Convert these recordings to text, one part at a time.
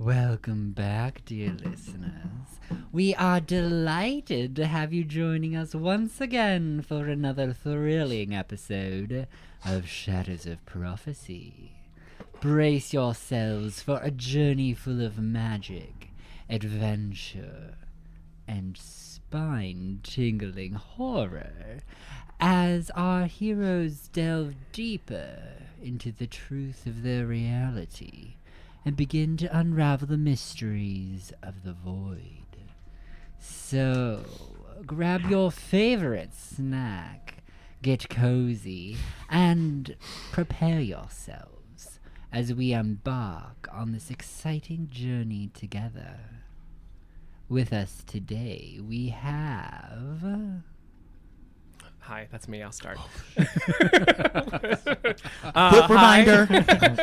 Welcome back, dear listeners. We are delighted to have you joining us once again for another thrilling episode of Shadows of Prophecy. Brace yourselves for a journey full of magic, adventure, and spine-tingling horror as our heroes delve deeper into the truth of their reality and begin to unravel the mysteries of the void. So, grab your favorite snack, get cozy, and prepare yourselves as we embark on this exciting journey together. With us today, we have... Hi, that's me. I'll start. Quick reminder.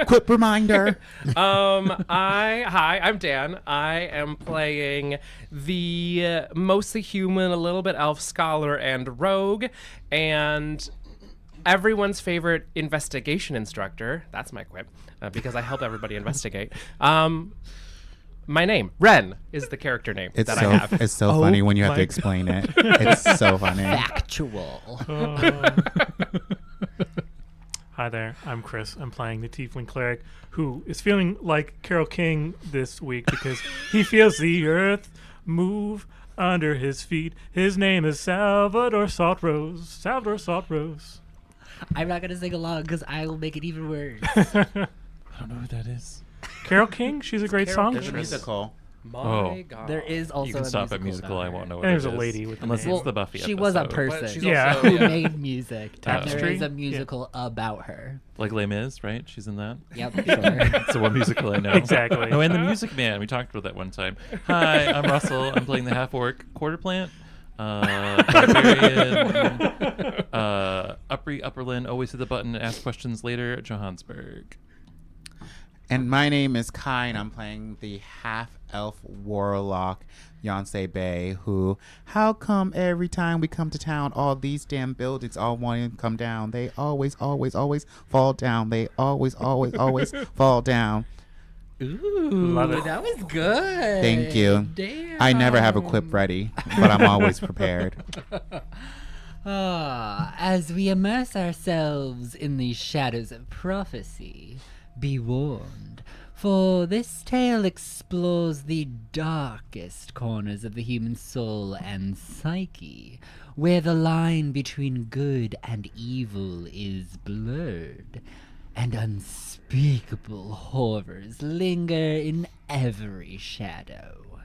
Quick reminder. I'm Dan. I am playing the mostly human, a little bit elf scholar and rogue, and everyone's favorite investigation instructor. That's my quip, because I help everybody investigate. My name, Ren, is the character name I have. It's so funny when you have to explain it. It's so funny. Factual. Hi there, I'm Chris. I'm playing the Tiefling Cleric, who is feeling like Carole King this week because he feels the earth move under his feet. His name is Salvador Saltrose. Salvador Saltrose. I'm not going to sing along because I will make it even worse. I don't know who that is. Carole King, she's a great There's a songstress. musical. My God. There is also You can a stop musical at musical. about I her. won't know what And there's it a is. lady with the Unless name. it's the Buffy She episode. was a But person she's Yeah. also, who made music. And there Tapestry? is a musical about her. Like Les Mis, right? She's in that. Yep, sure. It's the one musical I know. Exactly. Oh, and the Music Man. We talked about that one time. Hi, I'm Russell. I'm playing the half-orc quarter plant. Barbarian. Upperland. Always hit the button. Ask questions later. Johannesburg. And my name is Kai, and I'm playing the half-elf warlock, Yonsei Bay, who, how come every time we come to town, all these damn buildings all want to come down? They always, always, always fall down. They always, always, always fall down. Ooh, Love it. that was good. Thank you. Damn. I never have a quip ready, but I'm always prepared. As we immerse ourselves in the shadows of prophecy, be warned, for this tale explores the darkest corners of the human soul and psyche, where the line between good and evil is blurred, and unspeakable horrors linger in every shadow.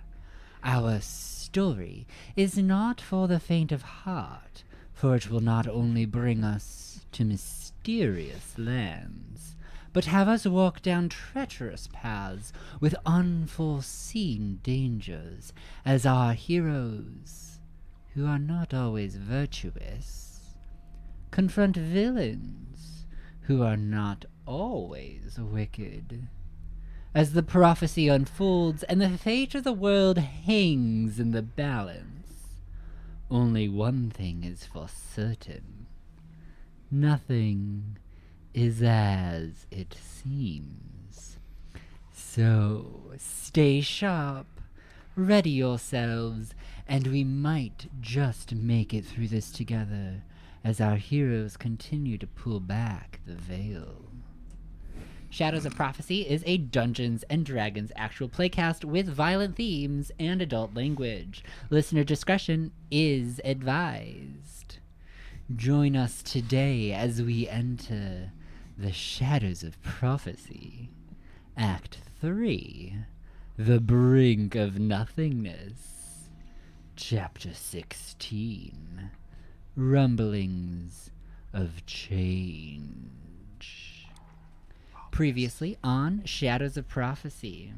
Our story is not for the faint of heart, for it will not only bring us to mysterious lands, but have us walk down treacherous paths with unforeseen dangers as our heroes, who are not always virtuous, confront villains who are not always wicked. As the prophecy unfolds and the fate of the world hangs in the balance, only one thing is for certain. Nothing is as it seems. So, stay sharp, ready yourselves, and we might just make it through this together as our heroes continue to pull back the veil. Shadows of Prophecy is a Dungeons & Dragons actual playcast with violent themes and adult language. Listener discretion is advised. Join us today as we enter the Shadows of Prophecy, Act 3, The Brink of Nothingness, Chapter 16, Rumblings of Change. Previously on Shadows of Prophecy,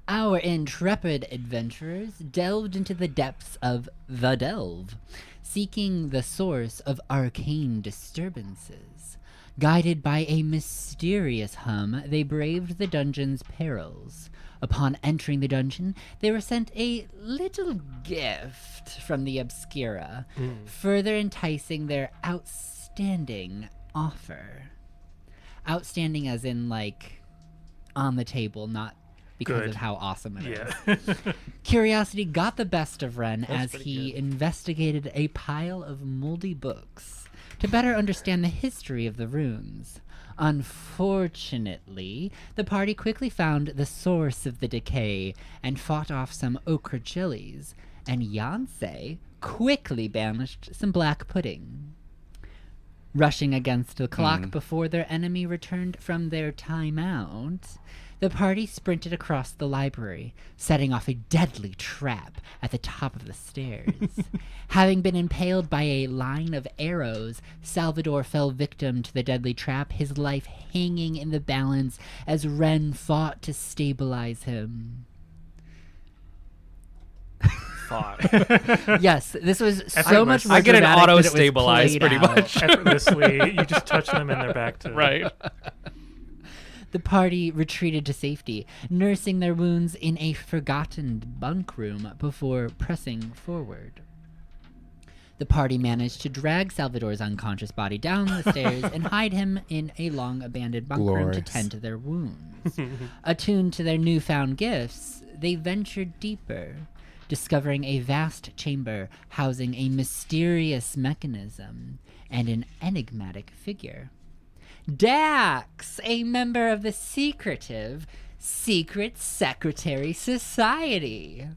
our intrepid adventurers delved into the depths of the Delve, seeking the source of arcane disturbances. Guided by a mysterious hum, they braved the dungeon's perils. Upon entering the dungeon, they were sent a little gift from the Obscura, further enticing their outstanding offer. Outstanding as in, like, on the table, not because Good. of how awesome it is. Yeah. Curiosity got the best of Ren as pretty he good. investigated a pile of moldy books to better understand the history of the runes. Unfortunately, the party quickly found the source of the decay and fought off some okra chilies, and Yancey quickly banished some black pudding. Rushing against the clock before their enemy returned from their timeout, the party sprinted across the library, setting off a deadly trap at the top of the stairs. Having been impaled by a line of arrows, Salvador fell victim to the deadly trap, his life hanging in the balance as Ren fought to stabilize him. Yes, this was so Effortless. much more I get an dramatic auto that it was stabilize played pretty out. much. Effortlessly, you just touch them and they're back to Right. The party retreated to safety, nursing their wounds in a forgotten bunk room before pressing forward. The party managed to drag Salvador's unconscious body down the stairs and hide him in a long abandoned bunk room to Glorious. tend to their wounds. Attuned to their newfound gifts, they ventured deeper, discovering a vast chamber housing a mysterious mechanism and an enigmatic figure. Dax, a member of the secretive Secret Secretary Society.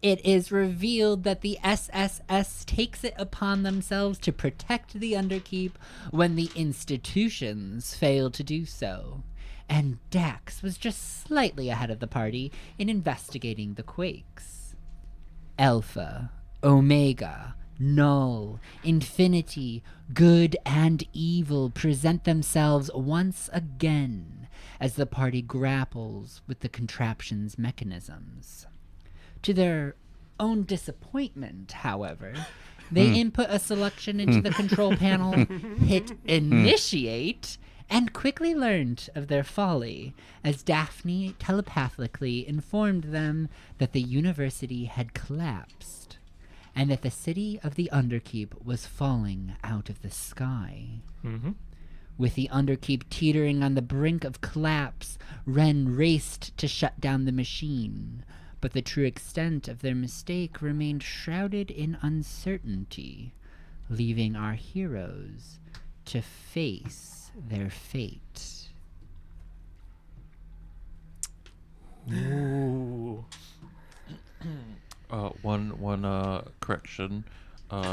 It is revealed that the SSS takes it upon themselves to protect the Underkeep when the institutions fail to do so. And Dax was just slightly ahead of the party in investigating the quakes. Alpha, Omega, Null, Infinity, good and evil present themselves once again as the party grapples with the contraption's mechanisms. To their own disappointment, however, they input a selection into the control panel, hit initiate, and quickly learned of their folly as Daphne telepathically informed them that the university had collapsed and that the city of the Underkeep was falling out of the sky. Mm-hmm. With the Underkeep teetering on the brink of collapse, Ren raced to shut down the machine, but the true extent of their mistake remained shrouded in uncertainty, leaving our heroes to face their fate. Ooh. One correction.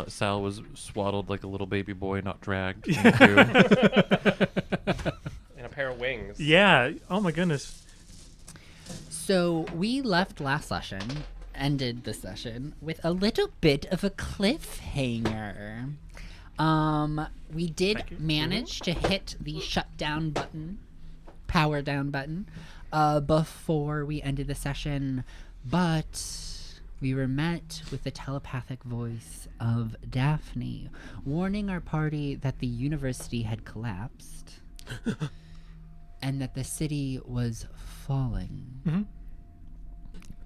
Sal was swaddled like a little baby boy, not dragged. Into. And a pair of wings. Yeah. Oh my goodness. So we left last session, ended the session with a little bit of a cliffhanger. We did manage to hit the shutdown button, power down button, before we ended the session, but we were met with the telepathic voice of Daphne, warning our party that the university had collapsed and that the city was falling.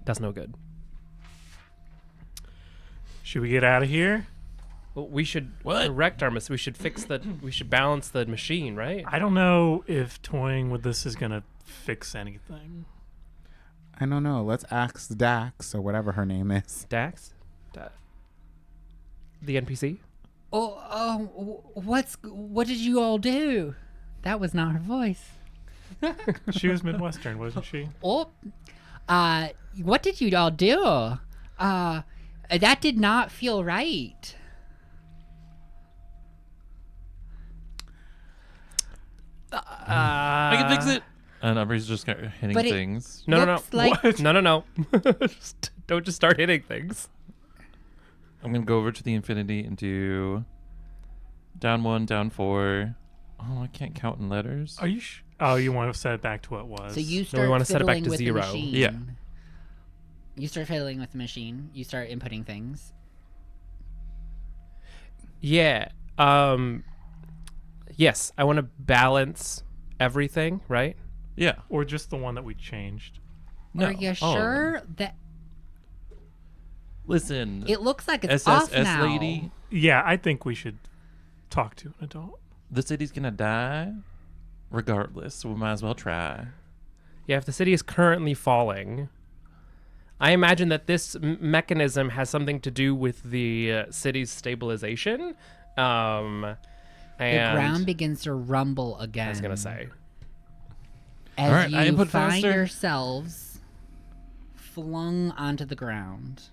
That's no good. Should we get out of here? Well, we should What? correct our We should fix the. We should balance the machine, right? I don't know if toying with this is gonna fix anything. I don't know. Let's ask Dax or whatever her name is. Dax, the NPC. What did you all do? That was not her voice. She was Midwestern, wasn't she? What did you all do? That did not feel right. I can fix it. And Aubrey's just hitting But it- things. No, Looks like- What? No. Don't just start hitting things. I'm gonna go over to the infinity and do down 1, down 4. Oh, I can't count in letters. Are you? Oh, you want to set it back to what it was? So you we start wanna set it back fiddling to with the 0. machine. Yeah. You start fiddling with the machine. You start inputting things. Yeah. Yes, I want to balance everything, right? Yeah. or just the one that we changed? No. Are you all of them. sure that Listen, it looks like it's off SSS now? lady, Yeah, I think we should talk to an adult. the city's gonna die regardless, so we might as well try. Yeah, if the city is currently falling, I imagine that this mechanism has something to do with the city's stabilization. And The ground begins to rumble again. I was gonna say. As All right, I you input find faster. yourselves flung onto the ground,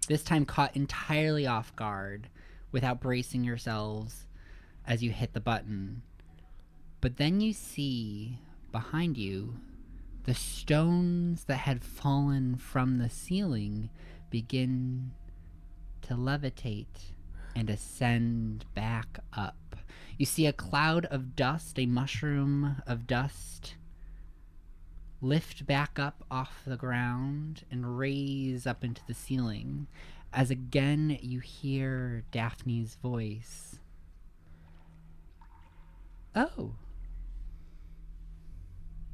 this time caught entirely off guard without bracing yourselves as you hit the button. But then you see behind you the stones that had fallen from the ceiling begin to levitate and ascend back up. You see a cloud of dust, a mushroom of dust, lift back up off the ground and raise up into the ceiling as again you hear Daphne's voice. Oh.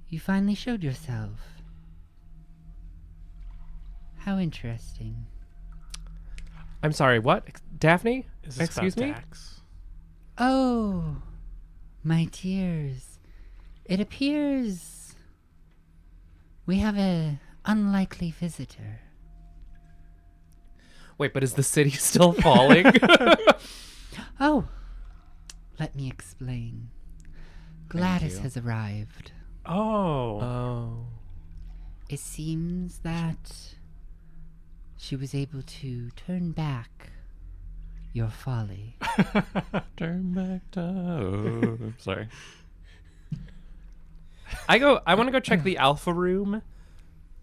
You finally showed yourself. How interesting. I'm sorry, what? Daphne? Is this Excuse about me? Dax? Oh, my dears. It appears we have an unlikely visitor. Wait, but is the city still falling? Oh, let me explain. Gladys you. has arrived. Oh. Oh. It seems that she was able to turn back your folly. Turn back time. Sorry. I want to go check the alpha room.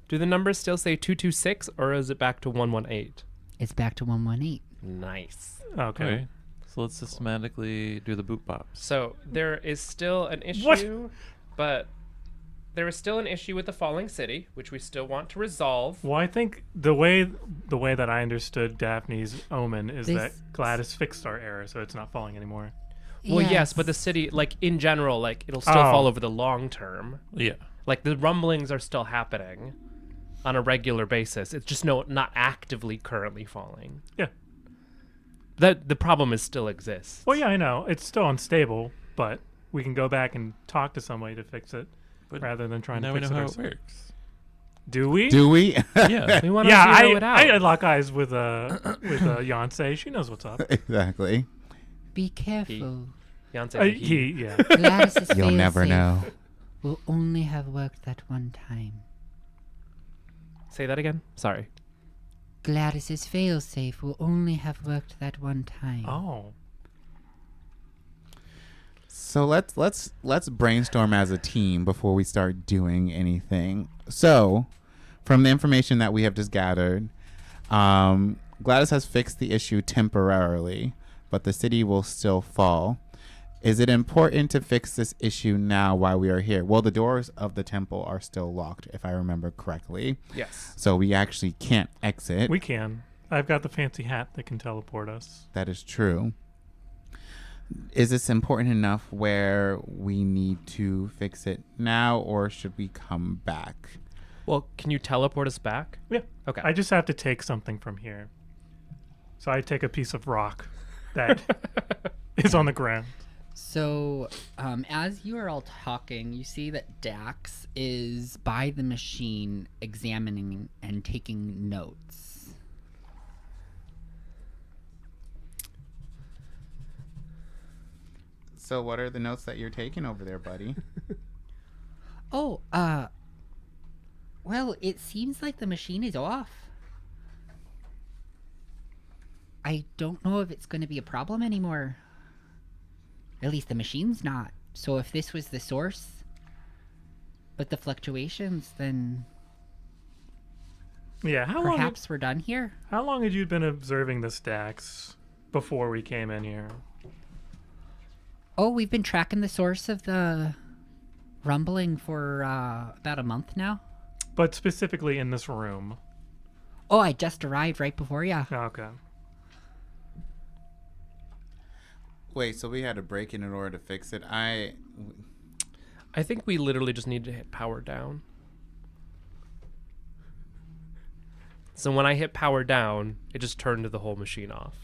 Do the numbers still say 226 or is it back to 118? It's back to 118. Nice. Okay. Okay. So let's systematically do the boot pops. So there is still an issue, What? but there is still an issue with the falling city, which we still want to resolve. Well, I think the way that I understood Daphne's omen is This- that Gladys fixed our error, so it's not falling anymore. Well, yes, but the city, like in general, like it'll still Oh. fall over the long term. Yeah. Like the rumblings are still happening on a regular basis. It's just not actively currently falling. Yeah. The problem is still exists. Well, yeah, I know it's still unstable, but we can go back and talk to somebody to fix it But rather than trying now to we fix know it how ourselves. it works. Do we? Do we? Yeah. We want Yeah, to zero it out. I lock eyes with Yonsei. She knows what's up. Exactly. Be careful. Beyonce, Yeah. Gladys's You'll never failsafe know. will only have worked that one time. Say that again. Sorry. Gladys's failsafe will only have worked that one time. Oh. So let's brainstorm as a team before we start doing anything. So, from the information that we have just gathered, Gladys has fixed the issue temporarily, but the city will still fall. Is it important to fix this issue now while we are here? Well, the doors of the temple are still locked, if I remember correctly. Yes. So we actually can't exit. We can. I've got the fancy hat that can teleport us. That is true. Is this important enough where we need to fix it now, or should we come back? Well, can you teleport us back? Yeah. Okay. I just have to take something from here. So I take a piece of rock that is on the ground. So, as you are all talking, you see that Dax is by the machine examining and taking notes. So what are the notes that you're taking over there, buddy? Oh, well, it seems like the machine is off. I don't know if it's going to be a problem anymore. At least the machine's not. So if this was the source, but the fluctuations, then Yeah. perhaps we're done here. How long had you been observing the stacks before we came in here? Oh, we've been tracking the source of the rumbling for about a month now. But specifically in this room. Oh, I just arrived right before ya. Okay. Wait, so we had to break in order to fix it. I think we literally just need to hit power down. So when I hit power down, it just turned the whole machine off.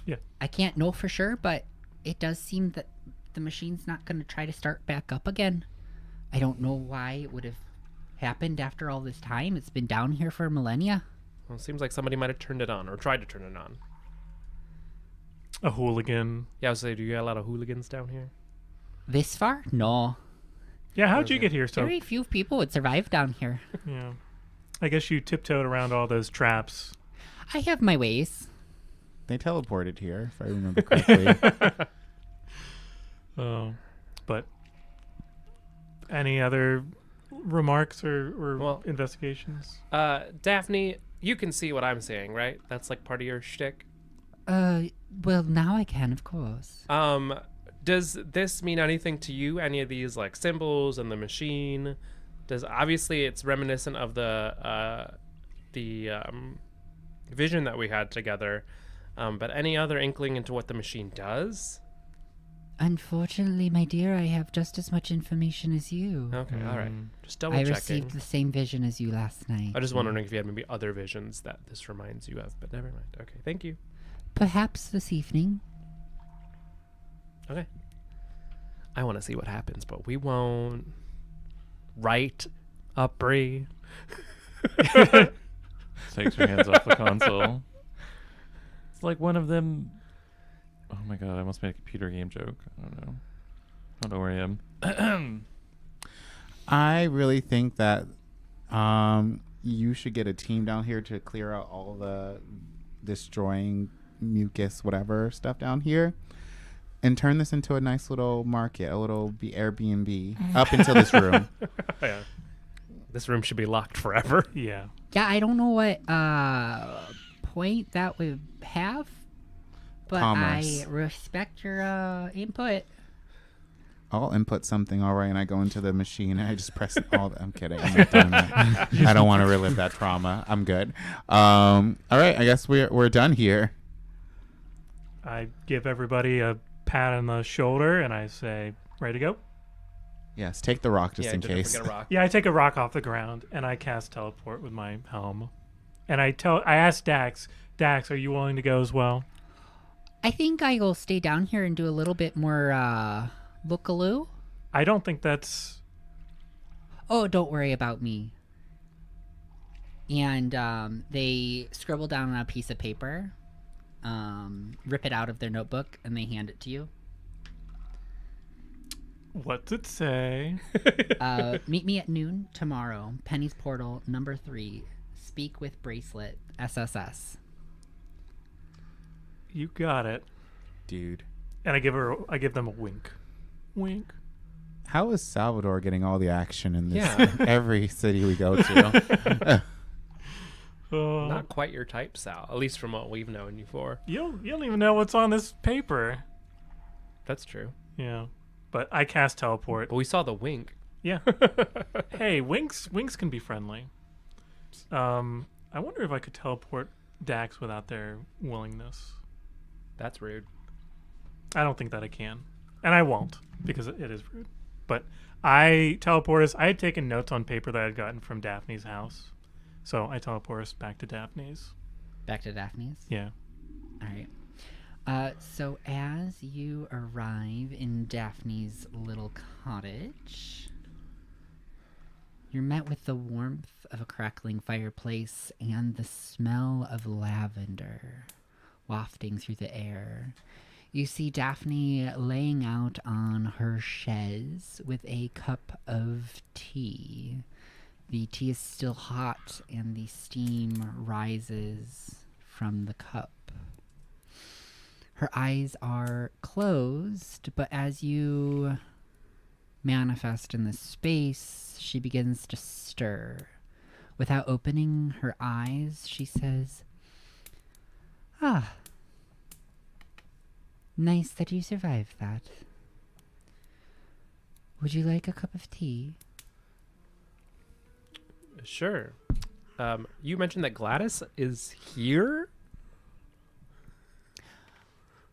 I can't know for sure, but it does seem that the machine's not going to try to start back up again. I don't know why it would have happened after all this time? It's been down here for millennia. Well, it seems like somebody might have turned it on or tried to turn it on. A hooligan. Yeah, I was saying, do you got a lot of hooligans down here? This far? No. Yeah, how'd you get here? So, Very few people would survive down here. yeah. I guess you tiptoed around all those traps. I have my ways. They teleported here, if I remember correctly. Oh, but any other remarks or Well- investigations? Daphne, you can see what I'm saying, right? That's like part of your shtick. Well, now I can, of course. Does this mean anything to you? Any of these like symbols and the machine? Obviously it's reminiscent of the vision that we had together. But any other inkling into what the machine does? Unfortunately, my dear, I have just as much information as you. Okay, all right. Just double I checking. received the same vision as you last night. I was just wondering if you had maybe other visions that this reminds you of, but never mind. Okay, thank you. Perhaps this evening. Okay. I want to see what happens, but we won't. Right, Bree? Takes her hands off the console. It's like one of them. Oh my god! I almost made a computer game joke. I don't know where I am. I really think that you should get a team down here to clear out all the destroying mucus, whatever stuff down here, and turn this into a nice little market, a little Airbnb up into this room. Yeah. This room should be locked forever. Yeah. Yeah, I don't know what point that would have, but Commerce. I respect your input. I'll input something, all right, and I go into the machine and I just press all. I'm kidding. I'm not doing that. I don't want to relive that trauma. I'm good. All right, I guess we're done here. I give everybody a pat on the shoulder and I say, ready to go? Yes, take the rock just in didn't case. forget a rock. Yeah, I take a rock off the ground and I cast teleport with my helm. And I ask Dax, are you willing to go as well? I think I will stay down here and do a little bit more lookaloo. I don't think that's... Oh, don't worry about me. And they scribble down on a piece of paper, rip it out of their notebook, and they hand it to you. What's it say? Meet me at noon tomorrow. Penny's Portal, number 3. Speak with Bracelet, SSS. You got it. Dude. And I give them a wink. Wink. How is Salvador getting all the action in this? Yeah. Every city we go to. Not quite your type, Sal. At least from what we've known you for. You don't even know what's on this paper. That's true. Yeah. But I cast teleport. But we saw the wink. Yeah. Hey, winks can be friendly. I wonder if I could teleport Dax without their willingness. That's rude. I don't think that I can. And I won't, because it is rude. But I teleport us. I had taken notes on paper that I had gotten from Daphne's house. So I teleport us back to Daphne's. Back to Daphne's? Yeah. All right. So as you arrive in Daphne's little cottage, you're met with the warmth of a crackling fireplace and the smell of lavender wafting through the air. You see Daphne laying out on her chaise with a cup of tea. The tea is still hot and the steam rises from the cup. Her eyes are closed, but as you manifest in the space, she begins to stir. Without opening her eyes, she says, "Ah, nice that you survived that. Would you like a cup of tea?" Sure. You mentioned that Gladys is here?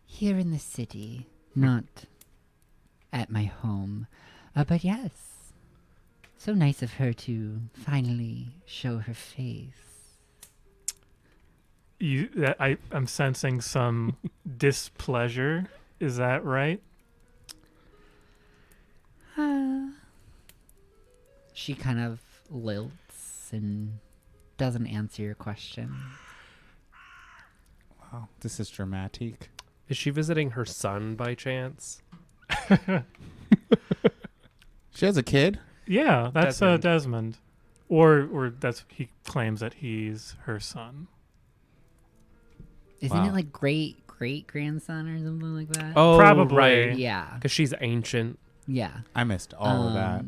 Here in the city, not at my home. But yes, so nice of her to finally show her face. I'm sensing some displeasure. Is that right? She kind of lilts and doesn't answer your question. Wow, this is dramatic. Is she visiting her son by chance? She has a kid? Yeah, that's Desmond. Desmond. Or that's he claims that he's her son. Isn't Wow. it like great grandson or something like that? Oh, Probably. right. Yeah. Because she's ancient. Yeah. I missed all of that.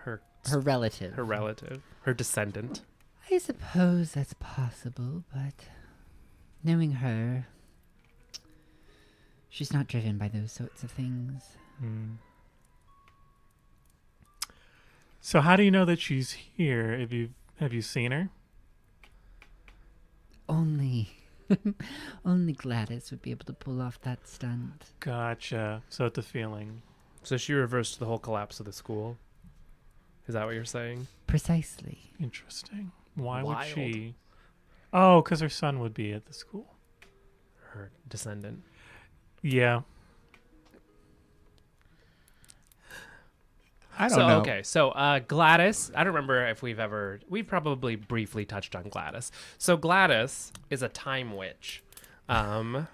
Her Her relative. her relative, her descendant. I suppose that's possible, but knowing her, she's not driven by those sorts of things. Hmm. So how do you know that she's here? Have you seen her? Only Gladys would be able to pull off that stunt. Gotcha. So it's a feeling. So she reversed the whole collapse of the school. Is that what you're saying? Precisely. Interesting. Why Wild. would she? Oh, because her son would be at the school. Her descendant. Yeah. I don't So know. okay, so Gladys. I don't remember if we've probably briefly touched on Gladys. So Gladys is a time witch. I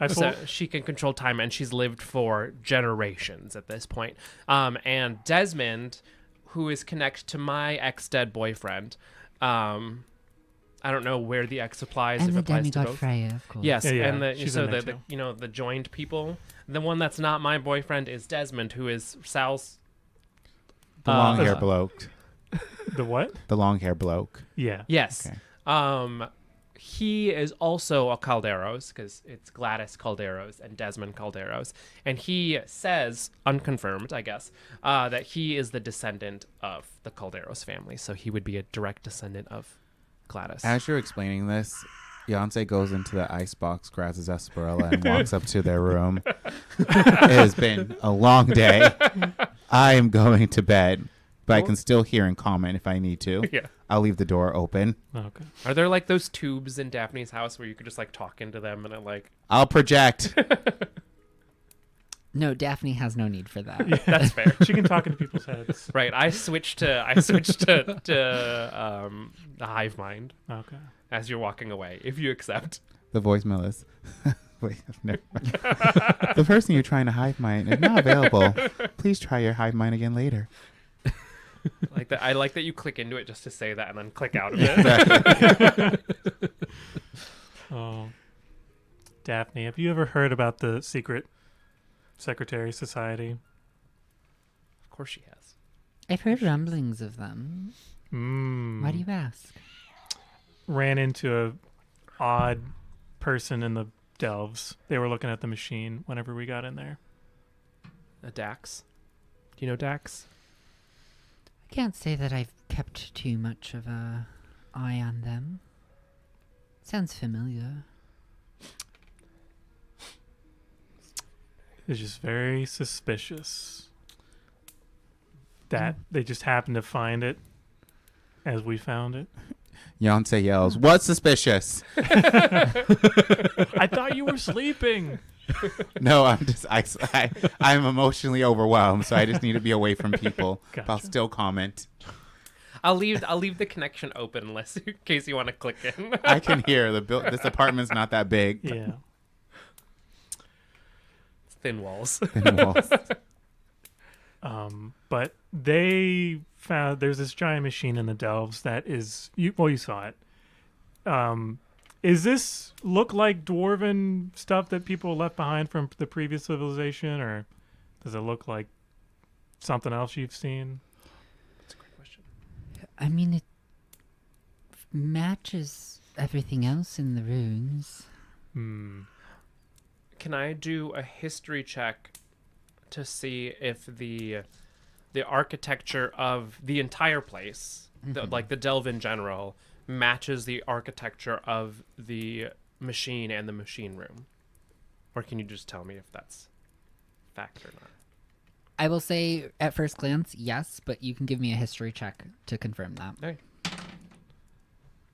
So thought, she can control time, and she's lived for generations at this point. And Desmond, who is connected to my ex-dead boyfriend, I don't know where the X applies. And if the it applies to demigod both. Freya, of course. Yes, Yeah, and the she's so in there the too. the joined people. The one that's not my boyfriend is Desmond, who is Sal's. The long hair bloke. the what? The long hair bloke. Yeah. Yes. Okay. He is also a Calderos because it's Gladys Calderos and Desmond Calderos, and he says, unconfirmed, I guess, that he is the descendant of the Calderos family. So he would be a direct descendant of Gladys. As you're explaining this, Beyonce goes into the icebox, grabs his Esparella, and walks up to their room. It has been a long day. I am going to bed, but I can still hear and comment if I need to. Yeah. I'll leave the door open. Okay. Are there like those tubes in Daphne's house where you could just like talk into them and it like I'll project. No, Daphne has no need for that. that's fair. She can talk into people's heads. Right. I switched to the hive mind Okay. as you're walking away, if you accept. The voicemail is, wait, never mind. The person you're trying to hive mind is not available. Please try your hive mind again later. Like that. I like that you click into it just to say that and then click out of it. Oh. Daphne, have you ever heard about the secret secretary society? Of course she has. I've heard rumblings of them. Why do you ask? Ran into a odd person in the delves. They were looking at the machine whenever we got in there. A Dax. Do you know Dax? I can't say that I've kept too much of a eye on them. Sounds familiar. It's just very suspicious that they just happened to find it as we found it. Beyonce yells, "What's suspicious?" I thought you were sleeping. No, I'm emotionally overwhelmed, so I just need to be away from people. But I'll Gotcha. still comment. I'll leave the connection open unless in case you want to click in. I can hear this apartment's not that big. Yeah. Thin walls. Thin walls. But they found there's this giant machine in the delves that is you saw it. Is this look like dwarven stuff that people left behind from the previous civilization, or does it look like something else you've seen? That's a great question. I mean, it matches everything else in the runes. Can I do a history check to see if the architecture of the entire place, like the delve in general, matches the architecture of the machine and the machine room? Or can you just tell me if that's fact or not? I will say at first glance, yes, but you can give me a history check to confirm that. Okay.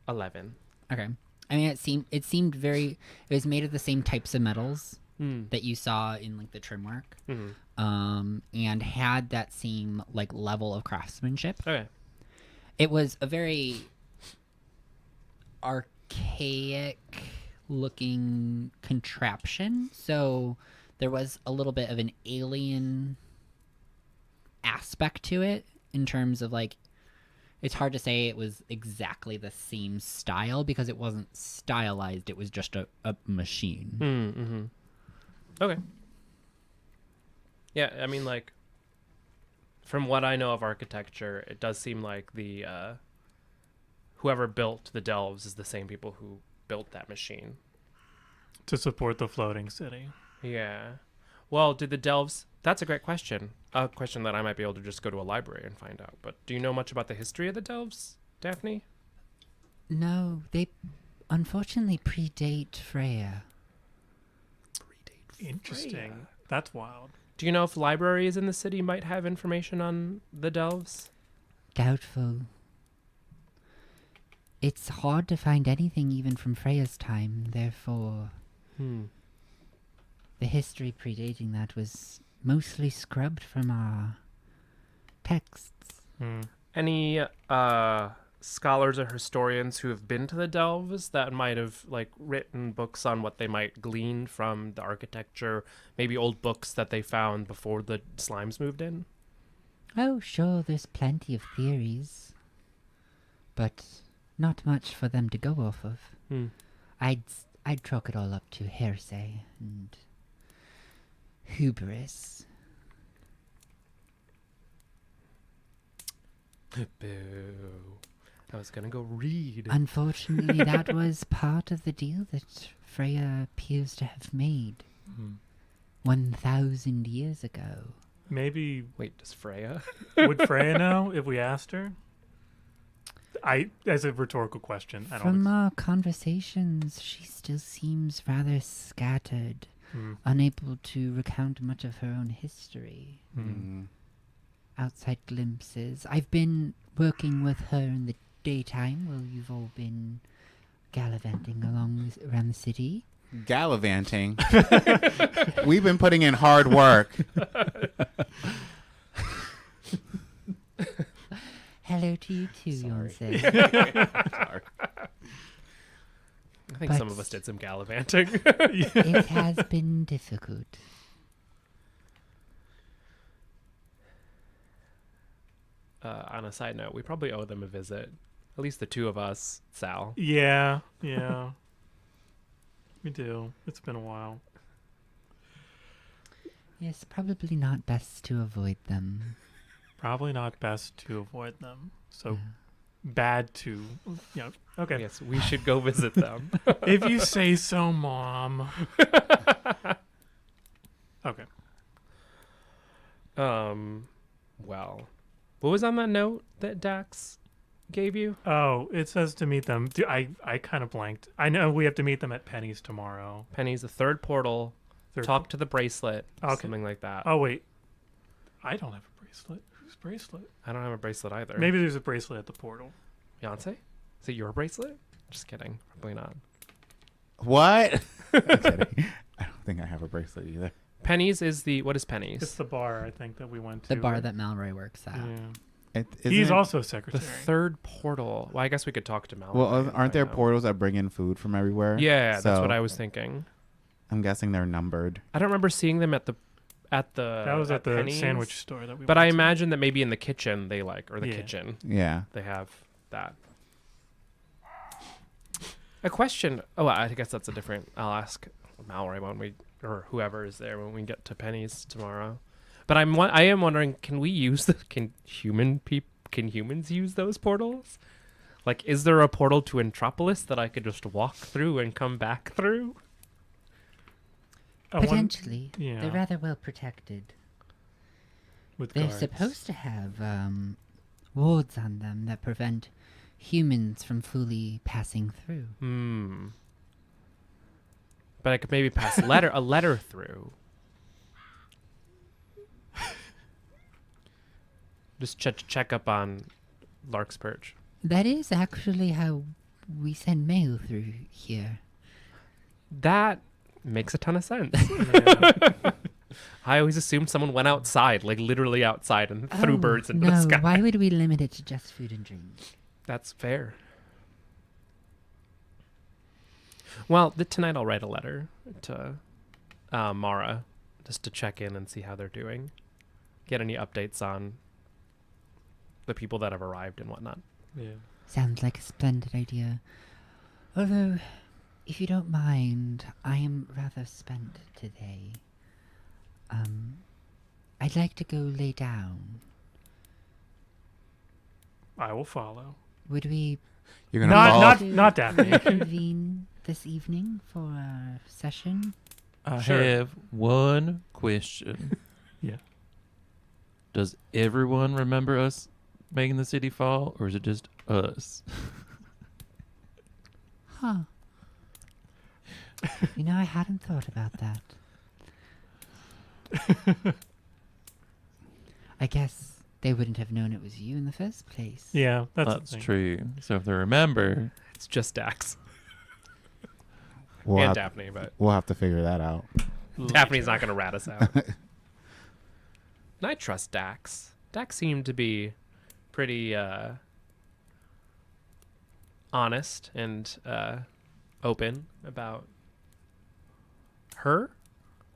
11. Okay. I mean, it seemed very. It was made of the same types of metals that you saw in like the trim work, and had that same like level of craftsmanship. Okay. It was a very archaic looking contraption, so there was a little bit of an alien aspect to it in terms of like it's hard to say it was exactly the same style because it wasn't stylized, it was just a machine. Mm-hmm. Okay. Yeah, I mean, like, from what I know of architecture, it does seem like the whoever built the delves is the same people who built that machine. To support the floating city. Yeah. Well, did the delves... That's a great question. A question that I might be able to just go to a library and find out. But do you know much about the history of the delves, Daphne? No, they unfortunately predate Freya. Interesting. Freya. That's wild. Do you know if libraries in the city might have information on the delves? Doubtful. It's hard to find anything even from Freya's time, therefore the history predating that was mostly scrubbed from our texts. Any scholars or historians who have been to the delves that might have like written books on what they might glean from the architecture, maybe old books that they found before the slimes moved in? Oh, sure, there's plenty of theories, but not much for them to go off of. I'd chalk it all up to hearsay and hubris. Boo. I was gonna go read. Unfortunately, that was part of the deal that Freya appears to have made 1,000 years ago. Maybe Wait, does Freya? would Freya know if we asked her? As a rhetorical question. I don't. From our conversations, she still seems rather scattered, unable to recount much of her own history. Outside glimpses. I've been working with her in the daytime while you've all been gallivanting around the city. Gallivanting. We've been putting in hard work. Hello to you too, Sorry. Yonsei. I think some of us did some gallivanting. It has been difficult. On a side note, we probably owe them a visit. At least the two of us, Sal. Yeah. We do. It's been a while. Yes, probably not best to avoid them. Probably not best to avoid them. So bad to, okay. Yes, we should go visit them. If you say so, Mom. Okay. Well, what was on that note that Dax gave you? Oh, it says to meet them. I kind of blanked. I know we have to meet them at Penny's tomorrow. Penny's the third portal. Talk to the bracelet. Okay. Something like that. Oh, wait. I don't have a bracelet. Whose bracelet? I don't have a bracelet either. Maybe there's a bracelet at the portal. Beyonce? Is it your bracelet? Just kidding. Probably not. What? I'm kidding. I don't think I have a bracelet either. Penny's is the... What is Penny's? It's the bar, I think, that we went to. The bar that Malroy works at. Yeah. Isn't He's it- also the secretary. third portal. Well, I guess we could talk to Mel. Well, aren't there portals that bring in food from everywhere? Yeah, that's So what I was thinking. I'm guessing they're numbered. I don't remember seeing them at the... That was at the Penny's, sandwich store that we But went I to. imagine that maybe in the kitchen they like... Or the Yeah. kitchen. Yeah. They have that. A question. Oh, I guess that's a different... I'll ask Malroy when we... Or whoever is there when we get to Penny's tomorrow. But I am wondering, can we use the... Can humans use those portals? Like, is there a portal to Entropolis that I could just walk through and come back through? Potentially. yeah. They're rather well protected. With They're guards. supposed to have wards on them that prevent humans from fully passing through. But I could maybe pass a letter through. Just check up on Lark's Perch. That is actually how we send mail through here. That makes a ton of sense. Yeah. I always assumed someone went outside, like literally outside, and threw birds into no, the sky. why would we limit it to just food and drink? That's fair. Well, tonight I'll write a letter to Mara just to check in and see how they're doing. Get any updates on the people that have arrived and whatnot. Yeah. Sounds like a splendid idea. Although, if you don't mind, I am rather spent today. I'd like to go lay down. I will follow. Would we You're gonna fall. Not Daphne. reconvene this evening for our session? I Sure. have one question. Yeah. Does everyone remember us making the city fall, or is it just us? Huh. You know, I hadn't thought about that. I guess they wouldn't have known it was you in the first place. Yeah, that's, the That's thing. true. So if they remember, It's just Dax We'll and have, Daphne, but we'll have to figure that out. Daphne's not going to rat us out. And I trust Dax. Dax seemed to be pretty honest and open about her.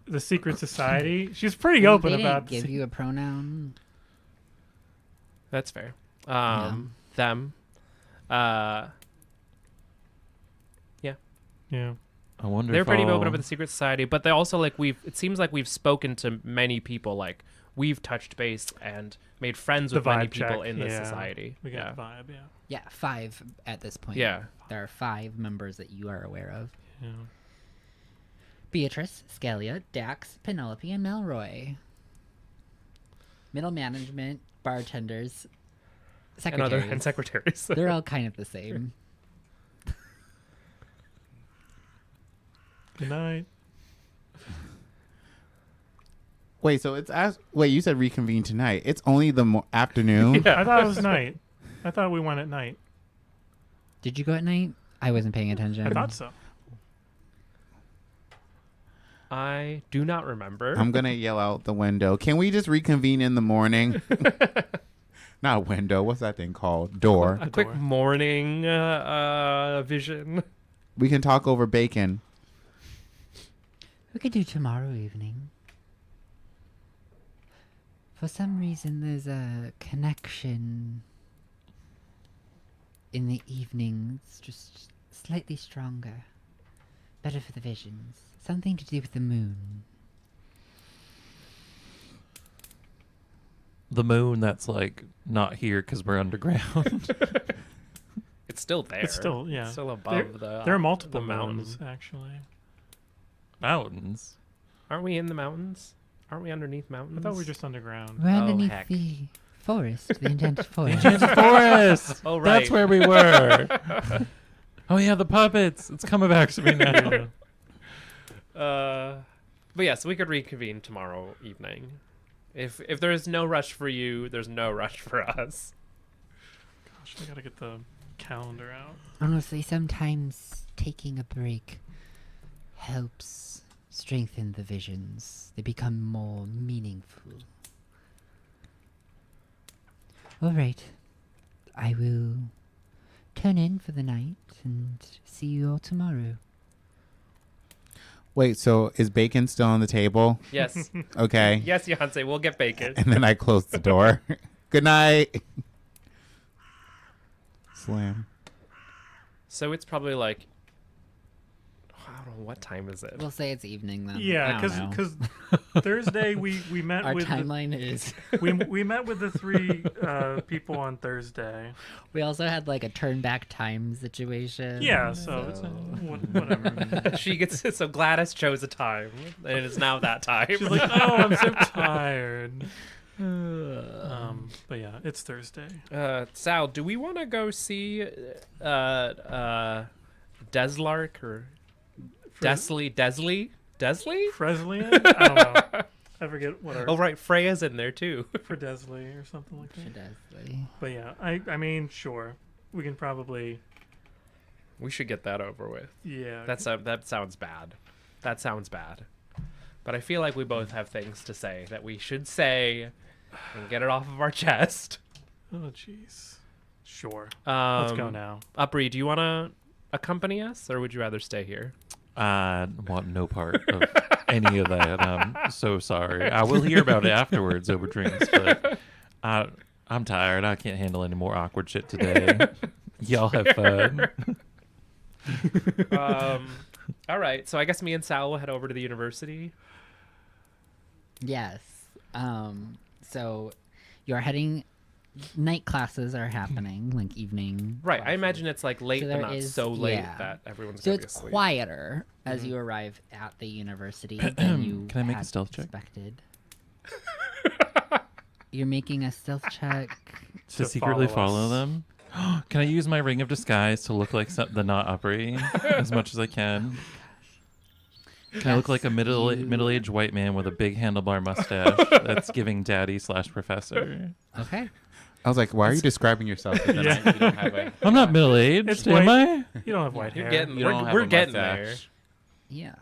The secret society. She's pretty Well, open they didn't about. give you a pronoun. That's fair. Yeah. Them. Yeah. I wonder They're if pretty I'll- open about the secret society, but they also it seems like we've spoken to many people. Like we've touched base and made friends The with many vibe people check, in this yeah. society. We got Yeah. the vibe. Yeah. Yeah, 5 at this point. Yeah. There are 5 members that you are aware of. Yeah. Beatrice, Scalia, Dax, Penelope, and Melroy. Middle management, bartenders, secretaries. And secretaries. They're all kind of the same. Good night. Wait, so wait, you said reconvene tonight. It's only the afternoon. Yeah. I thought it was night. I thought we went at night. Did you go at night? I wasn't paying attention. I thought so. I do not remember. I'm gonna yell out the window. Can we just reconvene in the morning? Not window. What's that thing called? Door. a quick door. morning vision. We can talk over bacon. We could do tomorrow evening. For some reason, there's a connection in the evenings, just slightly stronger. Better for the visions. Something to do with the moon. The moon that's like not here because we're underground. It's still there. It's still It's still There, above the. there are multiple the mountain. mountains actually. Mountains. Aren't we in the mountains? Aren't we underneath mountains? I thought we were just underground. We're underneath heck. the forest, the enchanted forest. Forest. Oh, right. That's where we were. Oh yeah, the puppets. It's coming back to me now. But yes, we could reconvene tomorrow evening. If there's no rush for you, there's no rush for us. Gosh, I gotta get the calendar out. Honestly, sometimes taking a break helps strengthen the visions. They become more meaningful. All right. I will turn in for the night and see you all tomorrow. Wait, so is bacon still on the table? Yes. Okay. Yes, Beyonce, we'll get bacon. And then I close the door. Good night. Slam. So it's probably like, I don't know, what time is it? We'll say it's evening then. Yeah, I don't know. because Thursday we met our with timeline is. we met with the 3 people on Thursday. We also had like a turn back time situation. Yeah, so it's whatever. She gets so Gladys chose a time, and it is now that time. She's like, "Oh, I'm so tired." But yeah, it's Thursday. Sal, do we want to go see Deslark or Desley? Freslian? I don't know. I forget what our Oh right, Freya's in there too. for Desley or something like that. Definitely. But yeah, I mean, sure, we can probably We should get that over with. yeah. That sounds bad. That sounds bad. But I feel like we both have things to say that we should say and get it off of our chest. Oh, jeez. Sure. Let's go now. Upri, do you want to accompany us, or would you rather stay here? I want no part of any of that. I'm so sorry. I will hear about it afterwards over drinks, but I'm tired. I can't handle any more awkward shit today. Y'all have fun. All right, so I guess me and Sal will head over to the university. Yes. So you're heading. Night classes are happening, like evening. Right, I classes. imagine it's like late, So but there not is- so late yeah. that everyone's So gonna be it's asleep. quieter as you arrive at the university than you Can I make a had stealth check? expected. You're making a stealth check. To To secretly follow follow us. them? Can I use my ring of disguise to look like the not Upri as much as I can? Can I look like a you- middle-aged white man with a big handlebar mustache that's giving daddy/professor? Okay. I was like, why are you describing yourself? As Yeah. you don't have a, I'm not middle-aged, It's am white. I? You don't have white You're hair. getting, you don't have we're a getting there. mustache. Yeah.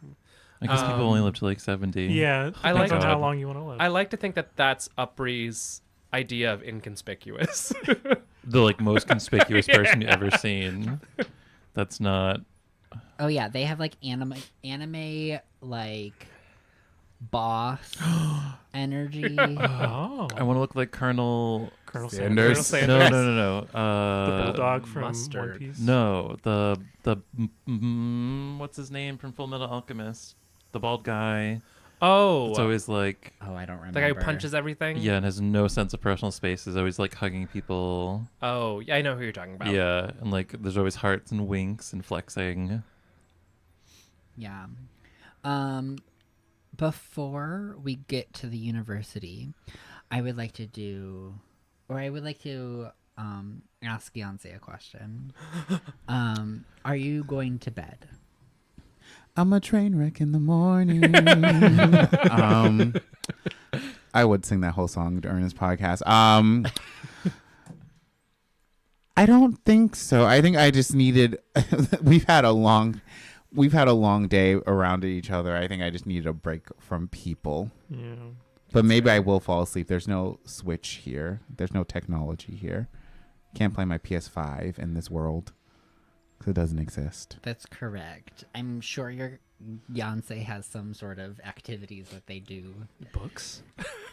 I guess people only live to like 70. Yeah. I Depends like- on how God. long you want to live. I like to think that that's Upri's idea of inconspicuous. The like most conspicuous person you've ever seen. That's not. Oh yeah, they have like anime like boss energy. Oh. I want to look like Colonel. Colonel Sanders. Sanders. No. The bulldog from Mustard. One Piece. No, what's his name from Full Metal Alchemist? The bald guy. Oh, It's always like, Oh, I don't remember. the guy who punches everything? yeah, and has no sense of personal space. Is always like hugging people. Oh, yeah, I know who you're talking about. Yeah, and like there's always hearts and winks and flexing. Yeah. Before we get to the university, I would like to ask Beyonce a question. Are you going to bed? I'm a train wreck in the morning. I would sing that whole song during this podcast. I don't think so. I think I just needed. we've had a long day around each other. I think I just needed a break from people. Yeah. But maybe I will fall asleep. There's no switch here. There's no technology here. Can't play my PS5 in this world because it doesn't exist. That's correct. I'm sure your Beyonce has some sort of activities that they do. Books?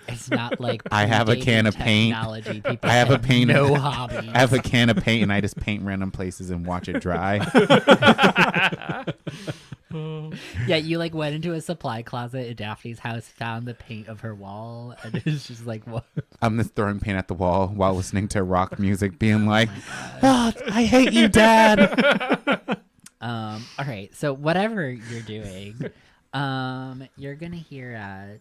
It's not like I have a predating can of paint. technology. People I have a have paint. no hobbies. I have a can of paint and I just paint random places and watch it dry. Yeah, you like went into a supply closet at Daphne's house, found the paint of her wall, and it's just like, what? I'm just throwing paint at the wall while listening to rock music, being like, "Oh, I hate you, Dad." All right, so whatever you're doing, you're gonna hear a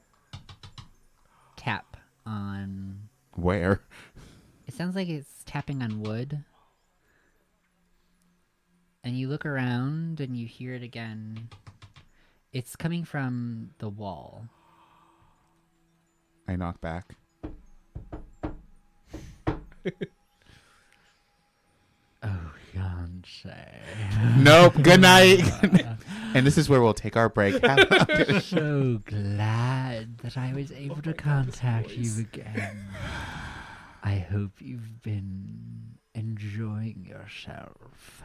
tap on. Where? It sounds like it's tapping on wood. And you look around and you hear it again. It's coming from the wall. I knock back. Oh, Beyonce. Nope. Good night. And this is where we'll take our break. So glad that I was able to contact you again. I hope you've been enjoying yourself.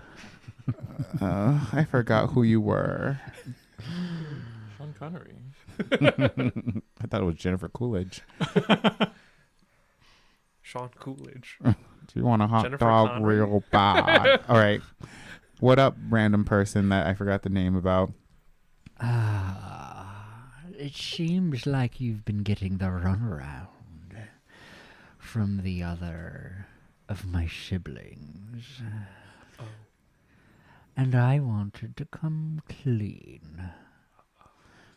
I forgot who you were. Sean Connery. I thought it was Jennifer Coolidge. Sean Coolidge. Do you want a hot Jennifer dog Connery. real bad? All right. What up, random person that I forgot the name about? It seems like you've been getting the runaround from the other of my siblings. And I wanted to come clean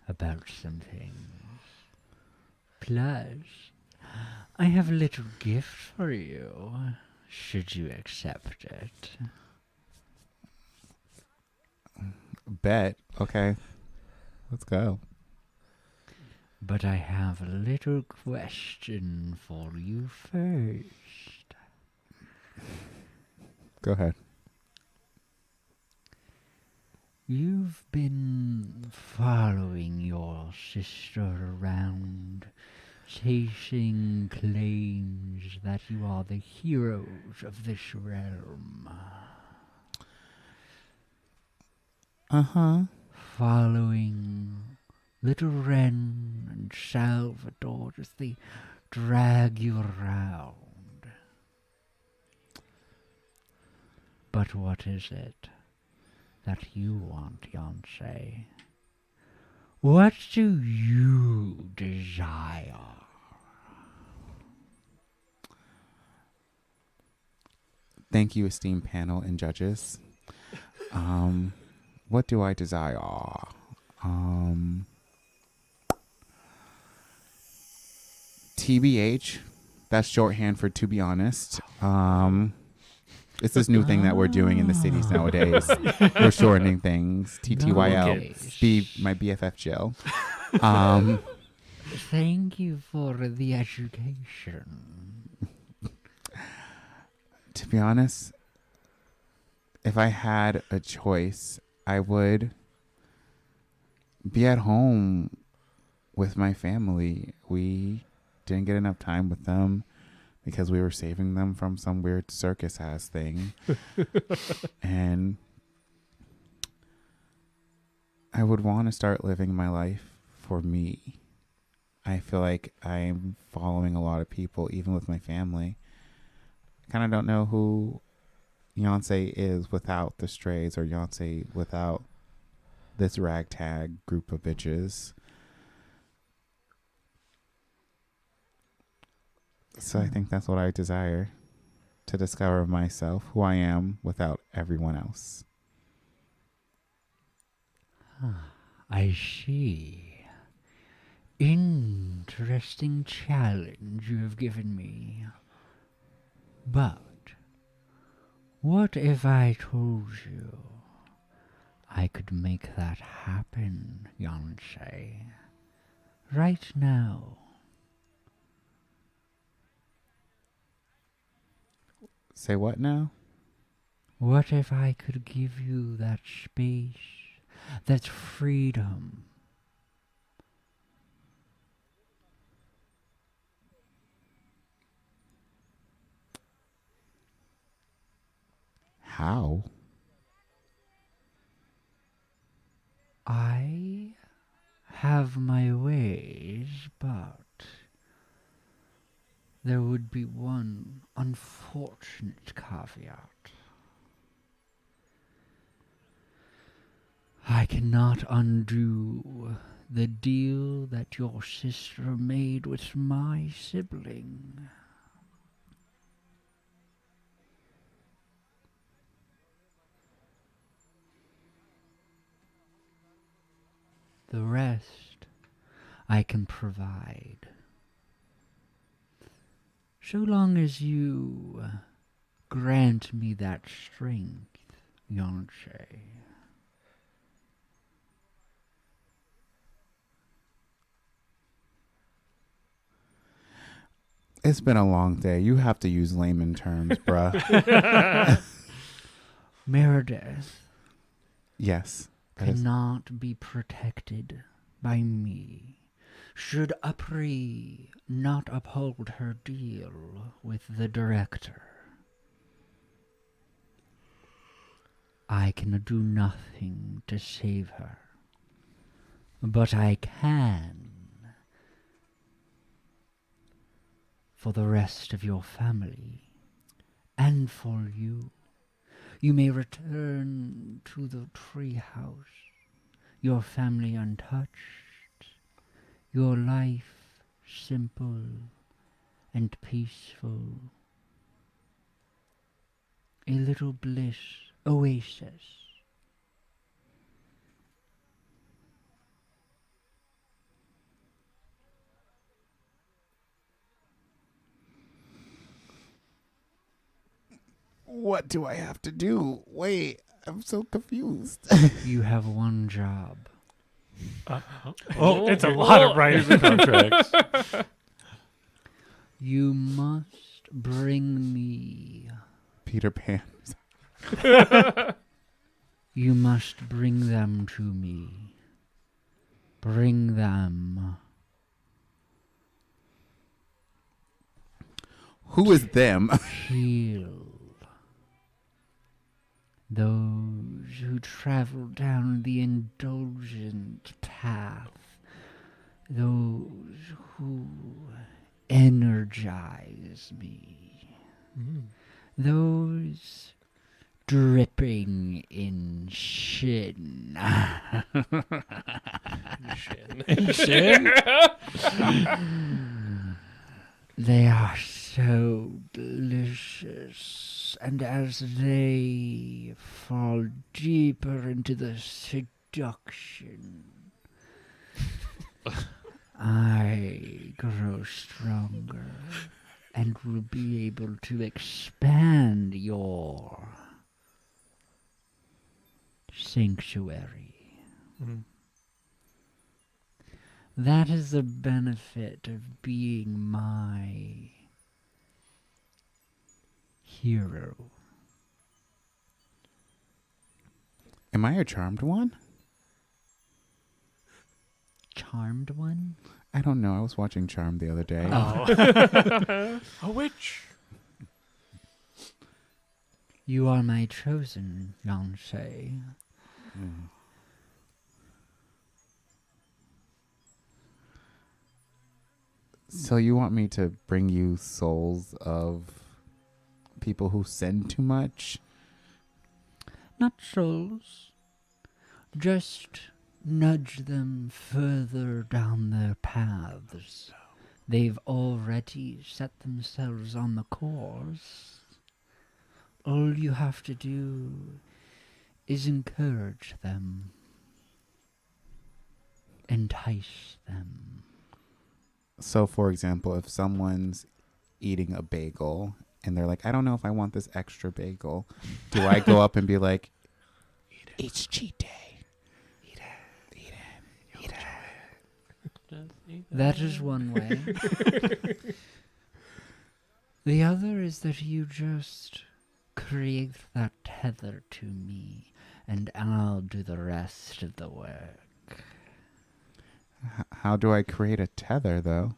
about some things. Plus, I have a little gift for you, should you accept it. Bet. Okay. Let's go. But I have a little question for you first. Go ahead. You've been following your sister around, chasing claims that you are the heroes of this realm. Uh-huh. Following little Ren and Salvador as they drag you around. But what is it that you want, Yonsei? What do you desire? Thank you, esteemed panel and judges. What do I desire? TBH. That's shorthand for to be honest. It's this new thing that we're doing in the cities nowadays. We're shortening things. TTYL. Nice. Be my BFF Jill. Thank you for the education. To be honest, if I had a choice, I would be at home with my family. We didn't get enough time with them because we were saving them from some weird circus ass thing. And I would want to start living my life for me. I feel like I'm following a lot of people, even with my family. I kind of don't know who Yonsei is without the strays, or Yonsei without this ragtag group of bitches. So I think that's what I desire, to discover myself, who I am without everyone else. I see. Interesting challenge you have given me. But what if I told you I could make that happen, Yonsei? Right now. Say what now? What if I could give you that space, that freedom? How? I have my ways, but there would be one unfortunate caveat. I cannot undo the deal that your sister made with my sibling. The rest I can provide. So long as you grant me that strength, Yonsei. It's been a long day. You have to use layman terms, bruh. Meredith Yes. that is- cannot be protected by me. Should Upri not uphold her deal with the director, I can do nothing to save her. But I can for the rest of your family and for you. You may return to the treehouse, your family untouched, your life simple and peaceful. A little bliss oasis. What do I have to do? Wait, I'm so confused. You have one job. Oh, it's a lot of writing. Contracts. You must bring me Peter Pan. You must bring them to me. Bring them. Who is them? Heal. Those who travel down the indulgent path. Those who energize me. Those dripping in shin. They are so delicious, and as they fall deeper into the seduction, I grow stronger and will be able to expand your sanctuary. That is the benefit of being my hero. Am I a charmed one? Charmed one? I don't know. I was watching Charmed the other day. A witch. You are my chosen fiancé. So you want me to bring you souls of people who sin too much? Not souls. Just nudge them further down their paths. They've already set themselves on the course. All you have to do is encourage them. Entice them. So, for example, if someone's eating a bagel and they're like, I don't know if I want this extra bagel, do I go up and be like, it's cheat day. Eat it. Eat it. Eat it. That is one way. The other is that you just create that tether to me, and I'll do the rest of the work. How do I create a tether, though?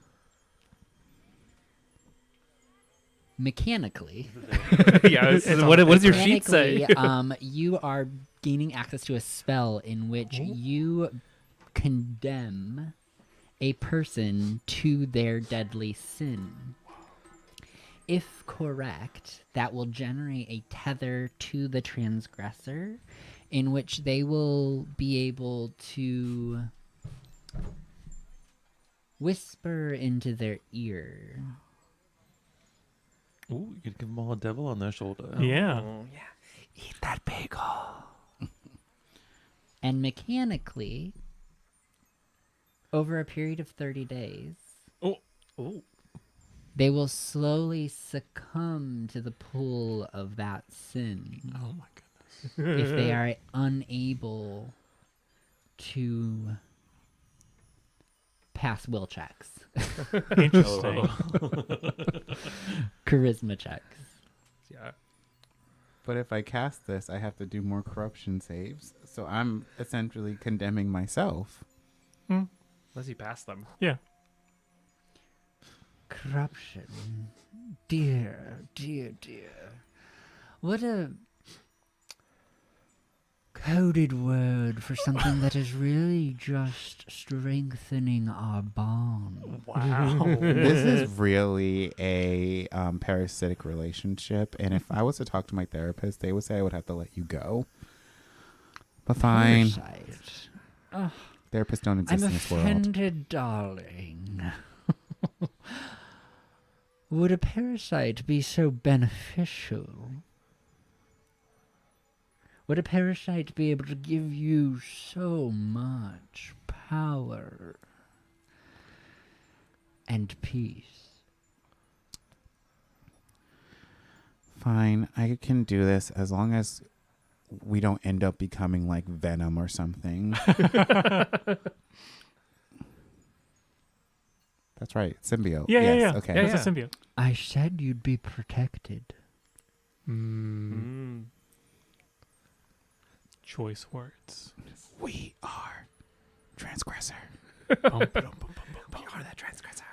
Mechanically. What does your sheet say? Mechanically, you are gaining access to a spell in which you condemn a person to their deadly sin. If correct, that will generate a tether to the transgressor in which they will be able to whisper into their ear. Ooh, you could give them all a devil on their shoulder. Yeah. Eat that bagel. And mechanically, over a period of 30 days, they will slowly succumb to the pull of that sin. Oh my goodness. If they are unable to pass will checks, Interesting. charisma checks. Yeah. But if I cast this, I have to do more corruption saves. So I'm essentially condemning myself. Unless you pass them. Yeah. Corruption. Dear, dear, dear. What a coded word for something that is really just strengthening our bond. Wow. This is really a parasitic relationship. And if I was to talk to my therapist, they would say I would have to let you go. But fine. Parasite. Therapists don't exist I'm in this world. offended, darling. Would a parasite be so beneficial? Would a parasite be able to give you so much power and peace? Fine, I can do this as long as we don't end up becoming like Venom or something. That's right, symbiote. Yeah, yes, yeah. Okay. That's a symbiote. I said you'd be protected. choice words. We are transgressor. Bum, ba-dum, bum, bum, bum, bum. You are that transgressor.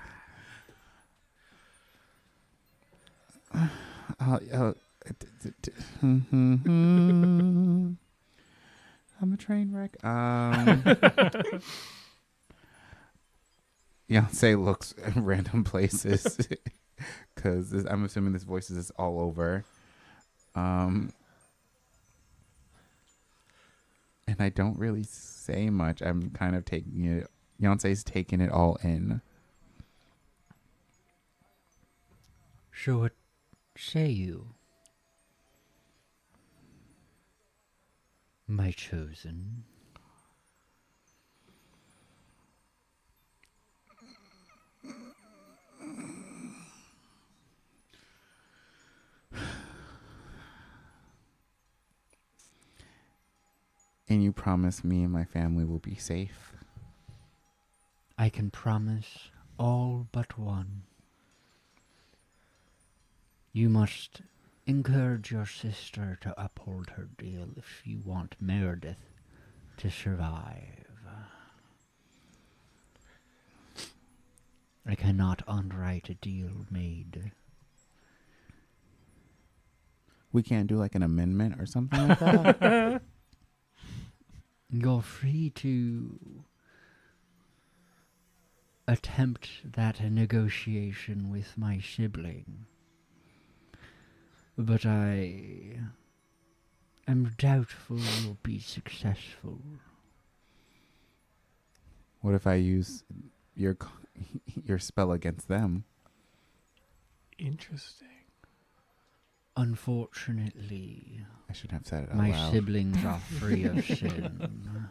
I'm a train wreck. Beyonce looks in random places because I'm assuming this voice is all over. And I don't really say much. I'm kind of taking it. Beyonce's taking it all in. So what say you, my chosen? And you promise me and my family will be safe? I can promise all but one. You must encourage your sister to uphold her deal if you want Meredith to survive. I cannot unwrite a deal made. We can't do like an amendment or something like that? You're free to attempt that negotiation with my sibling. But I am doubtful you'll be successful. What if I use your spell against them? Interesting. Unfortunately, I should have said it out my loud. siblings are free of sin.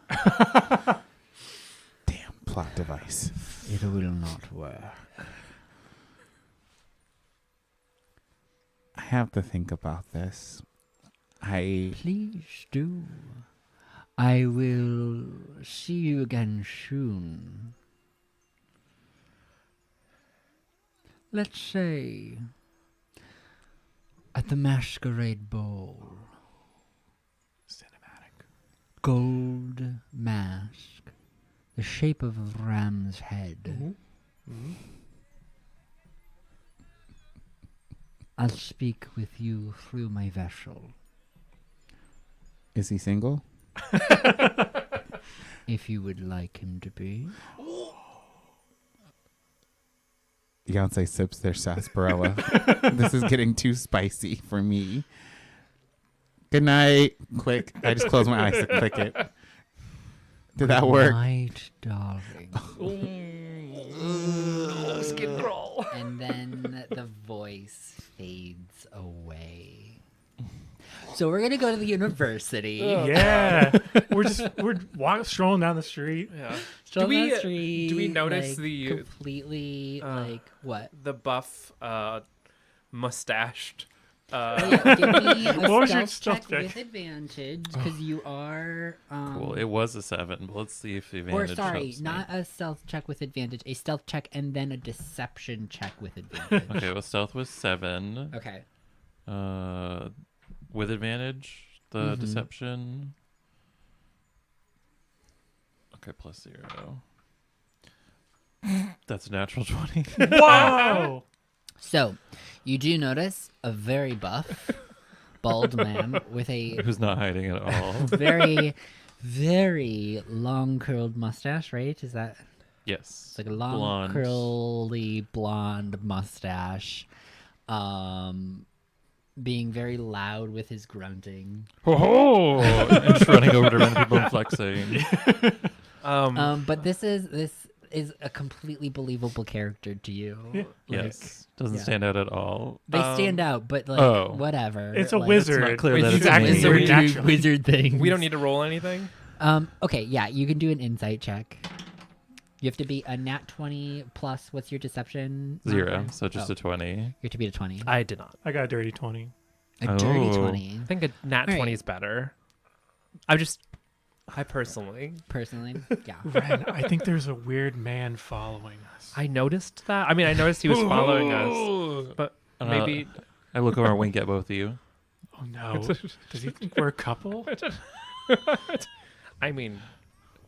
Damn, plot device. It will not work. I have to think about this. Please do. I will see you again soon. Let's say at the masquerade ball. Cinematic. Gold mask, the shape of a ram's head. I'll speak with you through my vessel. Is he single? If you would like him to be. Beyonce sips their sarsaparilla. This is getting too spicy for me. Good night. Click. I just closed my eyes to click it. Did that work? Night, darling. Skin crawl. And then the voice fades away. So we're gonna go to the university. Yeah. we're strolling down the street. Yeah. Stroll Do we- down the street, do we notice like, the- completely like what? The buff, mustached. Yeah, give me a What was your stealth stealth check check? with advantage because you are Cool. It was a 7, but let's see if the or advantage sorry, helps me. not a stealth check with advantage, a stealth check and then a deception check with advantage. Okay, well, stealth was 7. Okay. With advantage, the deception. Okay, plus 0. That's a natural 20. Whoa! So, you do notice a very buff, bald man with a Who's not hiding at all. very, very long curled mustache, right? Is that Yes. it's like a long Blonde. curly blonde mustache? Being very loud with his grunting. Oh! And just running over to random people and flexing. But this is a completely believable character to you. Like, Yes. Doesn't yeah. stand out at all. They stand out, but like Oh. whatever. It's a like, wizard. not clear that He's it's a acting wizard. very Wizard, naturally. wizard thing. We don't need to roll anything. Okay, yeah, you can do an insight check. You have to be a nat 20 plus. What's your deception? 0, modifier? so just a 20. You have to beat a 20. I did not. I got a dirty 20. A dirty Oh. 20. I think a nat All right. 20 is better. I personally, Personally, yeah. Ren, I think there's a weird man following us. I noticed that. I mean, I noticed he was following us, but maybe I look over and wink at both of you. Oh no. Does he think we're a couple? I mean,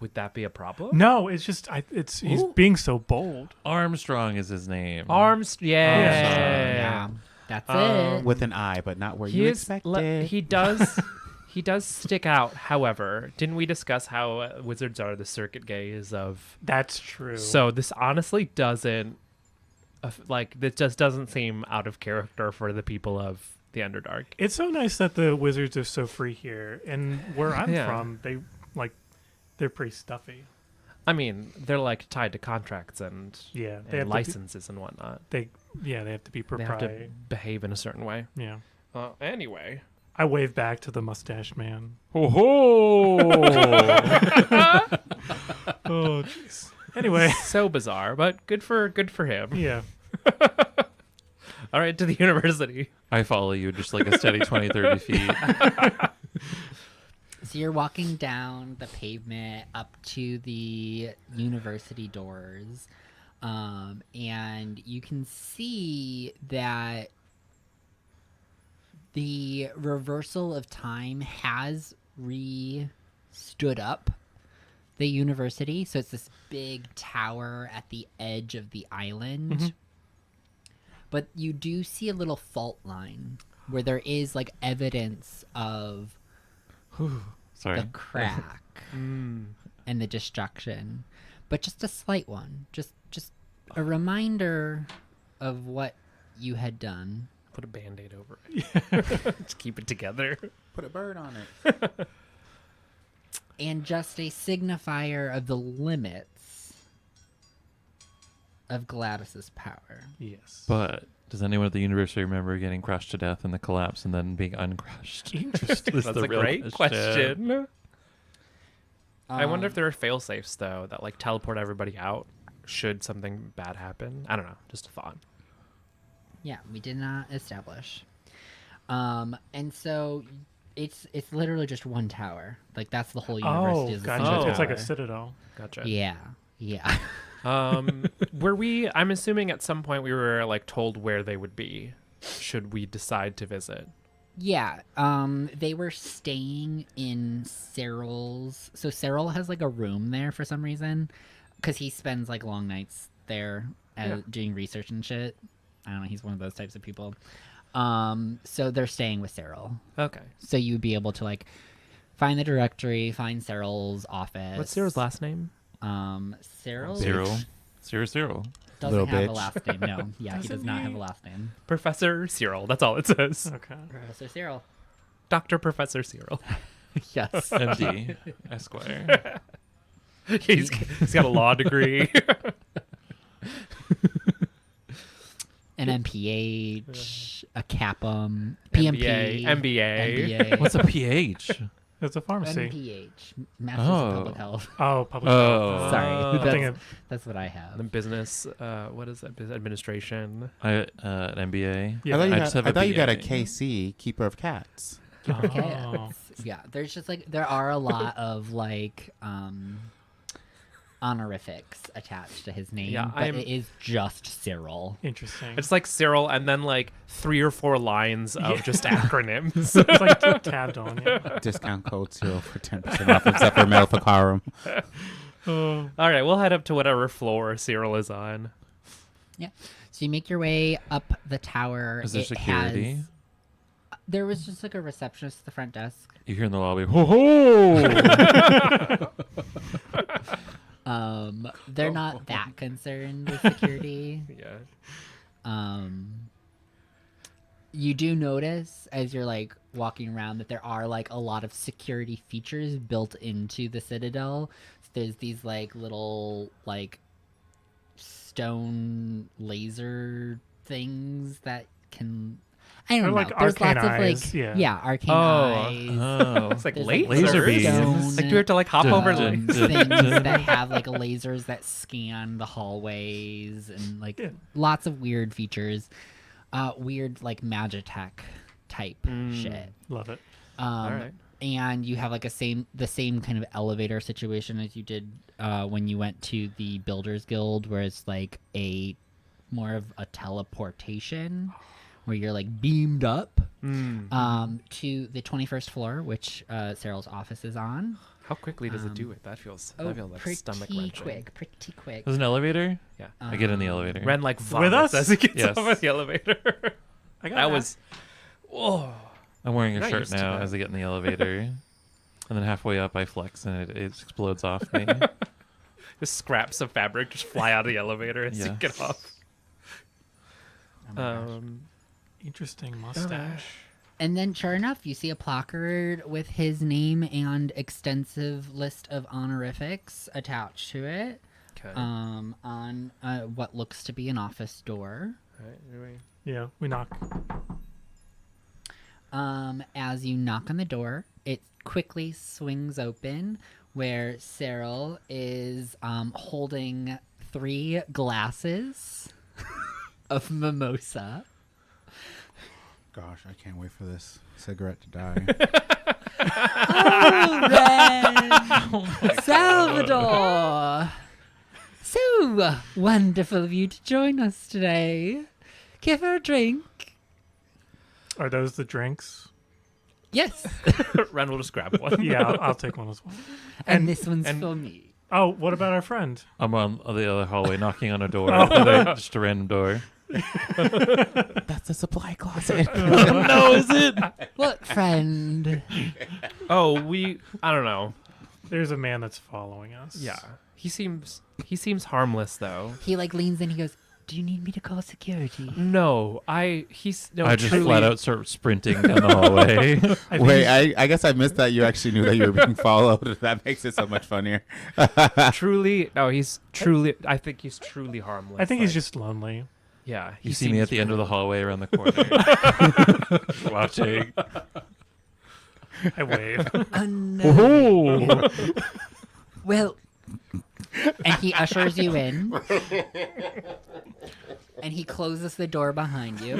would that be a problem? No, it's just he's Ooh. being so bold. Armstrong is his name. Yeah, that's it. With an I, but not where He you is. expected. He does. He does stick out. However, didn't we discuss how wizards are the circuit gaze of? That's true. So this honestly doesn't. This just doesn't seem out of character for the people of the Underdark. It's so nice that the wizards are so free here, and where I'm Yeah. from, they're pretty stuffy. I mean, they're like tied to contracts and Yeah, licenses and whatnot. they have to be They have to proprietary. behave in a certain way. Yeah. Anyway. I wave back to the mustache man. Ho ho! Oh, jeez. Anyway, So bizarre, but good for him. yeah. All right, to the university. I follow you just like a steady 20, 30 feet. So you're walking down the pavement up to the university doors, and you can see that the reversal of time has stood up the university. So it's this big tower at the edge of the island. But you do see a little fault line where there is like evidence of Sorry. the crack and the destruction, but just a slight one, just a reminder of what you had done. Put a Band-Aid over it. Just keep it together. Put a bird on it. And just a signifier of the limits of Gladys's power. Yes. But does anyone at the university remember getting crushed to death in the collapse and then being uncrushed? Interesting. Is That's the a real great question. I wonder if Um, there are fail safes though that like teleport everybody out should something bad happen. I don't know. Just a thought. Yeah, we did not establish. And so it's literally just one tower. Like that's the whole university. Oh, is a gotcha. single It's like a tower. citadel. Gotcha. Yeah. Were we? I'm assuming at some point we were like told where they would be, should we decide to visit. Yeah, they were staying in Cyril's. So Cyril has like a room there for some reason, because he spends like long nights there doing research and shit. I don't know. He's one of those types of people. So they're staying with Cyril. Okay. So you would be able to like find the directory, find Cyril's office. What's Sarah's last name? Cyril Zero. doesn't Little have a bitch. last name. No, yeah, he does not have a last name. Professor Cyril. That's all it says. Okay. Professor Cyril. Dr. Professor Cyril. Yes. MD. Esquire. he's got a law degree. An MPH, a CAPM, PMP, MBA. MBA. What's a PH? It's a pharmacy. MPH, Masters Oh. of Public Health. Oh, public Oh. health. Sorry, I'm that's, that's what I have. The business, what is that? Business administration. An MBA. Yeah. I just have I a thought you got a BA. KC, Keeper of Cats. Oh. Cats. Yeah, there's just like there are a lot of like honorifics attached to his name, Yeah, but it is just Cyril. Interesting. It's like Cyril and then like 3 or 4 lines of just acronyms. It's like tabbed on. Yeah. Discount code 0 for 10% off, except for Maleficarum. Oh. All right, we'll head up to whatever floor Cyril is on. Yeah. So you make your way up the tower. Is there It security? There was just like a receptionist at the front desk. You hear in the lobby, ho ho! They're not that concerned with security. Yeah. You do notice as you're like walking around that there are like a lot of security features built into the Citadel. There's these like little like stone laser things that can I don't They're know. like There's arcane lots of eyes, like yeah. arcane Oh. eyes. Oh. It's like There's, lasers. Laser beams. stone, Like, do you have to like hop Dun, over? dun, Like, dun. things that have like lasers that scan the hallways and like Yeah. lots of weird features, weird like Magitech type shit. Love it. all right. And you have like the same kind of elevator situation as you did when you went to the Builders Guild, where it's like more of a teleportation, where you're like beamed up to the 21st floor, which Cyril's office is on. How quickly does it do it? That feels like stomach pretty wrenching. quick, pretty quick. There's an elevator. Yeah. I get in the elevator. Ren like vomits us? as he gets Yes. off of the elevator. I got That was. Oh. I'm wearing a Not shirt used to now that. as I get in the elevator. And then halfway up, I flex and it explodes off me. The scraps of fabric just fly out of the elevator as you Yes. get off. Interesting mustache. And then, sure enough, you see a placard with his name and extensive list of honorifics attached to it. Okay. On what looks to be an office door. Alright, here we- Yeah, we knock. As you knock on the door, it quickly swings open, where Cyril is holding 3 glasses of mimosa. Gosh, I can't wait for this cigarette to die. Oh, Ren! Salvador! So wonderful of you to join us today. Give her a drink. Are those the drinks? Yes. Ren will just grab one. Yeah, I'll take one as well. And this one's and- for me. Oh, what about our friend? I'm on the other hallway knocking on a door. Oh. Just a random door. That's the supply closet. No, is it? What friend? Oh, I don't know. There's a man that's following us. Yeah. He seems harmless though. He like leans in. He goes, "Do you need me to call security?" No, I just truly- flat out start sprinting down the hallway. I think Wait, I guess I missed that you actually knew that you were being followed. That makes it so much funnier. truly. No, he's truly. I think he's truly harmless. I think he's like, just lonely. Yeah. You see me at the end of the hallway around the corner. Watching. I wave. Oh, no. Well, and he ushers you in. And he closes the door behind you.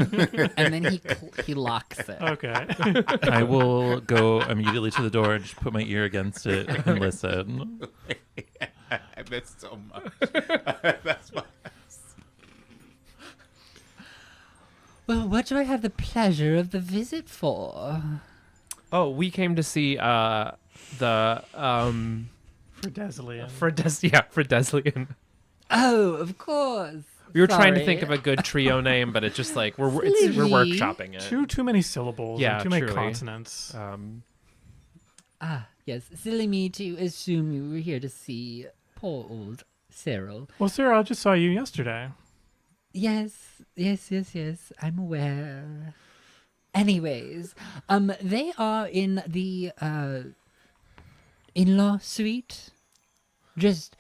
And then he locks it. Okay. I will go immediately to the door and just put my ear against it and listen. I missed so much. That's why. Well, what do I have the pleasure of the visit for? Oh, we came to see the For Deslian. for Deslian. Oh, of course. We were trying to Sorry. think of a good trio name, but it's just like we're Silly. workshopping it. Too many syllables. Yeah, and too many truly. consonants. Ah, yes. Silly me to assume you were here to see poor old Cyril. Well, Sarah, I just saw you yesterday. Yes. I'm aware. Anyways, they are in the in-law suite. Just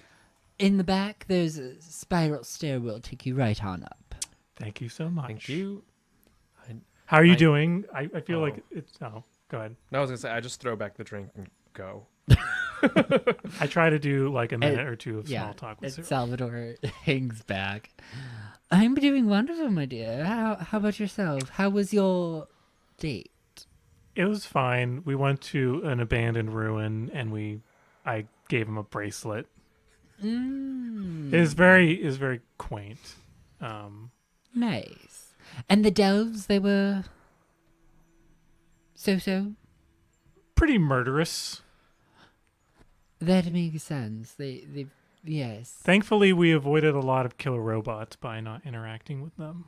in the back, there's a spiral stairwell. Take you right on up. Thank you so much. Thank you. How are you I- doing? I feel Oh. like it's. Oh, go ahead. No, I was gonna say I just throw back the drink and go. I try to do like a minute or two of Yeah, small talk with Sarah. Salvador hangs back. I'm doing wonderful, my dear. How about yourself? How was your date? It was fine. We went to an abandoned ruin and I gave him a bracelet. Mm, It is very quaint. nice. And the delves, they were so. Pretty murderous. That makes sense. They yes. Thankfully, we avoided a lot of killer robots by not interacting with them.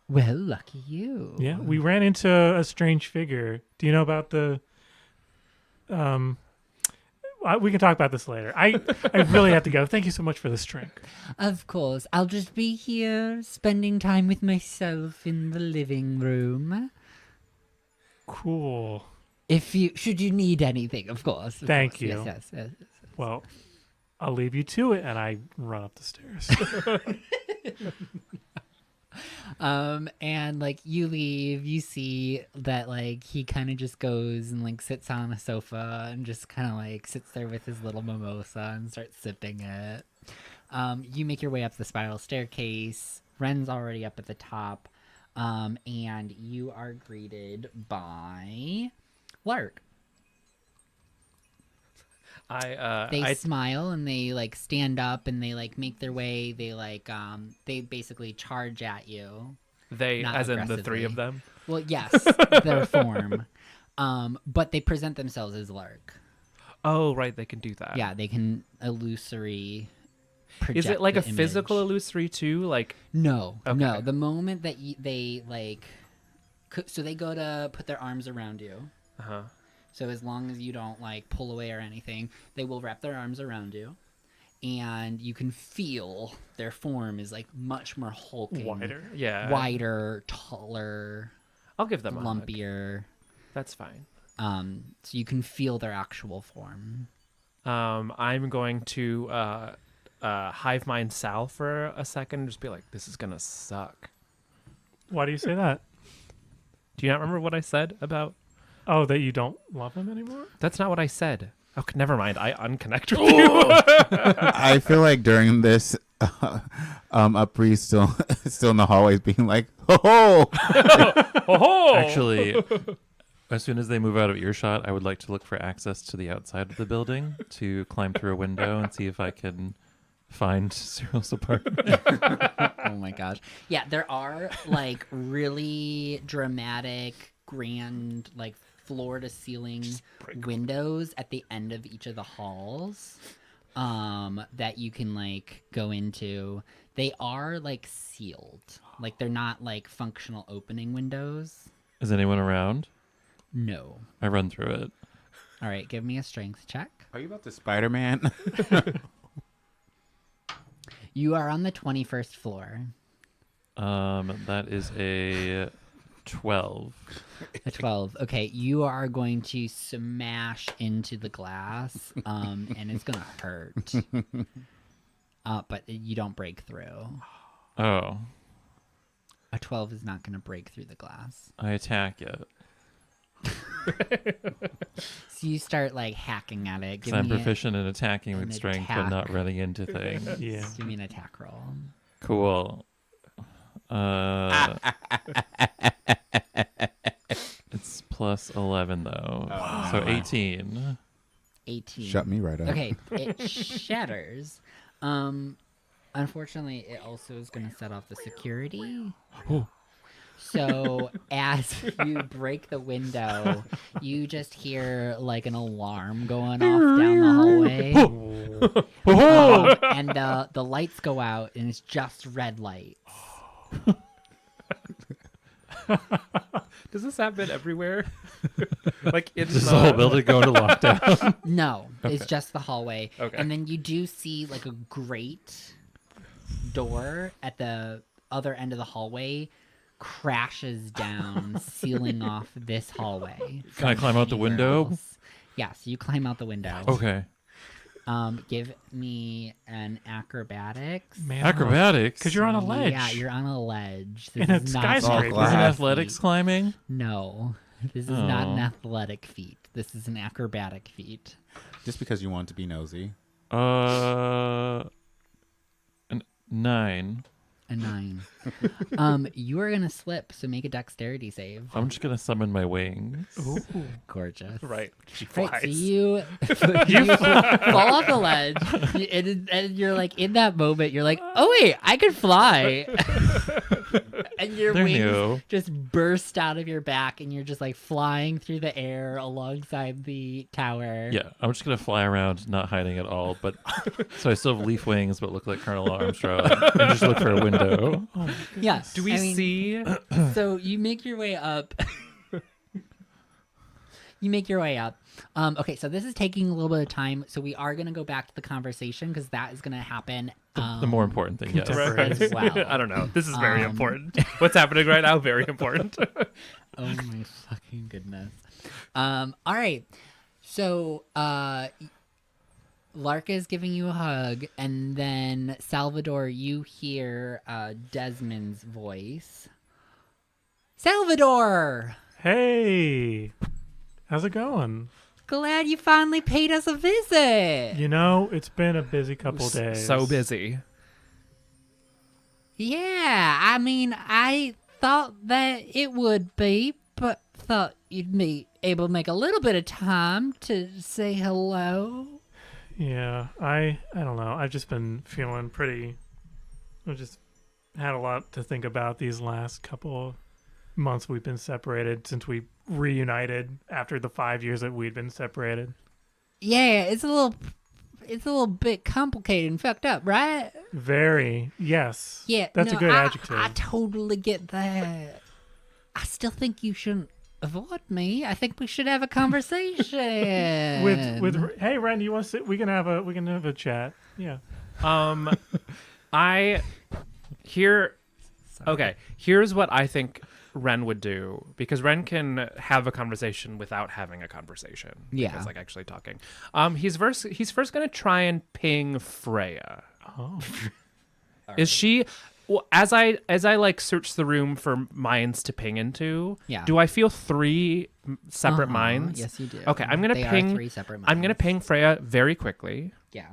Well, lucky you. Yeah, we ran into a strange figure. Do you know about the? We can talk about this later. I really have to go. Thank you so much for this drink. Of course. I'll just be here spending time with myself in the living room. Cool. Should you need anything, of course. Of Thank course. you. Yes. Well, I'll leave you to it, and I run up the stairs. And like you leave, you see that like he kind of just goes and like sits on a sofa and just kind of like sits there with his little mimosa and starts sipping it. You make your way up the spiral staircase. Ren's already up at the top. And you are greeted by Lark. They smile and they like stand up and they like make their way. They like they basically charge at you. They, Not as in the three of aggressively. them. Well, yes, their form. But they present themselves as Lark. Oh, right, they can do that. Yeah, they can illusory project Is it like a the physical image. illusory too? Like, No, no. Okay. The moment that they like, so they go to put their arms around you. uh-huh. So as long as you don't like pull away or anything, they will wrap their arms around you, and you can feel their form is like much more hulking, Yeah. wider, taller, I'll give them a hug. lumpier. That's fine. So you can feel their actual form. I'm going to hive mind Sal for a second and just be like, this is gonna suck. Why do you say that? Do you not remember what I said about? Oh, that you don't love him anymore? That's not what I said. Okay, never mind. I unconnect with you. I feel like during this, Upri's still in the hallways being like, ho ho. Actually, as soon as they move out of earshot, I would like to look for access to the outside of the building to climb through a window and see if I can find Cyril's apartment. Oh my gosh. Yeah, there are like really dramatic, grand, like floor to ceiling windows at the end of each of the halls that you can like go into. They are like sealed. Like they're not like functional opening windows. Is anyone around? No. I run through it. All right, give me a strength check. Are you about to Spider-Man? You are on the 21st floor. That is a 12. A 12. Okay, you are going to smash into the glass, and it's going to hurt. But you don't break through. Oh, A 12 is not going to break through the glass. I attack it. So you start like hacking at it. Because I'm proficient in attacking with an strength, but attack. not running into things. Yeah. Give me an attack roll. Cool. It's plus 11 though. So 18. 18. Shut me right up. Okay, it shatters. Unfortunately, it also is going to set off the security. So as you break the window, you just hear like an alarm going off down the hallway. And the lights go out, and it's just red lights. Does this happen everywhere? Like in Does the whole building go into lockdown? No, it's just the hallway. Okay. And then you do see like a grate door at the other end of the hallway crashes down, sealing off this hallway. Can I climb out the Anywhere window? else. Yeah, so you climb out the window. Okay. Give me an acrobatics. Man, Acrobatics? Because you're on a ledge. Yeah, you're on a ledge. This In a is not skyscraper. an Oh, Isn't glass. athletics feat. climbing? No, this is not an Oh. athletic feat. This is an acrobatic feat. Just because you want to be nosy. An 9. A 9. You are gonna slip, so make a dexterity save. I'm just gonna summon my wings. Ooh. Gorgeous. Right. She Right, flies. so you fall off the ledge, and you're like in that moment, you're like, oh wait, I can fly, and your They're wings new. just burst out of your back, and you're just like flying through the air alongside the tower. Yeah, I'm just gonna fly around, not hiding at all. But so I still have leaf wings, but look like Colonel Armstrong. And just look for a window. Yeah. Do we I mean, see? So you make your way up. Okay, so this is taking a little bit of time. So we are going to go back to the conversation because that is going to happen. The more important thing, yes. Contemporary. as well. I don't know. This is very Um, important. What's happening right now? Very important. Oh my fucking goodness. All right. So, Lark is giving you a hug, and then Salvador, you hear Desmond's voice. Salvador! Hey, how's it going? Glad you finally paid us a visit. You know, it's been a busy couple days. So busy. Yeah, I mean, I thought that it would be, but thought you'd be able to make a little bit of time to say hello. Yeah, I don't know. I've just been feeling pretty. I'm just had a lot to think about these last couple months we've been separated since we reunited after the 5 years that we'd been separated. Yeah, it's a little bit complicated and fucked up, right? Very, yes. Yeah, That's no, a good I adjective. totally get that. I still think you shouldn't avoid me. I think we should have a conversation. with hey Ren, do you want to sit? We can have a chat. Yeah. I here. Okay, here's what I think Ren would do, because Ren can have a conversation without having a conversation. Yeah. Because, like, actually talking. He's first gonna try and ping Freya. Oh. Is she? Well, as I like search the room for minds to ping into, Yeah. do I feel three separate minds? Yes, you do. Okay, I'm gonna They are ping. 3 separate I'm gonna minds. ping Freya very quickly. Yeah.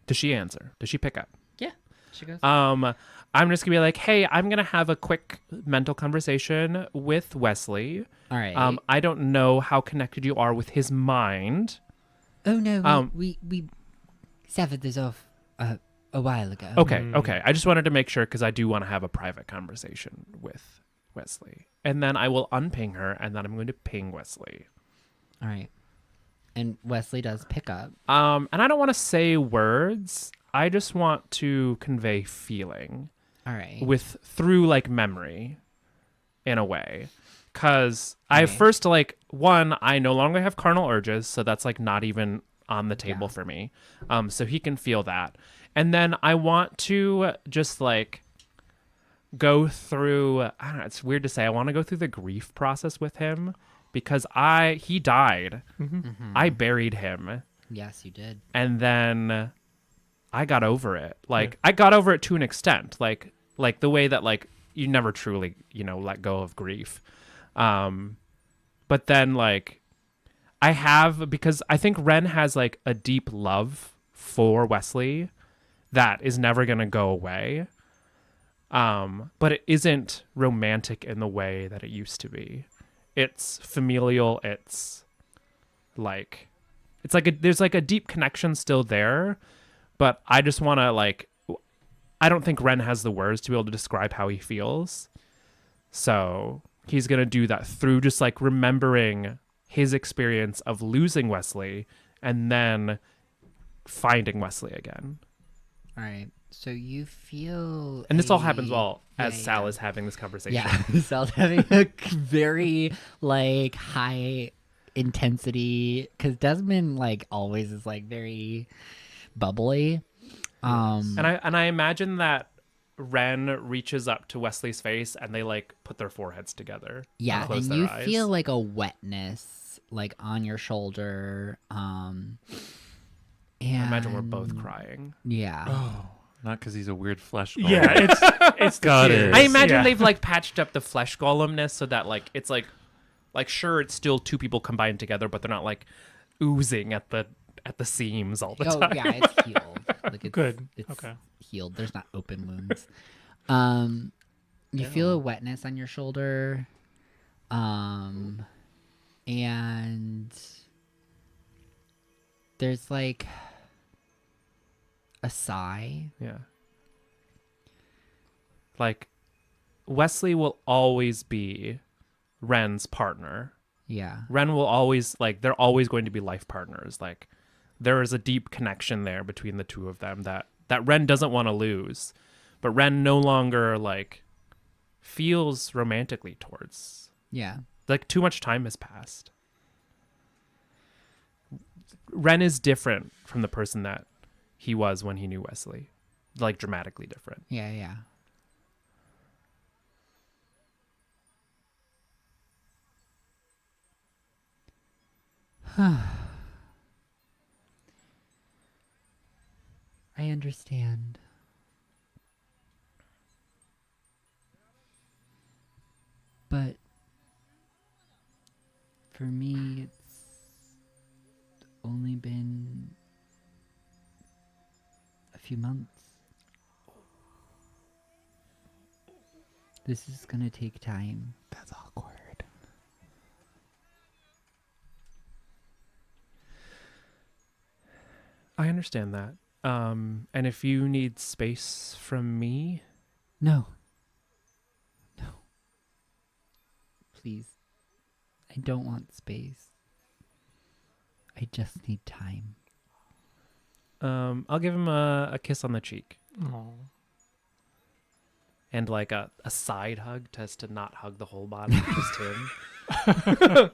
Does she answer? Does she pick up? Yeah. She goes. I'm just gonna be like, hey, I'm gonna have a quick mental conversation with Wesley. All right. I don't know how connected you are with his mind. Oh no, um, we severed this off a while ago. Okay. I just wanted to make sure, because I do want to have a private conversation with Wesley, and then I will unping her, and then I'm going to ping Wesley. All right. And Wesley does pick up. And I don't want to say words. I just want to convey feeling. All right. Through like memory, in a way, because I Okay. first I no longer have carnal urges, so that's like not even on the table for me. So he can feel that, and then I want to just like go through. I don't know. It's weird to say. I want to go through the grief process with him, because he died. I buried him, Yes, you did. and then I got over it. Like I got over it to an extent, like the way that like you never truly, let go of grief. But then like because I think Ren has like a deep love for Wesley that is never going to go away. But it isn't romantic in the way that it used to be. It's familial. It's like there's like a deep connection still there. But I just want to I don't think Ren has the words to be able to describe how he feels. So he's going to do that through just like remembering his experience of losing Wesley and then finding Wesley again. All right. So you feel. And this all happens while Yeah, Sal yeah. is having this conversation. Yeah. Sal's having a very like high intensity, because Desmond like always is like very bubbly. And I imagine that Ren reaches up to Wesley's face and they like put their foreheads together. Yeah, close and their you eyes. feel like a wetness like on your shoulder. And I imagine we're both crying. Yeah. Not because he's a weird flesh golem. Yeah, it's Got the it. tears. I imagine Yeah. they've like patched up the flesh golemness so that like it's like sure, it's still two people combined together, but they're not like oozing at the seams all the Oh time. yeah, it's healed. Like it's Good. It's Okay. healed. There's not open wounds. You feel a wetness on your shoulder. And there's like a sigh. Yeah. Like Wesley will always be Ren's partner. Yeah. Ren will always they're always going to be life partners. Like there is a deep connection there between the two of them that Ren doesn't want to lose, but Ren no longer like feels romantically towards. Yeah. Like too much time has passed. Ren is different from the person that he was when he knew Wesley. Like dramatically different. Yeah, yeah. I understand. But for me, it's only been a few months. This is gonna take time. That's awkward. I understand that. And if you need space from me, No, Please. I don't want space. I just need time. I'll give him a kiss on the cheek. Oh. And like a side hug just to not hug the whole body, just him.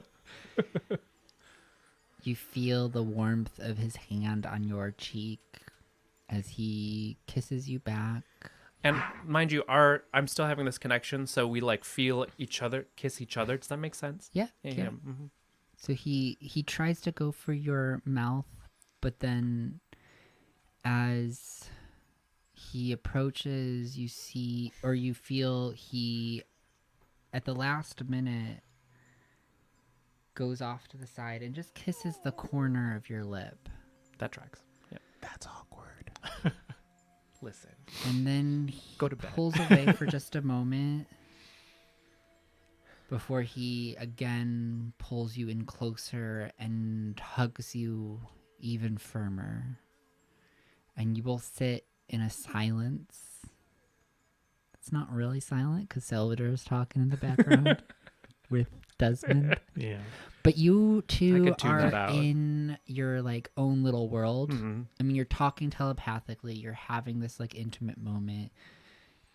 You feel the warmth of his hand on your cheek as he kisses you back. And mind you, I'm still having this connection, so we like feel each other, kiss each other. Does that make sense? Yeah. Yeah. Mm-hmm. So he tries to go for your mouth, but then as he approaches, you see, or you feel he, at the last minute, goes off to the side and just kisses the corner of your lip. That tracks. Yeah. That's awkward. Listen. And then he Go to bed. pulls away for just a moment before he again pulls you in closer and hugs you even firmer. And you both sit in a silence. It's not really silent because Salvador is talking in the background with Desmond. Yeah. But you I two could tune that are out. in your like own little world. Mm-hmm. I mean, you're talking telepathically. You're having this like intimate moment.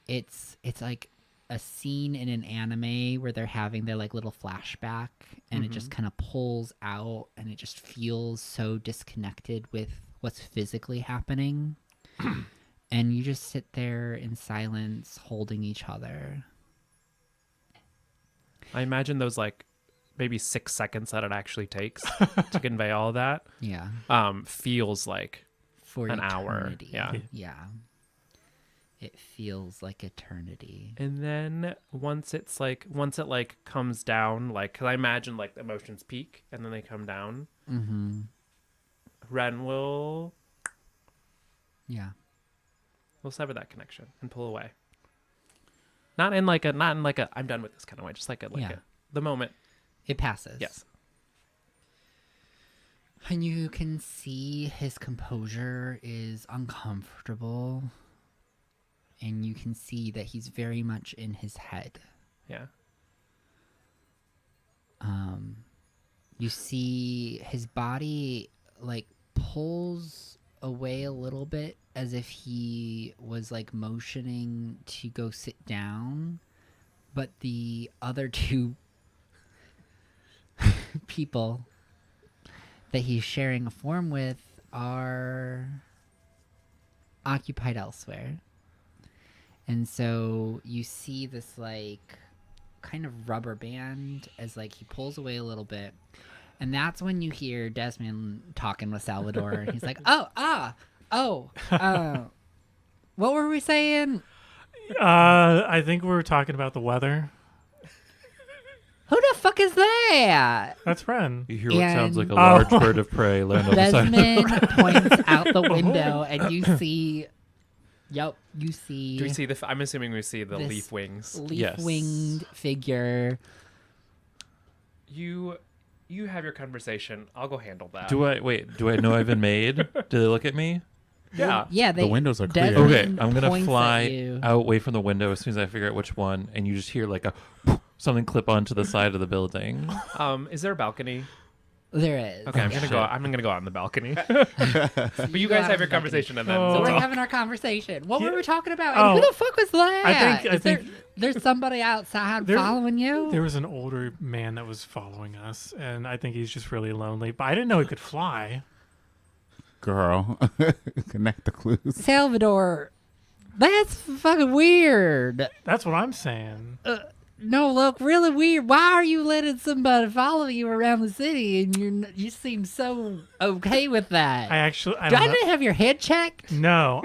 It's like a scene in an anime where they're having their like little flashback, and it just kind of pulls out, and it just feels so disconnected with what's physically happening. And you just sit there in silence, holding each other. I imagine those like maybe 6 seconds that it actually takes to convey all of that Yeah, feels like for an hour. eternity. Yeah. Yeah. It feels like eternity. And then once it comes down, like, cause I imagine like the emotions peak and then they come down. Mm-hmm. Ren will Yeah. sever that connection and pull away. Not in like a I'm done with this kind of way, just like the moment. It passes. Yes. And you can see his composure is uncomfortable. And you can see that he's very much in his head. Yeah. You see his body like pulls away a little bit as if he was like motioning to go sit down, but the other two people that he's sharing a form with are occupied elsewhere. And so you see this like kind of rubber band as like he pulls away a little bit. And that's when you hear Desmond talking with Salvador. And he's like, what were we saying? I think we were talking about the weather. Who the fuck is that? That's Ren. You hear what sounds like a And- large bird of prey land on the side. Desmond points out the window and you see, you see Do we see I'm assuming we see the This- leaf wings. leaf-winged figure. You have your conversation. I'll go handle that. Do I know I've been made? Do they look at me? Yeah. Yeah, The windows are clear. Desmond Okay, I'm gonna points at fly you. out away from the window as soon as I figure out which one, and you just hear like a something clip onto the side of the building. Is there a balcony? There is. Okay, I'm gonna go out on the balcony. But you guys have your conversation and then Oh. So we'll we're talk. having our conversation. What Yeah. were we talking about? Oh. And who the fuck was that? I think There's somebody outside There- following you. there was an older man that was following us, and I think he's just really lonely. But I didn't know he could fly. Girl, connect the clues. Salvador, that's fucking weird. That's what I'm saying. No, look, really weird. Why are you letting somebody follow you around the city? And you seem so okay with that. I Do don't I know. need to have your head checked? No,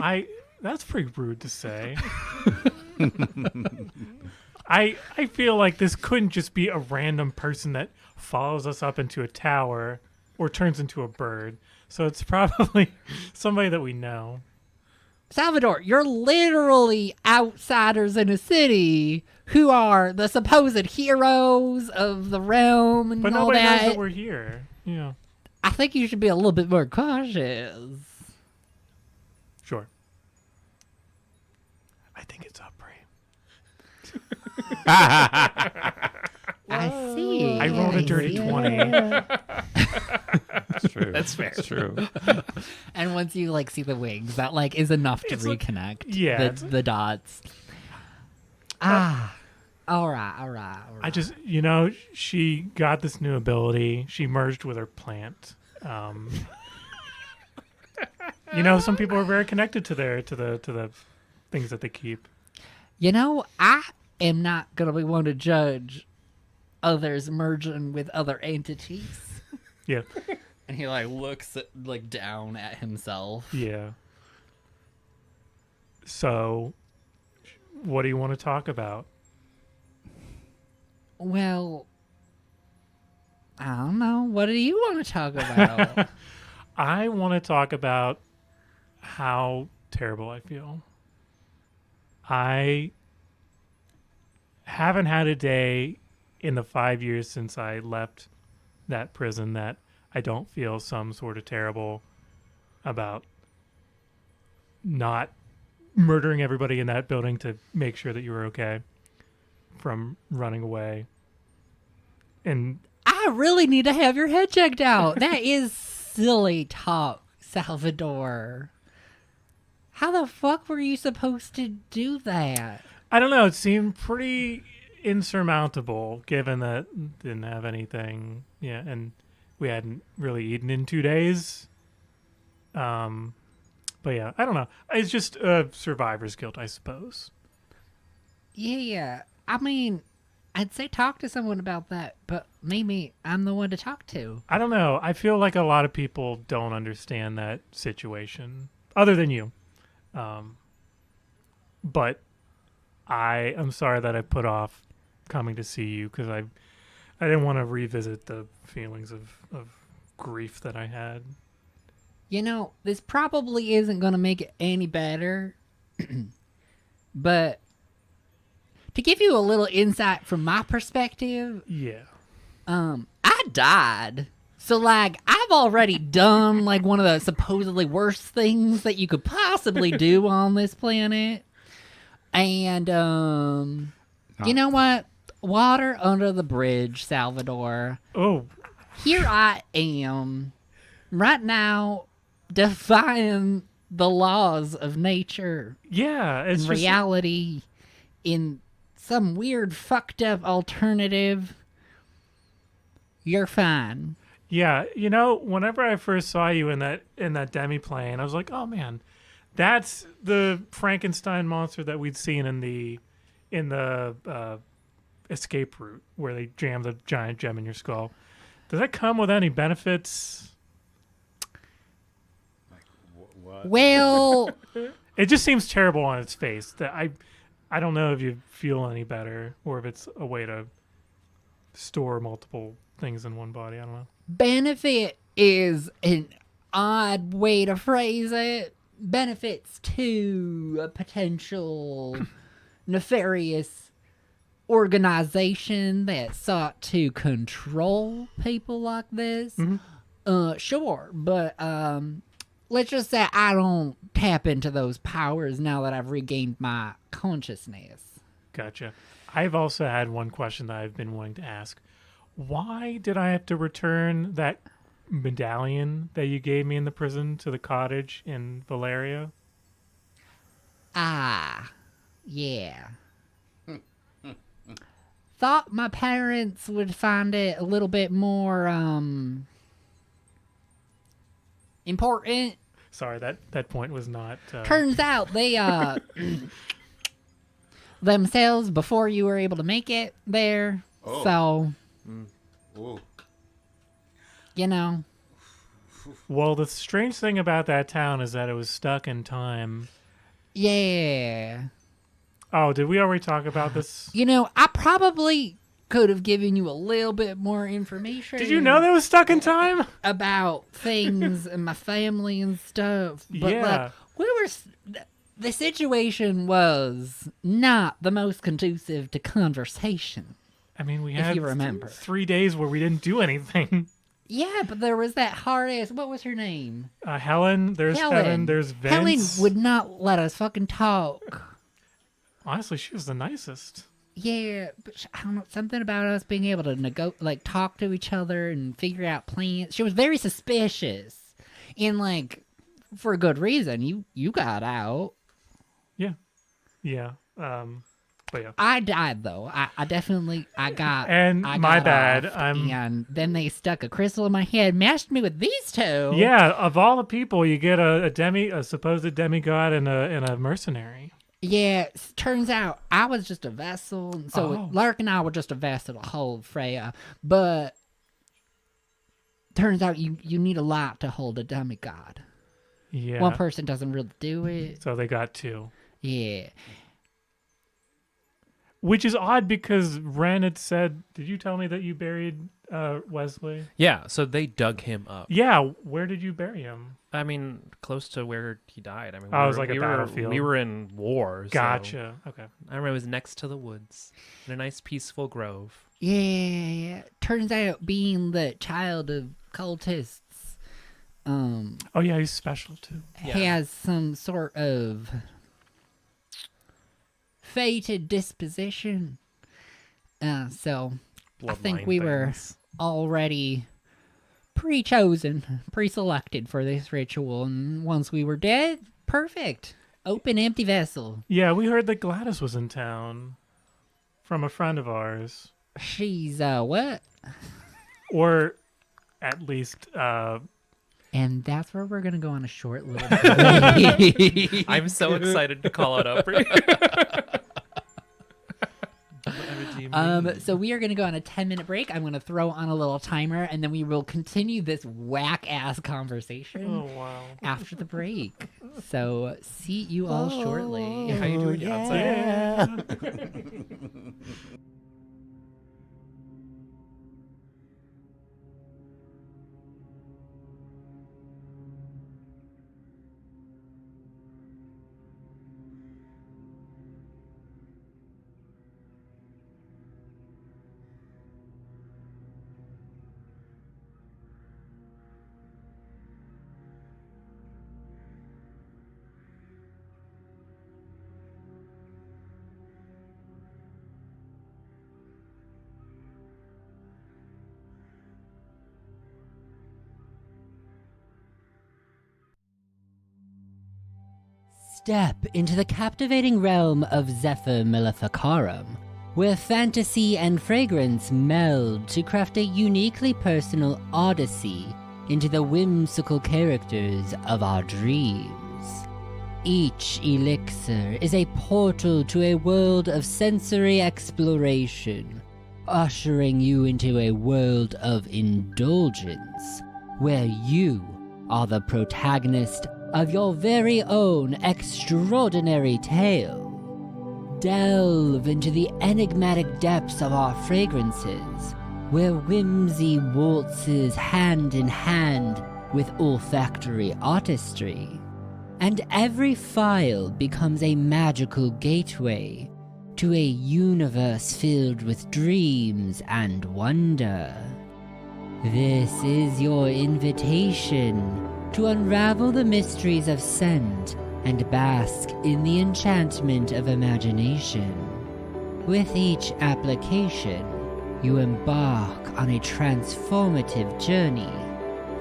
that's pretty rude to say. I feel like this couldn't just be a random person that follows us up into a tower or turns into a bird. So it's probably somebody that we know. Salvador, you're literally outsiders in a city who are the supposed heroes of the realm and But all nobody knows that. that we're here. Yeah. I think you should be a little bit more cautious. Sure. I think it's up, Ray. I see. I rolled a dirty see. 20. It's true. That's fair. It's true. And once you like see the wings, that like is enough to It's like- reconnect yeah, the dots. All right. I just, she got this new ability. She merged with her plant. Some people are very connected to the things that they keep. I am not gonna be one to judge others merging with other entities. Yeah, And he like looks like down at himself. yeah. So, what do you want to talk about? Well, I don't know. What do you want to talk about? I want to talk about how terrible I feel. I haven't had a day in the 5 years since I left that prison that I don't feel some sort of terrible about not murdering everybody in that building to make sure that you were okay from running away. And I really need to have your head checked out. That is silly talk, Salvador. How the fuck were you supposed to do that? I don't know, it seemed pretty insurmountable given that didn't have anything. Yeah, and we hadn't really eaten in 2 days. But yeah, I don't know. It's just survivor's guilt, I suppose. Yeah, I mean, I'd say talk to someone about that, but maybe I'm the one to talk to. I don't know. I feel like a lot of people don't understand that situation, other than you. But I am sorry that I put off coming to see you because I didn't want to revisit the feelings of grief that I had. This probably isn't going to make it any better, but to give you a little insight from my perspective, Yeah. I died. So, like, I've already done, like, one of the supposedly worst things that you could possibly do on this planet. And, you know what? Water under the bridge, Salvador. Oh, Here I am, right now, defying the laws of nature yeah. It's and just, reality in some weird, fucked up alternative. You're fine. Yeah, whenever I first saw you in that demiplane, I was like, "Oh man, that's the Frankenstein monster that we'd seen in the escape route where they jam the giant gem in your skull." Does that come with any benefits? Well, It just seems terrible on its face. That I don't know if you feel any better or if it's a way to store multiple things in one body. I don't know. benefit is an odd way to phrase it. Benefits to a potential nefarious organization that sought to control people like this. Sure, but let's just say I don't tap into those powers now that I've regained my consciousness. Gotcha. I've also had one question that I've been wanting to ask. Why did I have to return that medallion that you gave me in the prison to the cottage in Valeria? Ah, yeah. Thought my parents would find it a little bit more, important. Sorry, that point was not... Turns out they, themselves before you were able to make it there. Oh. So, Ooh. Well, the strange thing about that town is that it was stuck in time. yeah. Oh, did we already talk about this? I probably could have given you a little bit more information. Did you know that was stuck in time? about things and my family and stuff. But Yeah. the situation was not the most conducive to conversation. I mean, we If had you remember. 3 days where we didn't do anything. Yeah, but there was that hard ass. What was her name? Helen, there's Kevin, there's Vince. Helen would not let us fucking talk. Honestly, she was the nicest. Yeah, but I don't know, something about us being able to talk to each other and figure out plans. She was very suspicious, and like for a good reason. You got out. Yeah. But yeah. I died though. I definitely got. And I my got bad. off, I'm and then they stuck a crystal in my head, matched me with these two. Yeah, of all the people, you get a supposed demigod and a mercenary. Yeah, turns out I was just a vessel, and so Oh. Lark and I were just a vessel to hold Freya. But turns out you need a lot to hold a demigod. Yeah. One person doesn't really do it. So they got two. Yeah. Which is odd because Ren had said, did you tell me that you buried Wesley? Yeah, so they dug him up. Yeah, where did you bury him? I mean, close to where he died. I mean, Oh, it was like a battlefield. We were in war. So Gotcha. Okay. I remember it was next to the woods in a nice peaceful grove. Yeah. Turns out being the child of cultists Oh yeah, he's special too. Yeah. has some sort of fated disposition. So I think Bloodline we were things. already pre-chosen, pre-selected for this ritual, and once we were dead, perfect. Open empty vessel. Yeah, we heard that Gladys was in town from a friend of ours. She's what? Or at least And that's where we're gonna go on a short little break. I'm so excited to call it up. So we are gonna go on a 10-minute break. I'm gonna throw on a little timer, and then we will continue this whack-ass conversation oh wow. after the break. So see you all shortly. How you doing, Beyonce? Yeah. Step into the captivating realm of Zephyr Maleficarum, where fantasy and fragrance meld to craft a uniquely personal odyssey into the whimsical characters of our dreams. Each elixir is a portal to a world of sensory exploration, ushering you into a world of indulgence, where you are the protagonist of your very own extraordinary tale. Delve into the enigmatic depths of our fragrances, where whimsy waltzes hand in hand with olfactory artistry, and every file becomes a magical gateway to a universe filled with dreams and wonder. This is your invitation to unravel the mysteries of scent and bask in the enchantment of imagination. With each application, you embark on a transformative journey,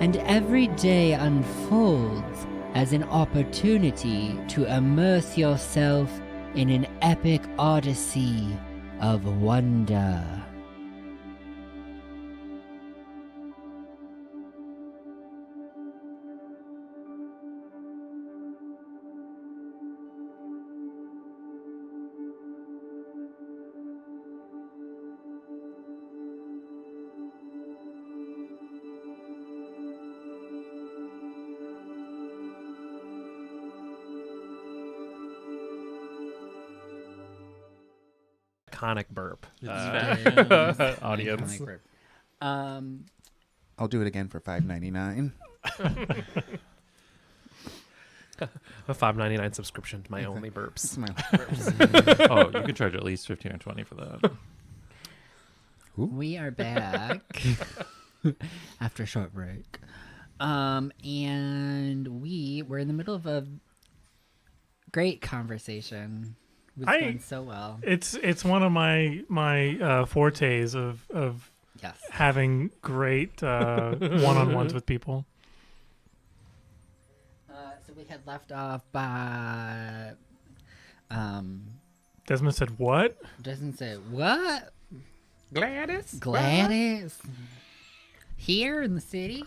and every day unfolds as an opportunity to immerse yourself in an epic odyssey of wonder. Iconic burp. Audience. I'll do it again for $5.99. A $5.99 subscription to my only burps. Oh, you could charge at least 15 or 20 for that. We are back after a short break. And we were in the middle of a great conversation was I- going so well. It's one of my fortes of Yes. having great one-on-ones with people. So we had left off by Desmond said, "What?" doesn't say what? Gladys? Gladys here in the city.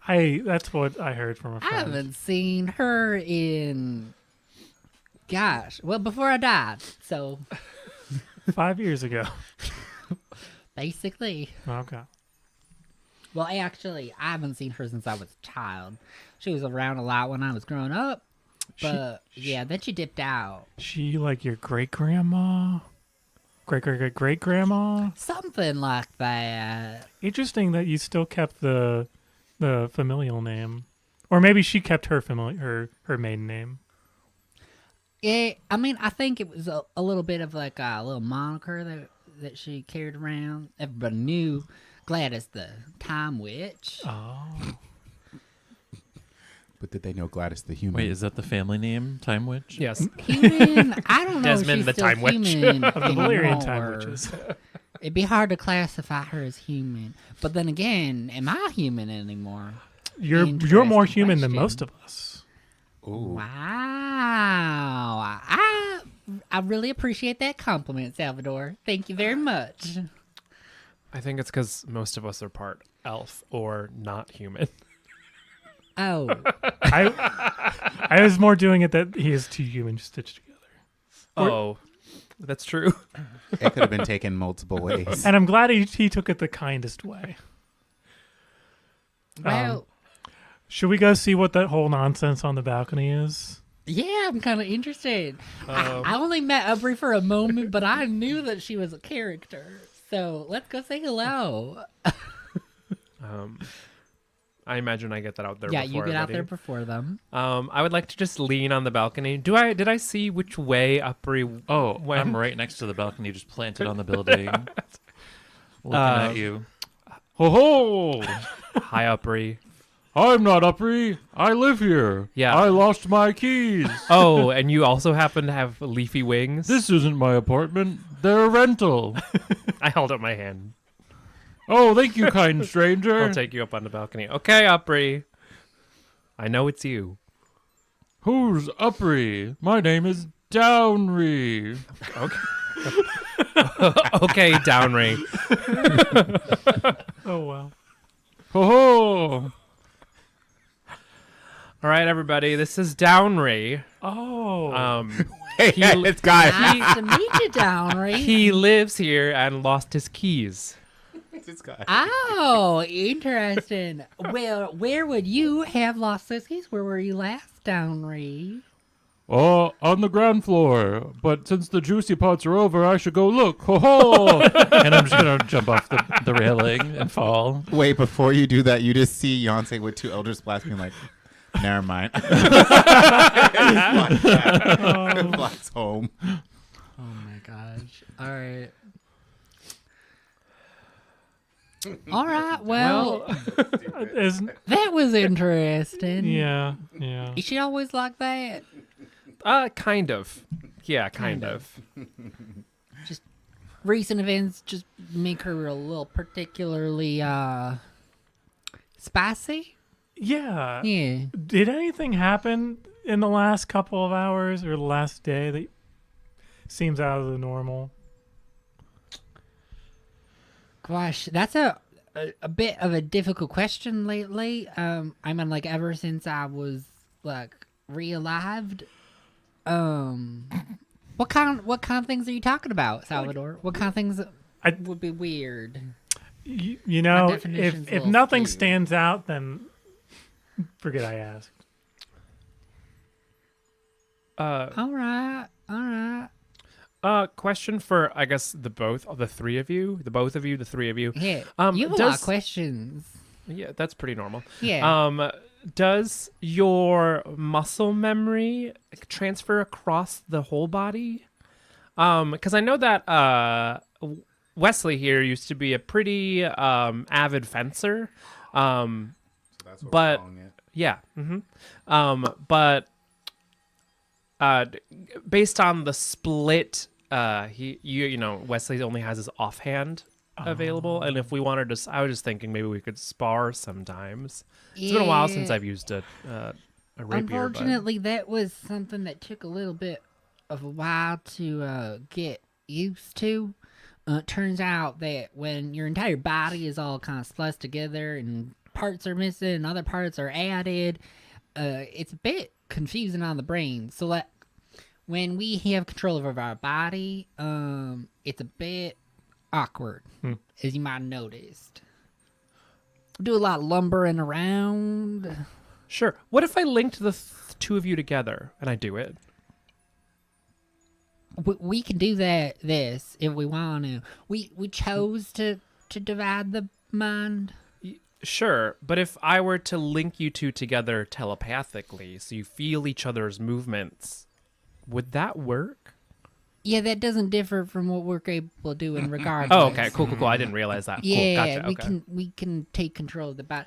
That's what I heard from a I friend. haven't seen her in before I died. So 5 years ago. basically, Okay. well, actually, I haven't seen her since I was a child. She was around a lot when I was growing up, but yeah, then she dipped out. She like your great grandma, great grandma. Something like that. Interesting that you still kept the familial name, or maybe she kept her her maiden name. Yeah, I mean, I think it was a little bit of like a little moniker that she carried around. Everybody knew Gladys the Time Witch. Oh, But did they know Gladys the human? Wait, is that the family name, Time Witch? Yes. Human, I don't know Desmond if she's the still Time Witch. human of the Valyrian time anymore. witches. It'd be hard to classify her as human. But then again, am I human anymore? You're more Interesting human than question. most of us. Ooh. Wow. I really appreciate that compliment, Salvador. Thank you very much. I think it's because most of us are part elf or not human. Oh, I was more doing it that he is two humans stitched together. Oh, that's true. It could have been taken multiple ways. And I'm glad he took it the kindest way. well, Should we go see what that whole nonsense on the balcony is? yeah, I'm kind of interested. I only met Aubrey for a moment, but I knew that she was a character. So let's go say hello. I imagine I get that out there. Yeah, before you get out everybody. there before them. I would like to just lean on the balcony. Did I see which way Upri? Oh, When- I'm right next to the balcony, just planted on the building, looking at you. Ho ho! Hi, Upri. I'm not Upri. I live here. Yeah. I lost my keys. Oh, and you also happen to have leafy wings. This isn't my apartment. They're a rental. I held up my hand. Oh, thank you, kind stranger. I'll take you up on the balcony. Okay, Upri. I know it's you. Who's Upri? My name is Downry. Okay, Downry. Oh, wow. Ho ho! All right, everybody. This is Downry. Oh. Hey, it's Guy. Nice to meet you, Downry. He lives here and lost his keys. It's Guy. Oh, interesting. Well, where would you have lost those keys? Where were you last, Downry? Oh, on the ground floor. But since the juicy parts are over, I should go look. Ho ho! And I'm just gonna jump off the railing and fall. Wait, before you do that, you just see Yonsei with two Eldritch Blasts being like, never mind. Flies home. Oh my gosh. All right. All right. Well, that was interesting. Yeah. Is she always like that? Kind of. Yeah, kind of. Recent events just make her a little particularly spicy. Yeah. Yeah. Did anything happen in the last couple of hours or the last day that seems out of the normal? Gosh, that's a bit of a difficult question lately. I mean, like ever since I was like re-alived. What kind of things are you talking about, Salvador? What kind of things would be weird? You know, definition's a if little nothing skewed. stands out, then forget I asked. All right. Question for I guess the both of the three of you, the three of you. Yeah. You have a lot does- of questions. Yeah, that's pretty normal. Yeah. Does your muscle memory transfer across the whole body? Because I know that Wesley here used to be a pretty avid fencer. That's what But- we're calling it. Yeah. But based on the split, Wesley only has his offhand available, and if we wanted to, I was just thinking maybe we could spar sometimes. It's been a while since I've used a rapier. Unfortunately, that was something that took a little bit of a while to get used to. Turns out that when your entire body is all kind of spliced together and parts are missing and other parts are added, it's a bit confusing on the brain. So like when we have control over our body, it's a bit awkward, as you might have noticed. We do a lot of lumbering around. Sure. What if I linked the two of you together and I do it? We can do this if we want to. We chose to divide the mind. Sure, but if I were to link you two together telepathically, so you feel each other's movements, would that work? Yeah, that doesn't differ from what we're capable of doing regardless. Oh, okay, cool. I didn't realize that. Yeah, cool, gotcha. we can take control of the body.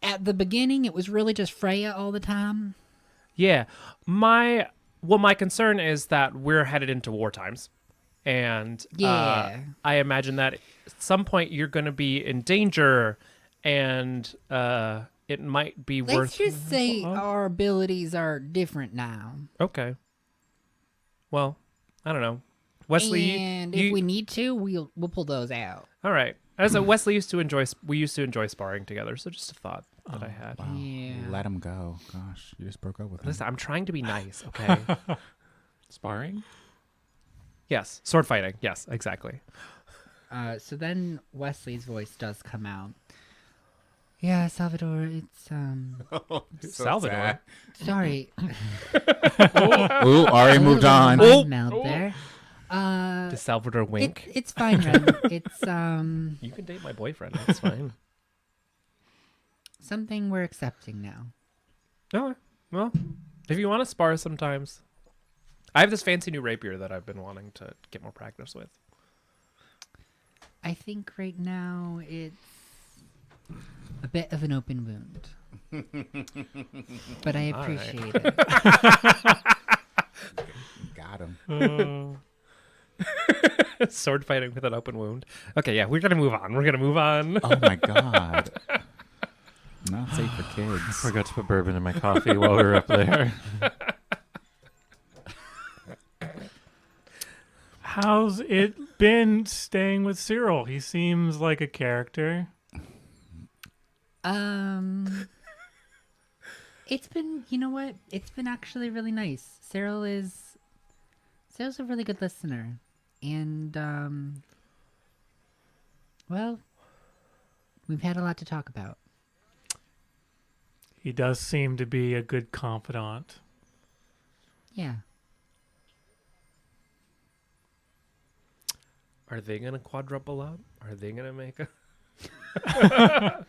At the beginning, it was really just Freya all the time. Yeah, my concern is that we're headed into war times, and I imagine that at some point you're going to be in danger, and it might be worth. Let's just say our abilities are different now. Okay. Well, I don't know, Wesley. And if we need to, we'll pull those out. All right. As a Wesley we used to enjoy sparring together, so just a thought that I had. Wow. Yeah. Let him go. Gosh, you just broke up with him. Listen, I'm trying to be nice, okay? Sparring? Yes, sword fighting. Yes, exactly. So then Wesley's voice does come out. Yeah, Salvador, it's Salvador. sorry. Ooh, Ari moved on. Meld there. Does Salvador wink? It's fine, Ren. It's You can date my boyfriend. That's fine. something we're accepting now. Oh, well, if you want to spar sometimes. I have this fancy new rapier that I've been wanting to get more practice with. I think right now it's a bit of an open wound. But I appreciate it. Got him. Sword fighting with an open wound. Okay, yeah, we're going to move on. Oh my god. Not safe for kids. I forgot to put bourbon in my coffee while we were up there. How's it been staying with Cyril? He seems like a character. It's been, you know what? It's been actually really nice. Cyril's a really good listener. And, well, we've had a lot to talk about. He does seem to be a good confidant. Yeah. Are they going to quadruple up? Are they going to make a... I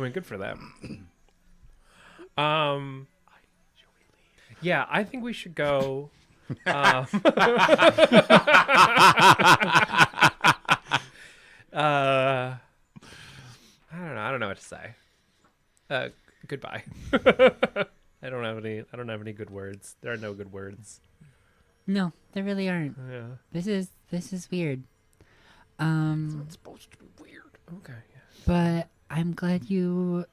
mean, good for them. Yeah, I think we should go. I don't know what to say. Goodbye. I don't have any good words. There are no good words. No, there really aren't. Yeah. This is weird. It's supposed to be weird. Okay. Yeah. But I'm glad you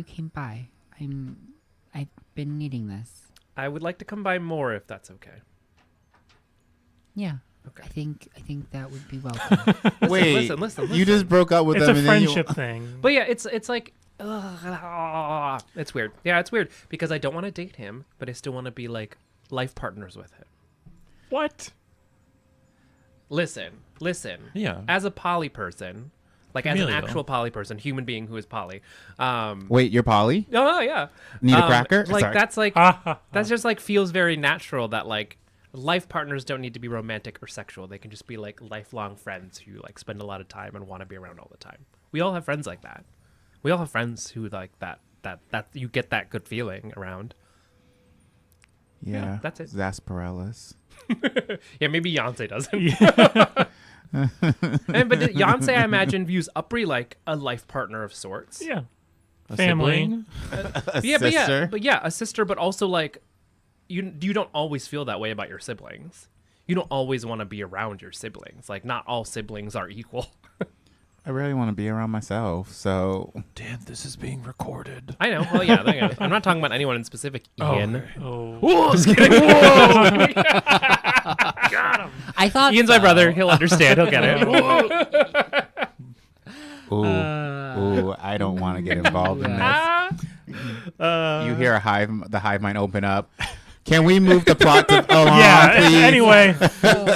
came by. I've been needing this. I would like to come by more if that's okay. Yeah. Okay. I think that would be welcome. Wait, listen. you just broke up with It's them a and then friendship thing. But yeah, it's like, it's weird. Yeah, it's weird because I don't want to date him, but I still want to be like life partners with him. What? Listen. Yeah. As a poly person, like as an Emilio. actual poly person, human being who is poly. Wait, you're Polly? Oh yeah. Need a cracker? Like Sorry. that's like that's just like feels very natural that like life partners don't need to be romantic or sexual. They can just be like lifelong friends who like spend a lot of time and want to be around all the time. We all have friends like that. We all have friends who like that you get that good feeling around. Yeah, that's it. Sarsaparillas. Yeah, maybe Yonsei doesn't. But Yonsei, I imagine, views Upri like a life partner of sorts. Yeah. A Family. sibling? A sister? But yeah, a sister, but also like you don't always feel that way about your siblings. You don't always want to be around your siblings. Like, not all siblings are equal. I really want to be around myself, so Dan, this is being recorded. I know. Well, yeah. I'm not talking about anyone in specific, Ian. Oh. Just kidding. Whoa! I thought Ian's so. my brother. He'll understand. He'll get it. ooh, I don't want to get involved in this. You hear the hive mind open up. Can we move the plot to along, Yeah. please? Anyway,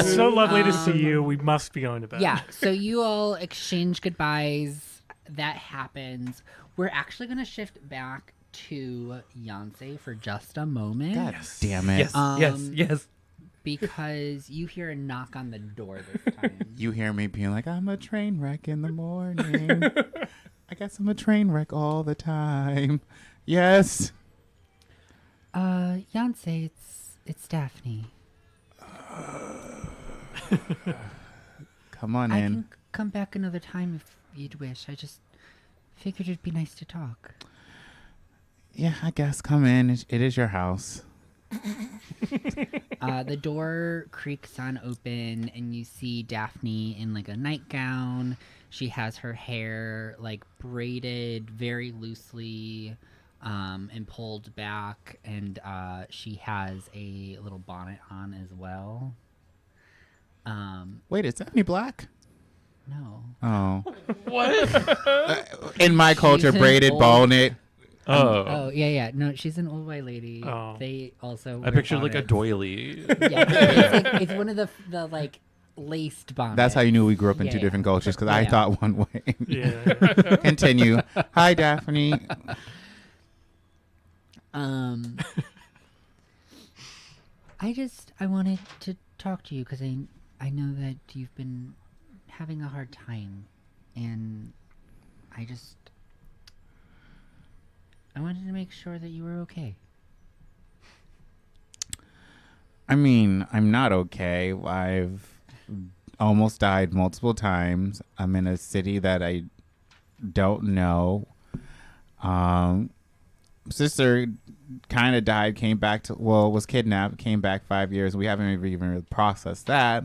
so lovely to see you. We must be going to bed. Yeah, so you all exchange goodbyes. That happens. We're actually going to shift back to Yancey for just a moment. God damn it. Yes. Because you hear a knock on the door this time. You hear me being like, I'm a train wreck in the morning. I guess I'm a train wreck all the time. Yes. Yancey, it's Daphne. Come on I in. can come back another time if you'd wish. I just figured it'd be nice to talk. Yeah, I guess. Come in. It is your house. The door creaks on open, and you see Daphne in like a nightgown. She has her hair like braided very loosely and pulled back, and she has a little bonnet on as well. Wait, is Daphne black? No. Oh. What? In my culture, She's an braided old- bonnet. Oh, yeah. No, she's an old white lady. Oh. They also I wear pictured like a bonnets. doily. Yeah, it's one of the like laced bonnets. That's how you knew we grew up in Yeah, two yeah. different cultures, because I Yeah. thought one way. Yeah. Continue. Hi, Daphne. I wanted to talk to you because I know that you've been having a hard time, and I wanted to make sure that you were okay. I mean, I'm not okay. I've almost died multiple times. I'm in a city that I don't know. Sister kind of died, was kidnapped, came back 5 years. We haven't even really processed that.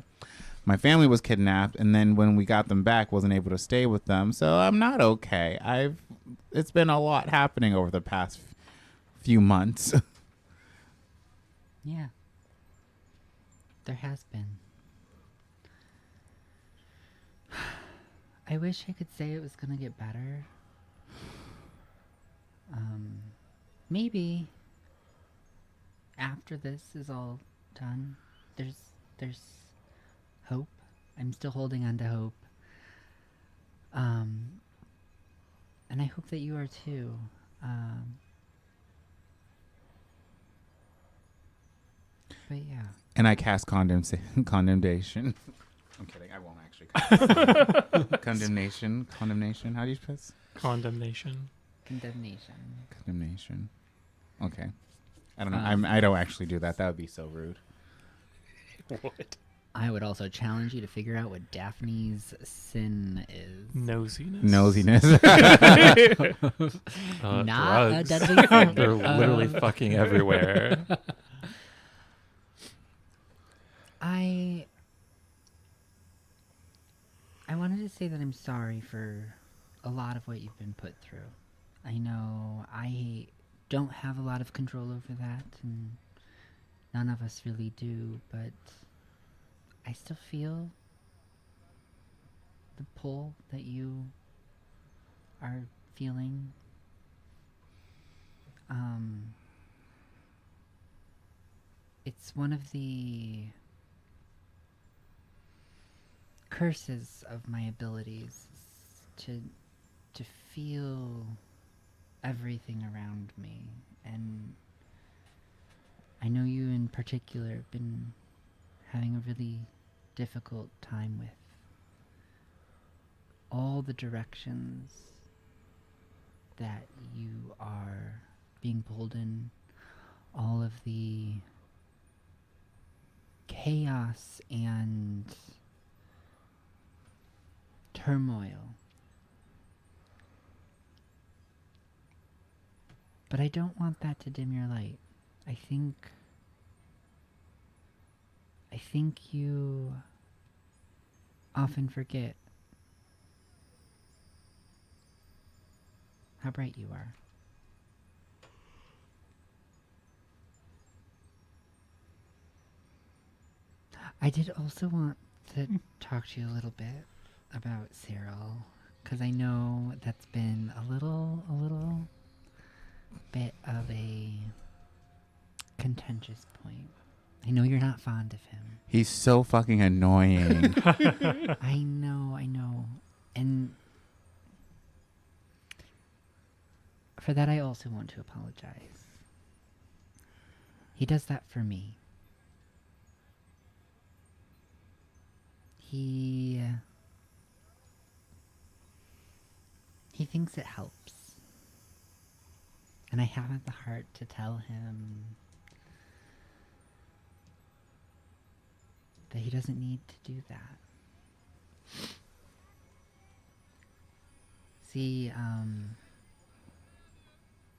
My family was kidnapped, and then when we got them back, wasn't able to stay with them. So I'm not okay. It's been a lot happening over the past few months. Yeah. There has been. I wish I could say it was gonna get better. Maybe after this is all done, there's hope. I'm still holding on to hope. And I hope that you are too. But yeah. And I cast condemnation. I'm kidding. I won't actually. Condemnation. How do you press? Condemnation. Condemnation. Okay. I don't know. I don't actually do that. That would be so rude. What? I would also challenge you to figure out what Daphne's sin is. Nosiness. Nosiness. Not a Drugs. deadly sin. They're literally fucking everywhere. I wanted to say that I'm sorry for a lot of what you've been put through. I know I don't have a lot of control over that, and none of us really do, but I still feel the pull that you are feeling. It's one of the curses of my abilities to feel everything around me, and I know you in particular have been having a really difficult time with all the directions that you are being pulled in, all of the chaos and turmoil. But I don't want that to dim your light. I think I think you often forget how bright you are. I did also want to talk to you a little bit about Cyril, because I know that's been a little bit of a contentious point. I know you're not fond of him. He's so fucking annoying. I know. And for that, I also want to apologize. He does that for me. He thinks it helps. And I haven't the heart to tell him that he doesn't need to do that. See,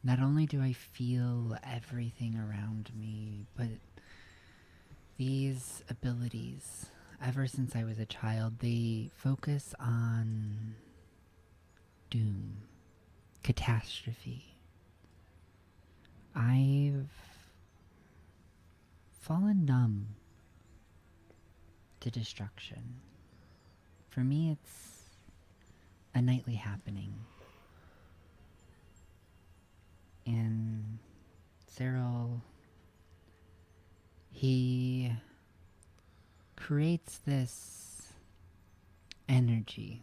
not only do I feel everything around me, but these abilities, ever since I was a child, they focus on doom, catastrophe. I've fallen numb to destruction. For me, it's a nightly happening. And Cyril, he creates this energy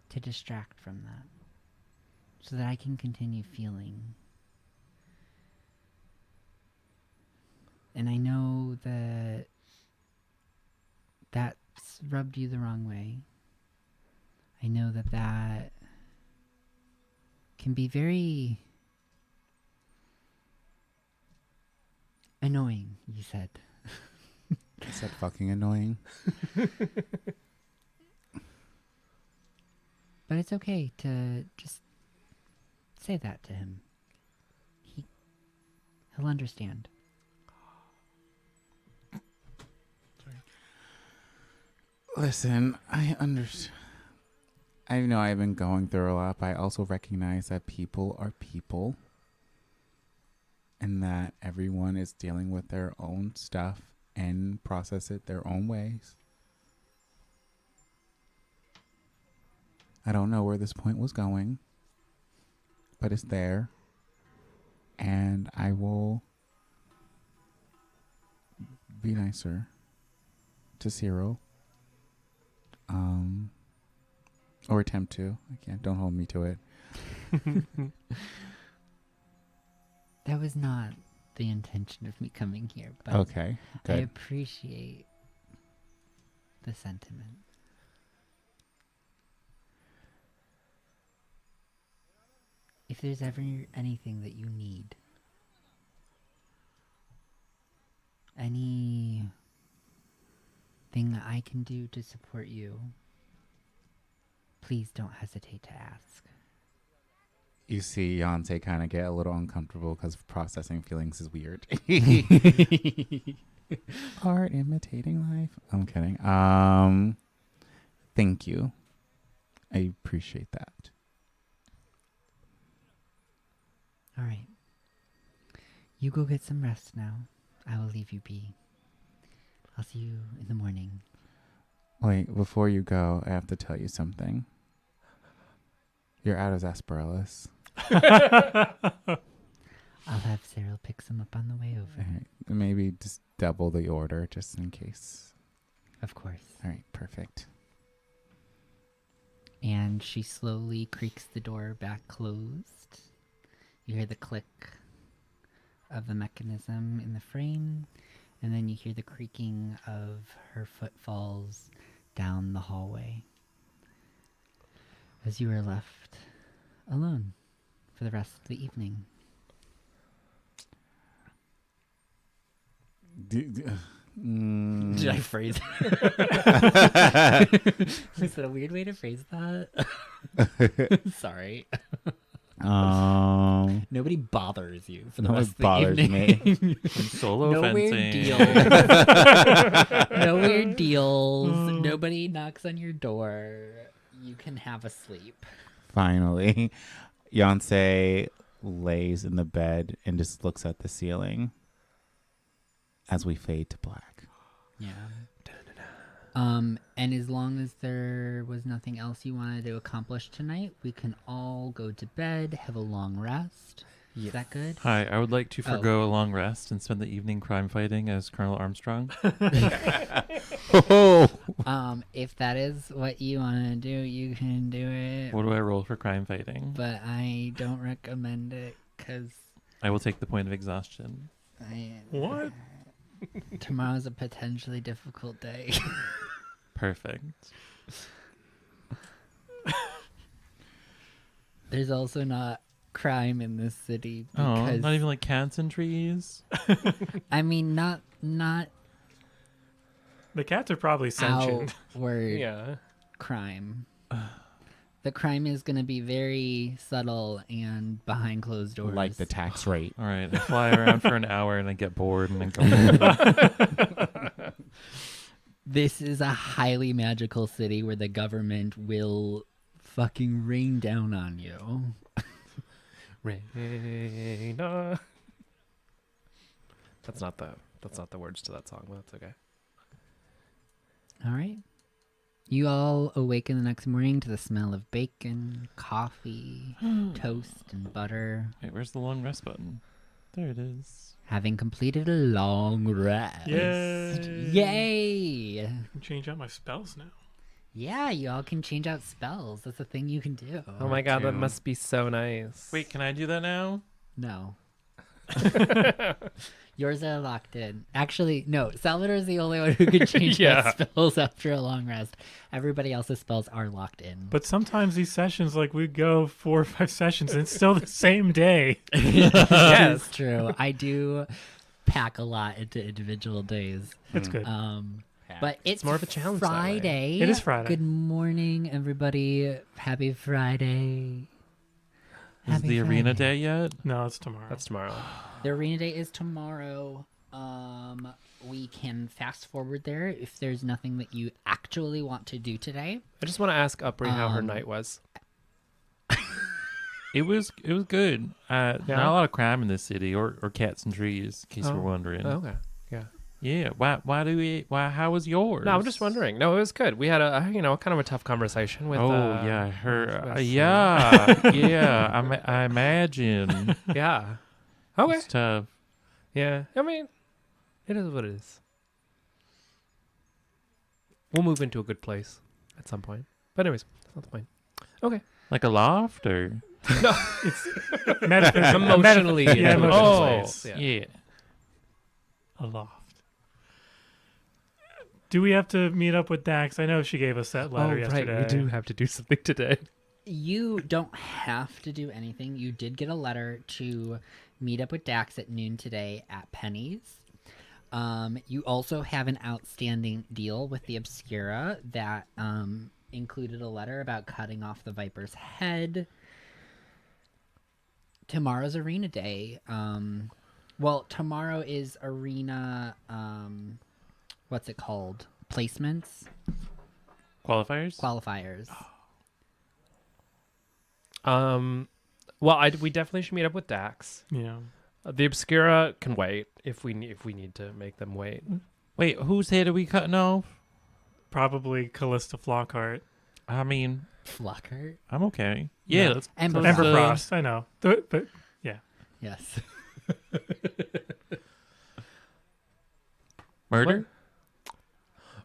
to distract from that so that I can continue feeling. And I know that that's rubbed you the wrong way. I know that that can be very annoying, you said. I said fucking annoying. But it's okay to just say that to him. He'll understand. Listen, I understand. I know I've been going through a lot, but I also recognize that people are people and that everyone is dealing with their own stuff and process it their own ways. I don't know where this point was going, but it's there. And I will be nicer to Cyril. Or attempt to. I can't. Don't hold me to it. That was not the intention of me coming here, but Okay. I Good. appreciate the sentiment. If there's ever anything that you need, anything that I can do to support you, please don't hesitate to ask. You see Yonsei kind of get a little uncomfortable because processing feelings is weird. Art imitating life. I'm kidding. Thank you. I appreciate that. All right. You go get some rest now. I will leave you be. I'll see you in the morning. Wait, before you go, I have to tell you something. You're out of Asperillus. I'll have Cyril pick some up on the way over. All right. Maybe just double the order just in case. Of course. All right, perfect. And she slowly creaks the door back closed. You hear the click of the mechanism in the frame, and then you hear the creaking of her footfalls down the hallway as you are left alone for the rest of the evening. Did I phrase it? Is that a weird way to phrase that? Sorry. Nobody bothers you for the No one rest of the bothers evening. Solo No weird fencing. deals. No weird deals. Nobody knocks on your door. You can have a sleep. Finally, Yonsei lays in the bed and just looks at the ceiling as we fade to black. Yeah. And as long as there was nothing else you wanted to accomplish tonight, we can all go to bed, have a long rest. Is that good? Hi, I would like to forgo a long rest and spend the evening crime fighting as Colonel Armstrong. If that is what you want to do, you can do it. What do I roll for crime fighting? But I don't recommend it because I will take the point of exhaustion. What? tomorrow's a potentially difficult day. Perfect. There's also not crime in this city Oh, because not even like cats and trees? I mean not The cats are probably sentient. outward Yeah. crime. The crime is going to be very subtle and behind closed doors. Like the tax rate. All right, I fly around for an hour and I get bored and then go home. This is a highly magical city where the government will fucking rain down on you. Raina. That's not the words to that song, but that's okay. All right. You all awaken the next morning to the smell of bacon, coffee, toast, and butter, Wait, where's the long rest button? There it is. having completed a long rest. Yay. Yay! I can change out my spells now. Yeah, you all can change out spells. That's a thing you can do. Oh my god, that too. must be so nice. Wait, can I do that now? No. Yours are locked in. Actually, no. Salvador is the only one who can change Yeah. his spells after a long rest. Everybody else's spells are locked in. But sometimes these sessions, like we go 4 or 5 sessions, and it's still the same day. That is true. I do pack a lot into individual days. It's good. But it's more of a challenge that way. Friday. It is Friday. Good morning, everybody. Happy Friday. Is Happy the arena Friday. day yet? No, it's tomorrow. That's tomorrow. The arena day is tomorrow. We can fast forward there if there's nothing that you actually want to do today. I just want to ask Upri how her Um, night was. It was good. Not a lot of crime in this city, or cats and trees, in case Oh. you're wondering. Okay. Yeah. Yeah. How was yours? No, I'm just wondering. No, it was good. We had a kind of a tough conversation with. Yeah, her. with- Yeah. I imagine. Yeah. Okay. It's tough. Yeah. I mean, it is what it is. We'll move into a good place at some point. But anyways, that's not the point. Okay. Like a loft, or Emotionally. Yeah, emotional oh. space. yeah. A loft. Do we have to meet up with Dax? I know she gave us that letter yesterday. right. We do have to do something today. You don't have to do anything. You did get a letter to meet up with Dax at noon today at Penny's. You also have an outstanding deal with the Obscura that included a letter about cutting off the Viper's head. Tomorrow's arena day. Well, tomorrow is arena. What's it called? Placements, Qualifiers. qualifiers. Well, we definitely should meet up with Dax. Yeah. The Obscura can wait if we need to make them wait. Wait, whose head are we cutting off? Probably Callista Flockhart. I mean, Flockhart. I'm okay. Yeah, No. let's. Ember let's, Ember Frost. I know. But yeah. Yes. Murder.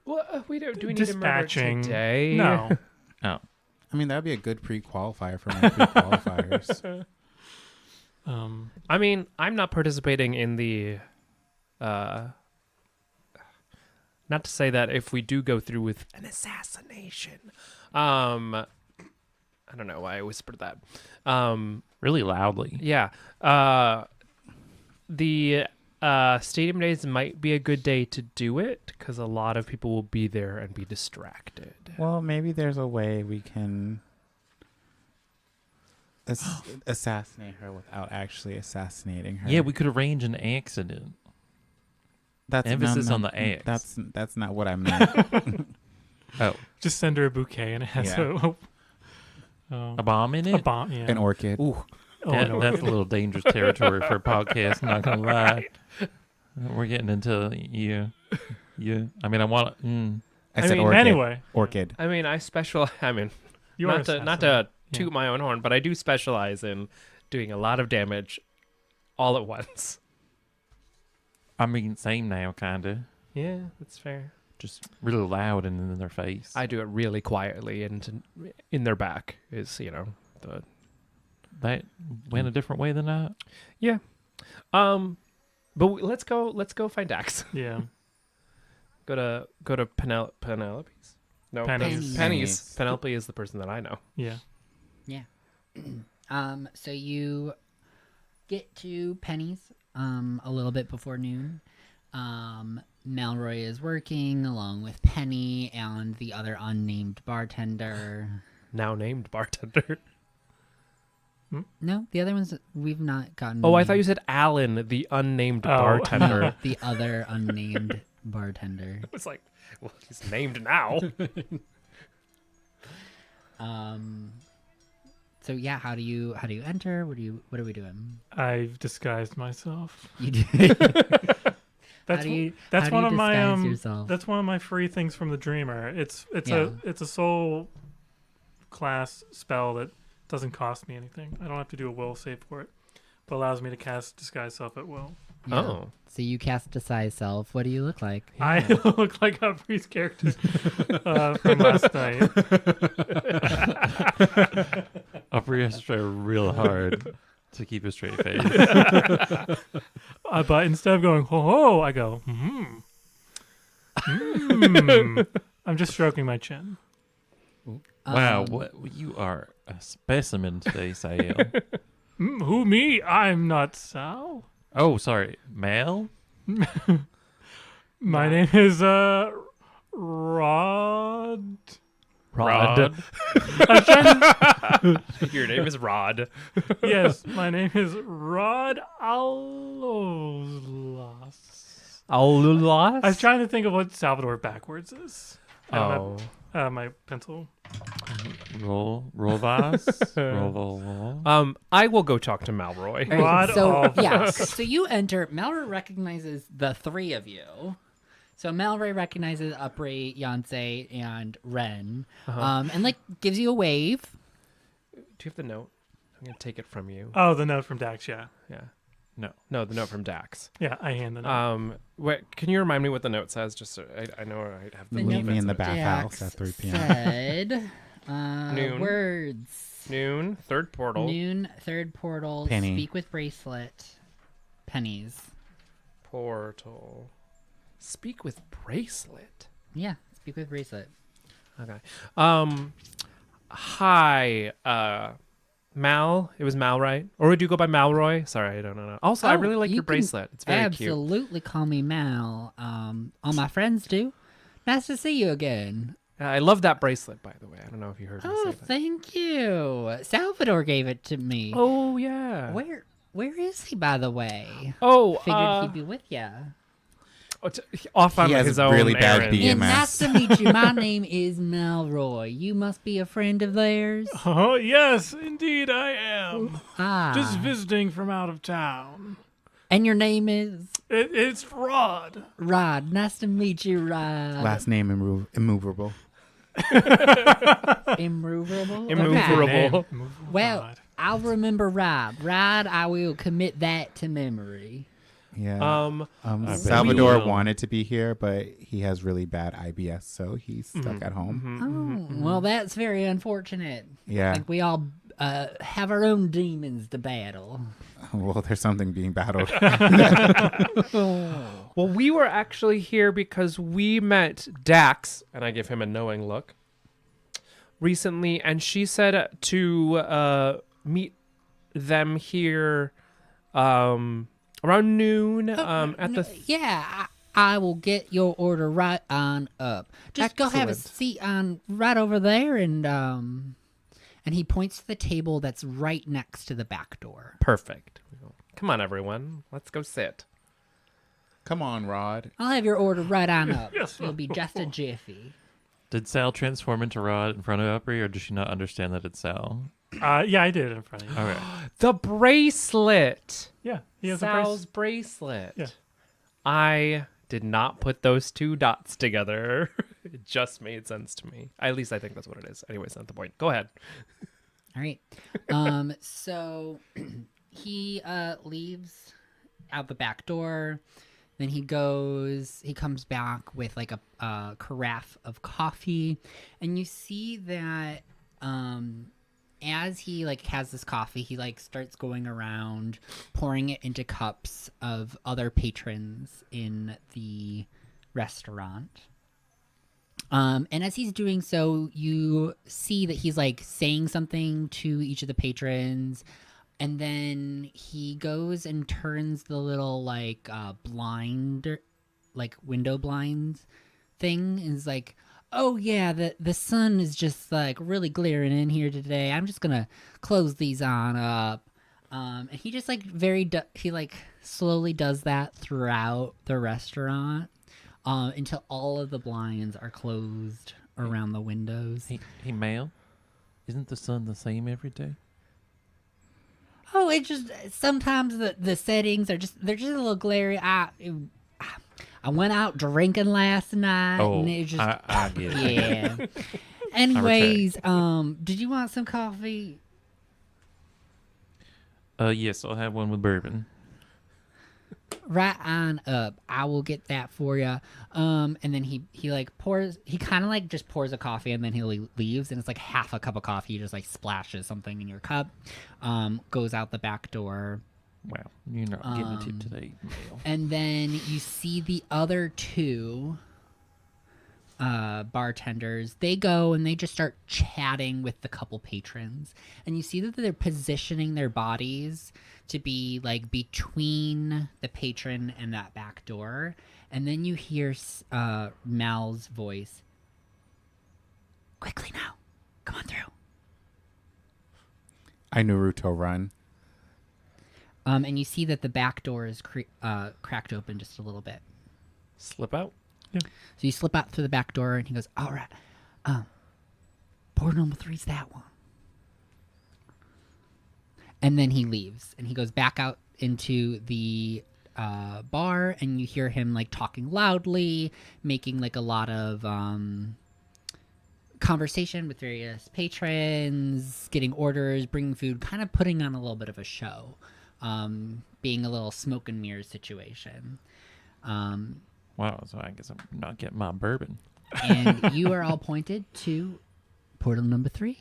Well, we don't. Do we need to murder Dispatching. today? No. Oh, I mean, that'd be a good pre-qualifier for my pre-qualifiers. I mean, I'm not participating in the. Not to say that if we do go through with an assassination, I don't know why I whispered that. really loudly. Yeah. The stadium days might be a good day to do it because a lot of people will be there and be distracted. Well, maybe there's a way we can assassinate her without actually assassinating her. Yeah, we could arrange an accident. That's emphasis on the X. That's not what I meant. Oh, Just send her a bouquet and it has a bomb in it? a bomb. Yeah. An orchid. Ooh, Oh, that's a little dangerous territory for a podcast. I'm not gonna lie. We're getting into you. I mean, I want. I said mean, orchid. anyway. Orchid. I mean, You are not to Yeah. toot my own horn, but I do specialize in doing a lot of damage all at once. I mean, same now, kinda. Yeah, that's fair. Just really loud and in their face. I do it really quietly, and in their back is the That went a different way than that. yeah. But let's go find Dax. Yeah. Go to Penelope's. No, Penny's. Penny's. Penelope is the person that I know. Yeah. So you get to Penny's a little bit before noon. Malroy is working along with Penny and the other unnamed bartender. Now named bartender. No, the other ones we've not gotten. Oh, I named. thought you said Alan, the unnamed Oh. bartender. No, the other unnamed bartender. I was like, well, he's named now. So yeah, how do you enter? What are we doing? I've disguised myself. You do. That's how do you one of my disguise yourself? that's one of my free things from the Dreamer. It's Yeah. a soul class spell that doesn't cost me anything. I don't have to do a will save for it, but allows me to cast disguise self at will. Yeah. Oh. So you cast Disguise Self. What do you look like? I look like Humphrey's character from last night. Upper has to try real hard to keep a straight face. But instead of going ho ho, I go I'm just stroking my chin. Wow, Um, what you are a specimen today, Sael. Who me? I'm not Sal. Oh, sorry, Mal. My name is Rod. Rod. Your name is Rod. Yes, my name is Rod Alolas. Alulas? I was trying to think of what Salvador backwards is. I don't Oh. have my pencil. Rolvas. Roll. I will go talk to Malroy. All right, Rod so of- yeah, so you enter. Malroy recognizes the three of you. So Malroy recognizes Upray, Yonsei, and Ren, and like gives you a wave. Do you have the note? I'm gonna take it from you. Oh, the note from Dax, yeah. Yeah. No. No, the note from Dax. Yeah, I hand the note. Can you remind me what the note says? Just so I know I have the The Meet note me in the Dax bathhouse at 3 p.m. Said, Noon. words. Noon, third portal. Noon, third portal. Penny. Speak with bracelet. Pennies. Portal. Speak with bracelet. Yeah, speak with bracelet. Okay. Hi, Mal. It was Mal, right? Or would you go by Malroy? Sorry, I don't know. Also, I Oh, really like you your can bracelet. It's very cute. Absolutely call me Mal. All my friends do. Nice to see you again. I love that bracelet, by the way. I don't know if you heard me Oh, say that. thank you. Salvador gave it to me. Oh, yeah. Where is he, by the way? Oh, Figured he'd be with ya. off on He has his own really bad errands. BMS. And nice to meet you. My name is Malroy. You must be a friend of theirs. Oh, yes, indeed I am. Ah. Just visiting from out of town. And your name is It's Rod. Rod. Nice to meet you, Rod. Last name immovable. Immovable. Immovable. Okay. Well, I'll remember Rod. Rod, I will commit that to memory. Yeah. bet Salvador you will. wanted to be here, but he has really bad IBS, so he's stuck at home. Oh, well, that's very unfortunate. Yeah. Like we all have our own demons to battle. Well, there's something being battled. Well, we were actually here because we met Dax, and I give him a knowing look, recently, and she said to meet them here around noon at the... Yeah, I will get your order right on up. Just go have a Excellent. seat on right over there, and And he points to the table that's right next to the back door. Perfect. Come on, everyone. Let's go sit. Come on, Rod. I'll have your order right on up. Yes. It'll be just a jiffy. Did Sal transform into Rod in front of Upri, or does she not understand that it's Sal? Yeah, I did in front of you. All right. The bracelet. Yeah, he has Sal's a bracelet. Yeah. I did not put those two dots together. It just made sense to me. At least I think that's what it is. Anyways, not the point. Go ahead. All right. So he leaves out the back door. Then he comes back with like a carafe of coffee. And you see that as he like has this coffee, he like starts going around pouring it into cups of other patrons in the restaurant. And as he's doing so, you see that he's like saying something to each of the patrons, and then he goes and turns the little like blind, like window blinds thing, and is like, "Oh yeah, the sun is just like really glaring in here today. I'm just gonna close these on up." And he just like he like slowly does that throughout the restaurant. Until all of the blinds are closed around the windows. Hey, Male, isn't the sun the same every day? Oh, it just sometimes the settings are they're just a little glary. I went out drinking last night, and it just I get it. yeah. Anyways, did you want some coffee? Yes, I'll have one with bourbon. Right on up. I will get that for you. And then he like pours. He kind of like just pours a coffee, and then he leaves, and it's like half a cup of coffee. He just like splashes something in your cup. Goes out the back door. Wow, you're not getting a tip today, Male. And then you see the other two bartenders. They go and they just start chatting with the couple patrons, and you see that they're positioning their bodies to be like between the patron and that back door. And then you hear Mal's voice, "Quickly now, come on through." I Naruto run. And you see that the back door is cracked open just a little bit. Slip out. So you slip out through the back door, and he goes, "All right, port number 3's that one." And then he leaves, and he goes back out into the bar, and you hear him like talking loudly, making like a lot of conversation with various patrons, getting orders, bringing food, kind of putting on a little bit of a show, being a little smoke and mirrors situation. Wow, so I guess I'm not getting my bourbon. And you are all pointed to portal number 3.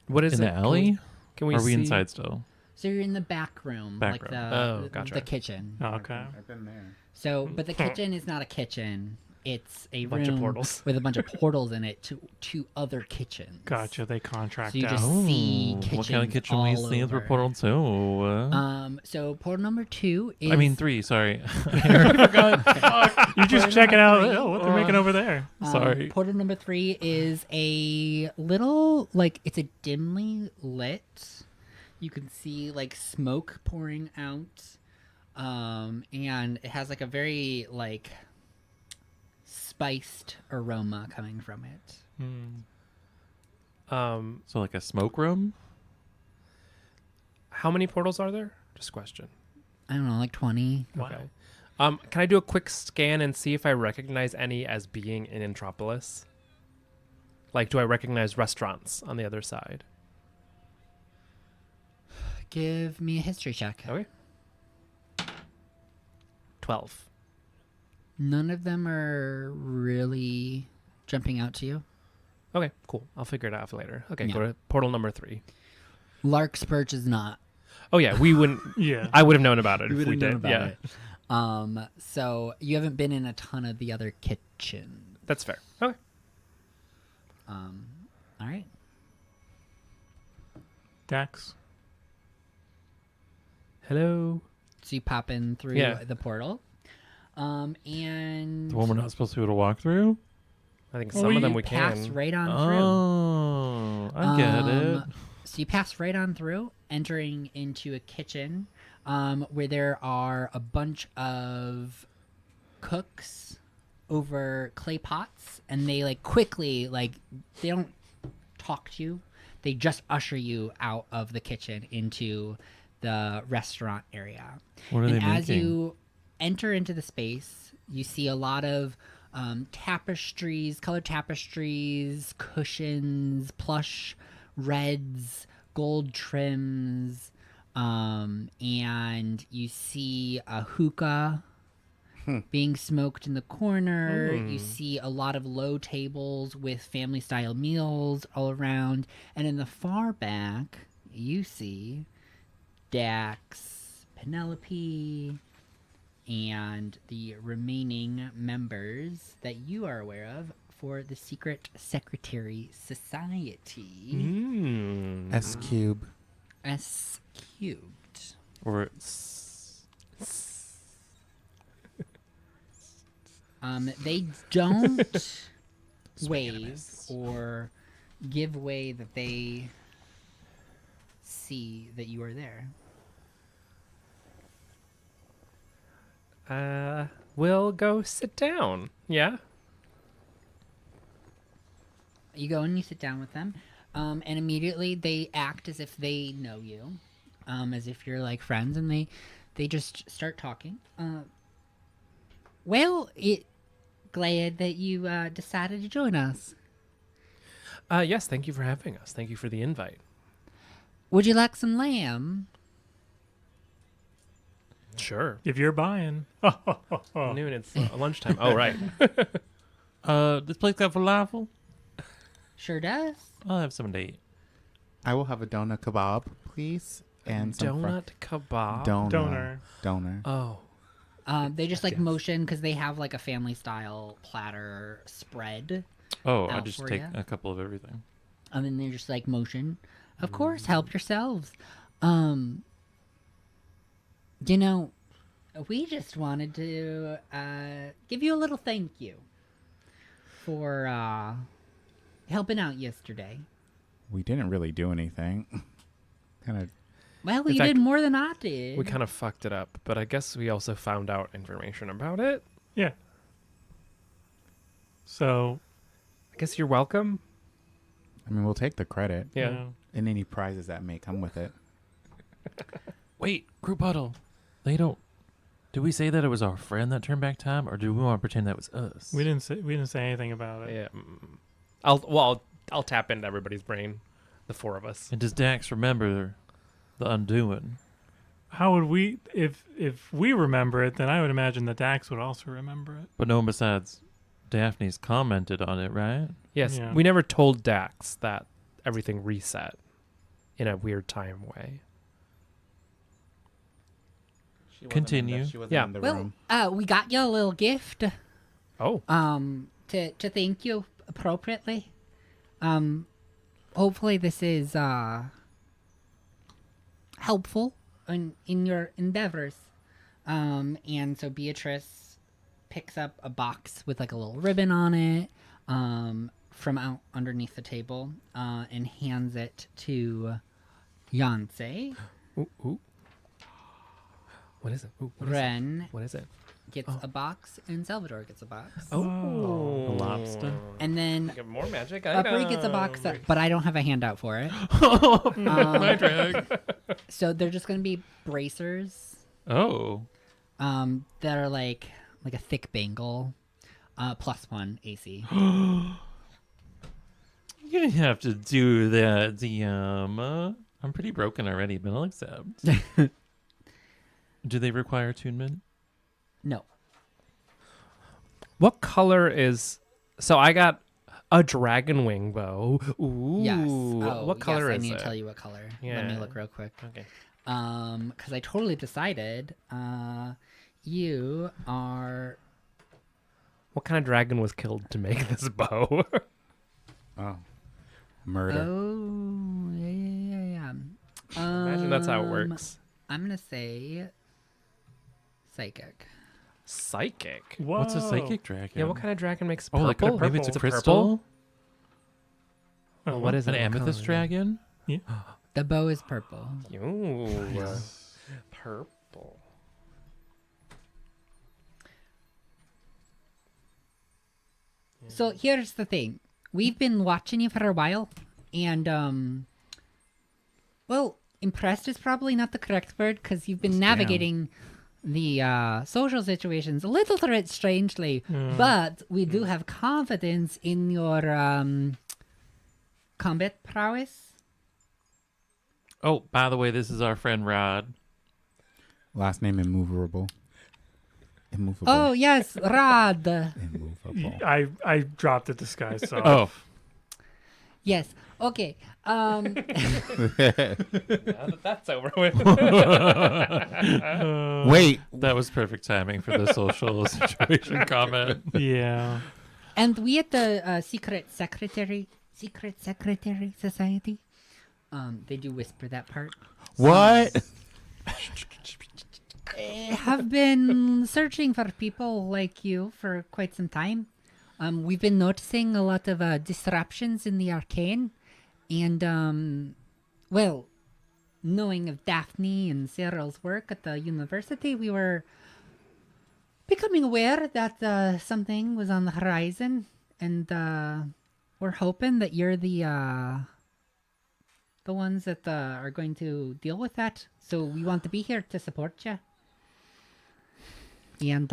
What is In it? the alley? Can we Are we see? inside still? So you're in the back room, Back like room. Oh, the gotcha. kitchen. Oh, okay. I've been there. So, but the kitchen is not a kitchen. It's a Bunch of room portals. with a bunch of portals in it to other kitchens. Gotcha. They contract So you out. just see kitchens What kind of kitchen all we see over. for Portal 2? So portal number 2 is. I mean 3, sorry. You just checking out three. what they're making over there. Sorry. Portal number 3 is a little it's a dimly lit. You can see like smoke pouring out, and it has like a very like spiced aroma coming from it. So like a smoke room? How many portals are there? Just a question. I don't know, like 20. Wow. Okay. Can I do a quick scan and see if I recognize any as being in Entropolis? Like, do I recognize restaurants on the other side? Give me a history check. Okay. 12. None of them are really jumping out to you. Okay, cool. I'll figure it out later. Okay, Yeah. go to portal number 3. Larkspurge is not. Oh yeah, we wouldn't. Yeah. I would have known about it You if we would've known did. about Yeah, it. So you haven't been in a ton of the other kitchens. that's fair. Okay. All right. Dax. Hello. So you pop in through Yeah. the portal. And The one we're not supposed to be able to walk through? I think Well, some of them you we Pass can. right on through. Oh, I get it. So you pass right on through, entering into a kitchen where there are a bunch of cooks over clay pots, and they like quickly they don't talk to you. They just usher you out of the kitchen into the restaurant area. What are And they as making? you enter into the space, you see a lot of tapestries, colored tapestries, cushions, plush reds, gold trims, and you see a hookah being smoked in the corner. You see a lot of low tables with family style meals all around. And in the far back, you see Dax, Penelope, and the remaining members that you are aware of for the Secret Secretary Society. Mm. S cube. S cubed. Or They don't wave or give way that they see that you are there. We'll go sit down. Yeah. You go and you sit down with them, and immediately they act as if they know you, as if you're like friends, and they just start talking. Glad that you decided to join us. Yes. Thank you for having us. Thank you for the invite. Would you like some lamb? Sure. If you're buying. Noon. It's lunchtime. Oh, right. this place got falafel? Sure does. I'll have some to eat. I will have a donut kebab, please. And some Donut kebab. Donor. Oh. They just like motion because they have like a family style platter spread, Oh, I'll Out just for take ya. a couple of everything. and then they're just like motion. Of course, help yourselves. You know, we just wanted to give you a little thank you for helping out yesterday. We didn't really do anything. Kind of. Well, In you fact, did more than I did. We kind of fucked it up, but I guess we also found out information about it. Yeah. So, I guess you're welcome. I mean, we'll take the credit. Yeah. you know, And any prizes that may come with it. Wait, group huddle. They don't. Did we say that it was our friend that turned back time, or do we want to pretend that was us? we didn't say anything about it. Yeah. I'll tap into everybody's brain, the four of us. And does Dax remember the undoing? How would we, if we remember it, then I would imagine that Dax would also remember it. But no one besides Daphne's commented on it, right? Yes, Yeah. we never told Dax that everything reset in a weird time way. Continue. She wasn't Yeah. in the well, room. we got you a little gift. Oh, To thank you appropriately. Hopefully this is helpful in your endeavors. And so Beatrice picks up a box with like a little ribbon on it from out underneath the table and hands it to Yonsei. ooh. What is it? Ooh, what is it? Ren What is it? gets a box and Salvador gets a box. Oh, A lobster. And then Get more magic. Upri gets a box, but I don't have a handout for it. My drag. So they're just gonna be bracers Oh. that are like a thick bangle, +1 AC. You didn't have to do that, DM. I'm pretty broken already, but I'll accept. Do they require attunement? No, What color is? So I got a dragon wing bow. Ooh. yes. Oh, what color yes, is I need it? to tell you what color. Let me Yeah. look real quick. Okay. Because I totally decided. You are. What kind of dragon was killed to make this bow? Oh. Murder. Oh, yeah. Imagine that's how it works. I'm gonna say psychic. Psychic. Whoa. What's a psychic dragon? Yeah, what kind of dragon makes purple? Oh, like maybe it's a Purple? crystal. Oh, Well, what is An it? What amethyst color? dragon. The bow is purple. Ooh, purple. So here's the thing. We've been watching you for a while, and, well, impressed is probably not the correct word, because you've been navigating the social situations a little bit strangely, but we do have confidence in your combat prowess. Oh, by the way, this is our friend Rod. Last name immovable. Immovable. Oh, yes, Rod. Immovable. I dropped the disguise. So Oh, Yes. Okay. Now that that's over with. Wait. that was perfect timing for the social situation comment. yeah. And we at the Secret Secretary Society, they do whisper that part. What? Have been searching for people like you for quite some time. We've been noticing a lot of disruptions in the arcane, and well, knowing of Daphne and Cyril's work at the university, we were becoming aware that something was on the horizon, and we're hoping that you're the ones that are going to deal with that. So we want to be here to support you. And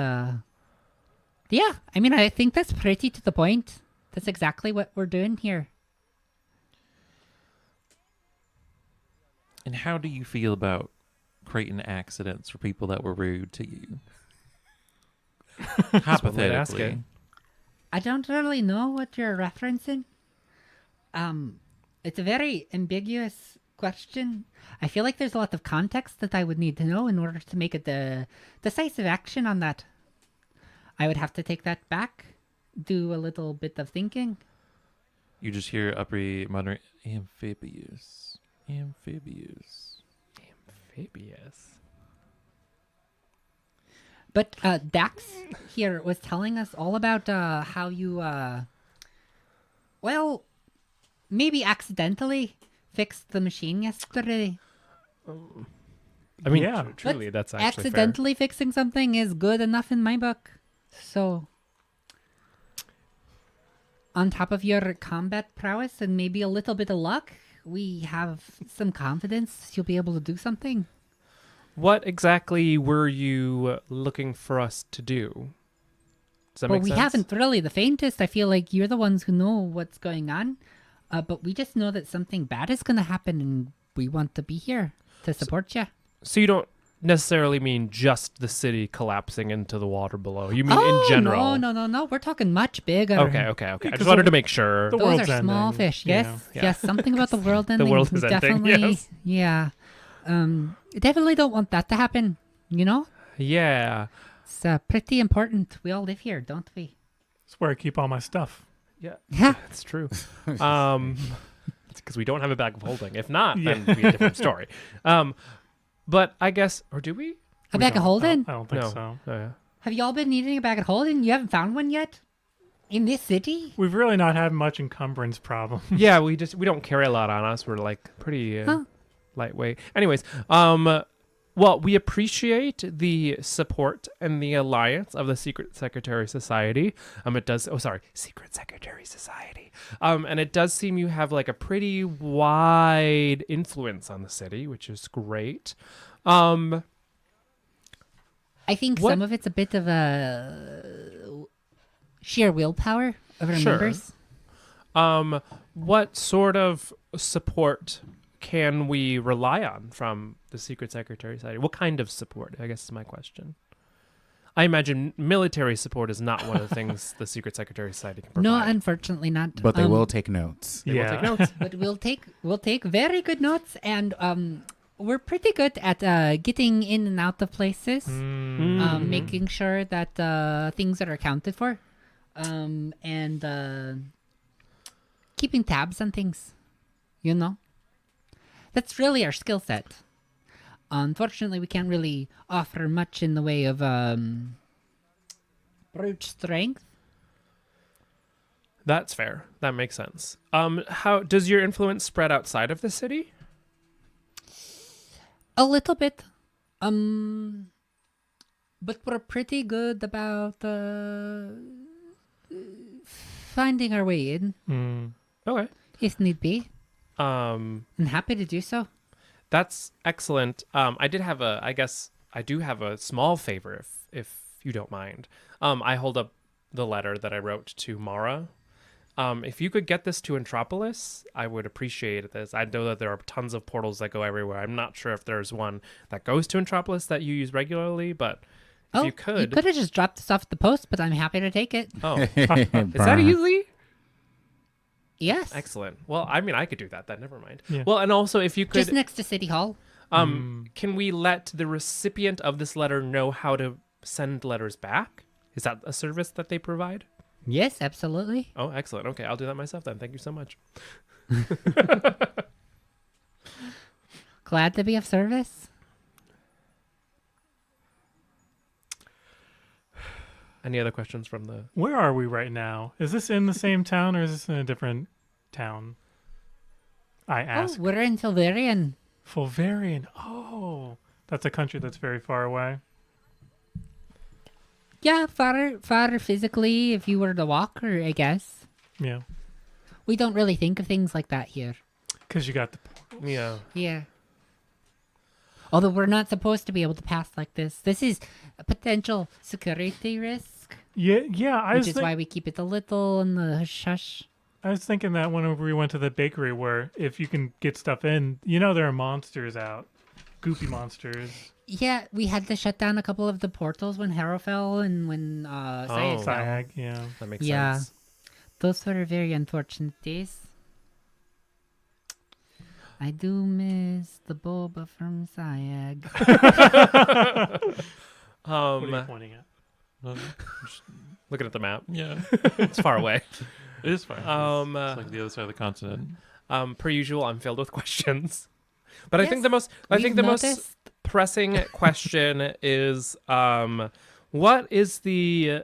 yeah, I mean, I think that's pretty to the point. That's exactly what we're doing here. And how do you feel about creating accidents for people that were rude to you? ask it. Hypothetically. I don't really know what you're referencing. It's a very ambiguous question. I feel like there's a lot of context that I would need to know in order to make a decisive action on that. I would have to take that back, do a little bit of thinking. You just hear Upri muttering, amphibious. Amphibious. Amphibious. But Dax here was telling us all about how you, well, maybe accidentally fixed the machine yesterday. I mean, Yeah. truly, that's actually Accidentally fixing something is good enough in my book. So, on top of your combat prowess and maybe a little bit of luck, we have some confidence you'll be able to do something. What exactly were you looking for us to do? Does that Well, make we sense? haven't really the faintest. I feel like you're the ones who know what's going on. But we just know that something bad is going to happen, and we want to be here to support you. So you don't necessarily mean just the city collapsing into the water below. You mean in general? No. We're talking much bigger. Okay. I Because just wanted to make sure. the Those world's are small ending, fish. you Yes, know. Yeah. yes. Something about the world ending. world is ending, definitely. yes. Yeah. Definitely don't want that to happen. You know, Yeah. it's pretty important. We all live here, don't we? That's where I keep all my stuff. Yeah. Yeah. That's true. It's because we don't have a bag of holding. If not, then it'd be a different story. But I guess, or do we? A bag of holding? I don't think No. so. Oh, yeah. Have you all been needing a bag of holding? You haven't found one yet? In this city? We've really not had much encumbrance problem. Yeah, we don't carry a lot on us. We're like pretty Huh. lightweight. Anyways, well, we appreciate the support and the alliance of the Secret Secretary Society. Secret Secretary Society. And it does seem you have like a pretty wide influence on the city, which is great. I think What- some of it's a bit of a sheer willpower of our Sure. members. What sort of support can we rely on from the Secret Secretary Society? What kind of support, I guess is my question. I imagine military support is not one of the things the Secret Secretary Society can provide. No, unfortunately not. But they will take notes. They will take notes. But we'll take very good notes, and we're pretty good at getting in and out of places, making sure that things are accounted for, and keeping tabs on things. You know, that's really our skill set. Unfortunately, we can't really offer much in the way of brute strength. That's fair. That makes sense. How does your influence spread outside of the city? A little bit. But we're pretty good about finding our way in, Okay. if need be. Um, I'm happy to do so. that's excellent. I do have a small favor if you don't mind. I hold up the letter that I wrote to Mara. If you could get this to Entropolis, I would appreciate this. I know that there are tons of portals that go everywhere. I'm not sure if there's one that goes to Entropolis that you use regularly, but if you could. You could have just dropped this off at the post, but I'm happy to take it. Oh, is that easy? Yes. Excellent. Well, I mean, I could do that. Never mind. Yeah. Well, and also if you could, Just next to City Hall. can we let the recipient of this letter know how to send letters back? Is that a service that they provide? Yes, absolutely. Oh, excellent. Okay, I'll do that myself then. Thank you so much. Glad to be of service. Any other questions from the... Where are we right now? Is this in the same town or is this in a different town? I ask. Oh, we're in Silverian. Fulvarian. Oh, that's a country that's very far away. Yeah, far physically, if you were to walk, or I guess. Yeah, We don't really think of things like that here. because you got the. Yeah. Yeah. Although we're not supposed to be able to pass like this. This is a potential security risk, Yeah. I which was is why we keep it a little in the hush. I was thinking that whenever we went to the bakery, where if you can get stuff in, there are monsters out, goopy monsters. Yeah, we had to shut down a couple of the portals when Harrow fell and when Sayek fell. Siag, yeah. That makes Yeah. sense. Those were very unfortunate days. I do miss the boba from Sayag. What are you pointing at? Looking at the map. Yeah, It's far away. it is fine. It's like the other side of the continent. Per usual, I'm filled with questions. But I Yes, think the most we've most noticed. pressing question is what is the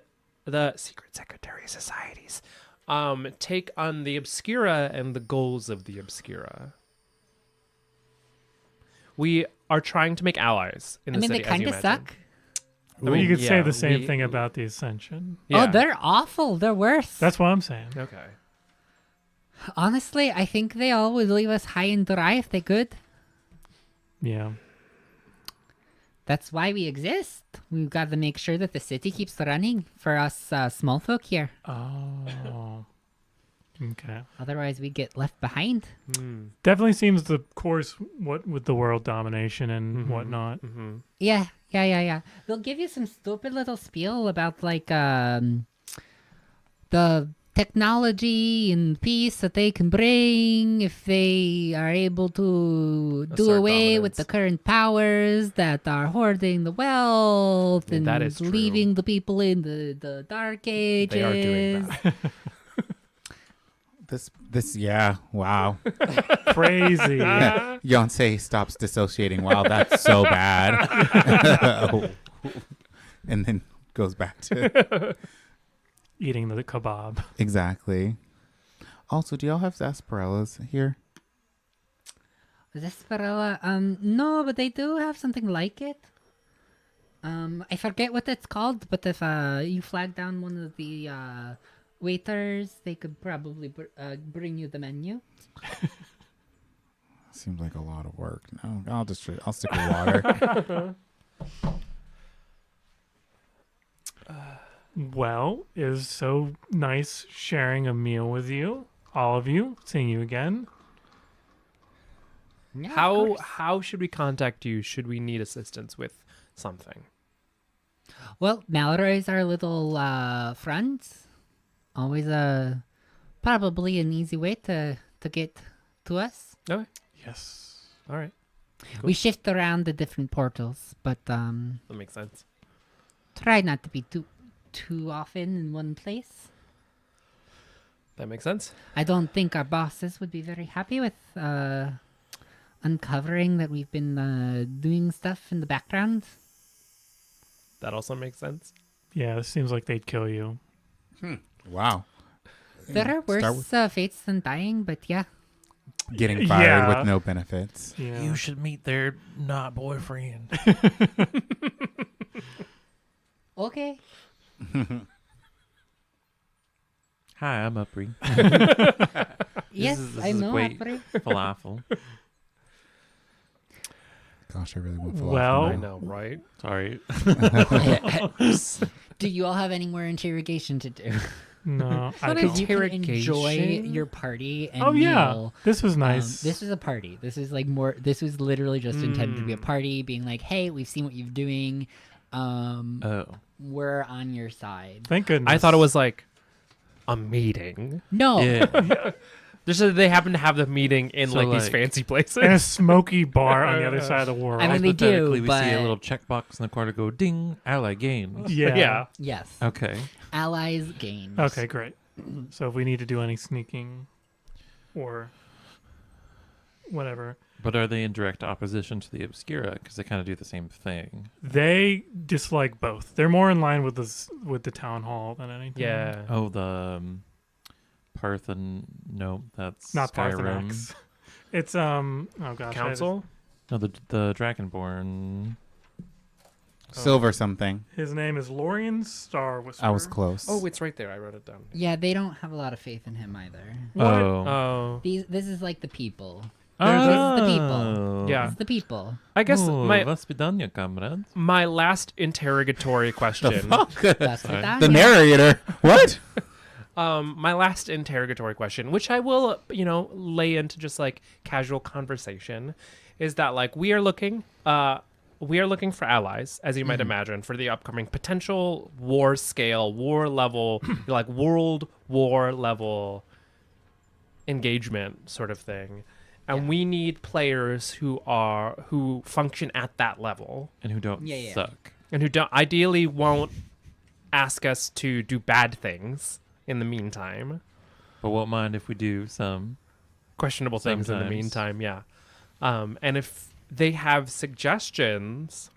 Secret Secretary Society's take on the Obscura and the goals of the Obscura? We are trying to make allies in I the mean, they city, as kind you of imagine. suck. I mean, You could say yeah, the same we- thing about the Ascension. Yeah. Oh, they're awful. They're worse. That's what I'm saying. Okay. Honestly, I think they all would leave us high and dry if they could. Yeah. That's why we exist. We've got to make sure that the city keeps running for us small folk here. Oh. Okay. Otherwise, we get left behind. Definitely seems the course what with the world domination and whatnot. Mm-hmm. Yeah. They'll give you some stupid little spiel about like the technology and peace that they can bring if they are able to do Assert away with dominance. the current powers that are hoarding the wealth and That is true. leaving the people in the dark ages. They are doing that. Yeah, wow. Crazy. Yonsei stops dissociating. Wow, that's so bad. Oh. And then goes back to Eating the kebab. exactly. Also, do y'all have sarsaparillas here? Desperella, no, but they do have something like it. I forget what it's called, but if you flag down one of the waiters, they could probably bring you the menu. Seems like a lot of work. No, I'll stick with water. Well, it was so nice sharing a meal with you, all of you, seeing you again. Yeah, of How course. how should we contact you? Should we need assistance with something? Well, Malroy's our little friend. Always probably an easy way to get to us. Okay. Yes. All right. We shift around the different portals, but That makes sense. try not to be too often in one place. That makes sense. I don't think our bosses would be very happy with uncovering that we've been doing stuff in the background. That also makes sense. Yeah, it seems like they'd kill you. Wow. There are worse fates than dying, but yeah. Getting fired Yeah. with no benefits. Yeah. You should meet their not boyfriend. Okay. Hi, I'm Upri. Yes, this I is know. great. Apri. Falafel. Gosh, I really want falafel. Well- I now. know, right? Sorry. Do you all have any more interrogation to do? No, I Not don't. You can enjoy Interrogation? your party and Oh yeah, meal. this was nice. This is a party. This is like more. This was literally just intended to be a Mm. party, being like, "Hey, we've seen what you're doing. Oh. We're on your side." Thank goodness. I thought it was like a meeting. No, Yeah. Just that they happen to have the meeting in So, like these like- fancy places. and a smoky bar on the other side of the world. I mean, they do, Hypothetically, we see but- a little checkbox in the corner go ding, ally gains. yeah. yeah. yes, Okay. allies gained. Okay, great. So if we need to do any sneaking or whatever, But are they in direct opposition to the Obscura? Because they kind of do the same thing. they dislike both. They're more in line with the town hall than anything. Yeah. Oh, the Parthen. No, that's Not Skyrim. Parthenax. It's oh gosh, Council? No, the Dragonborn. Silver something. His name is Lorien Star Whisperer. I was close. Oh, it's right there. I wrote it down. Yeah, they don't have a lot of faith in him either. Oh. Oh. This is like the people. Oh. the people. Yeah. It's the people. I guess Oh, my was bedanya, comrades? my last interrogatory question. That's the Vidania. narrator. What? My last interrogatory question, which I will, lay into just like casual conversation, is that like we are looking for allies, as you might imagine, for the upcoming potential war scale, war level, like world war level engagement sort of thing. And we need players who function at that level And who don't Yeah, yeah. suck. and who don't ideally won't ask us to do bad things in the meantime. But won't mind if we do some. Questionable things in the Sometimes. meantime, yeah. And if they have suggestions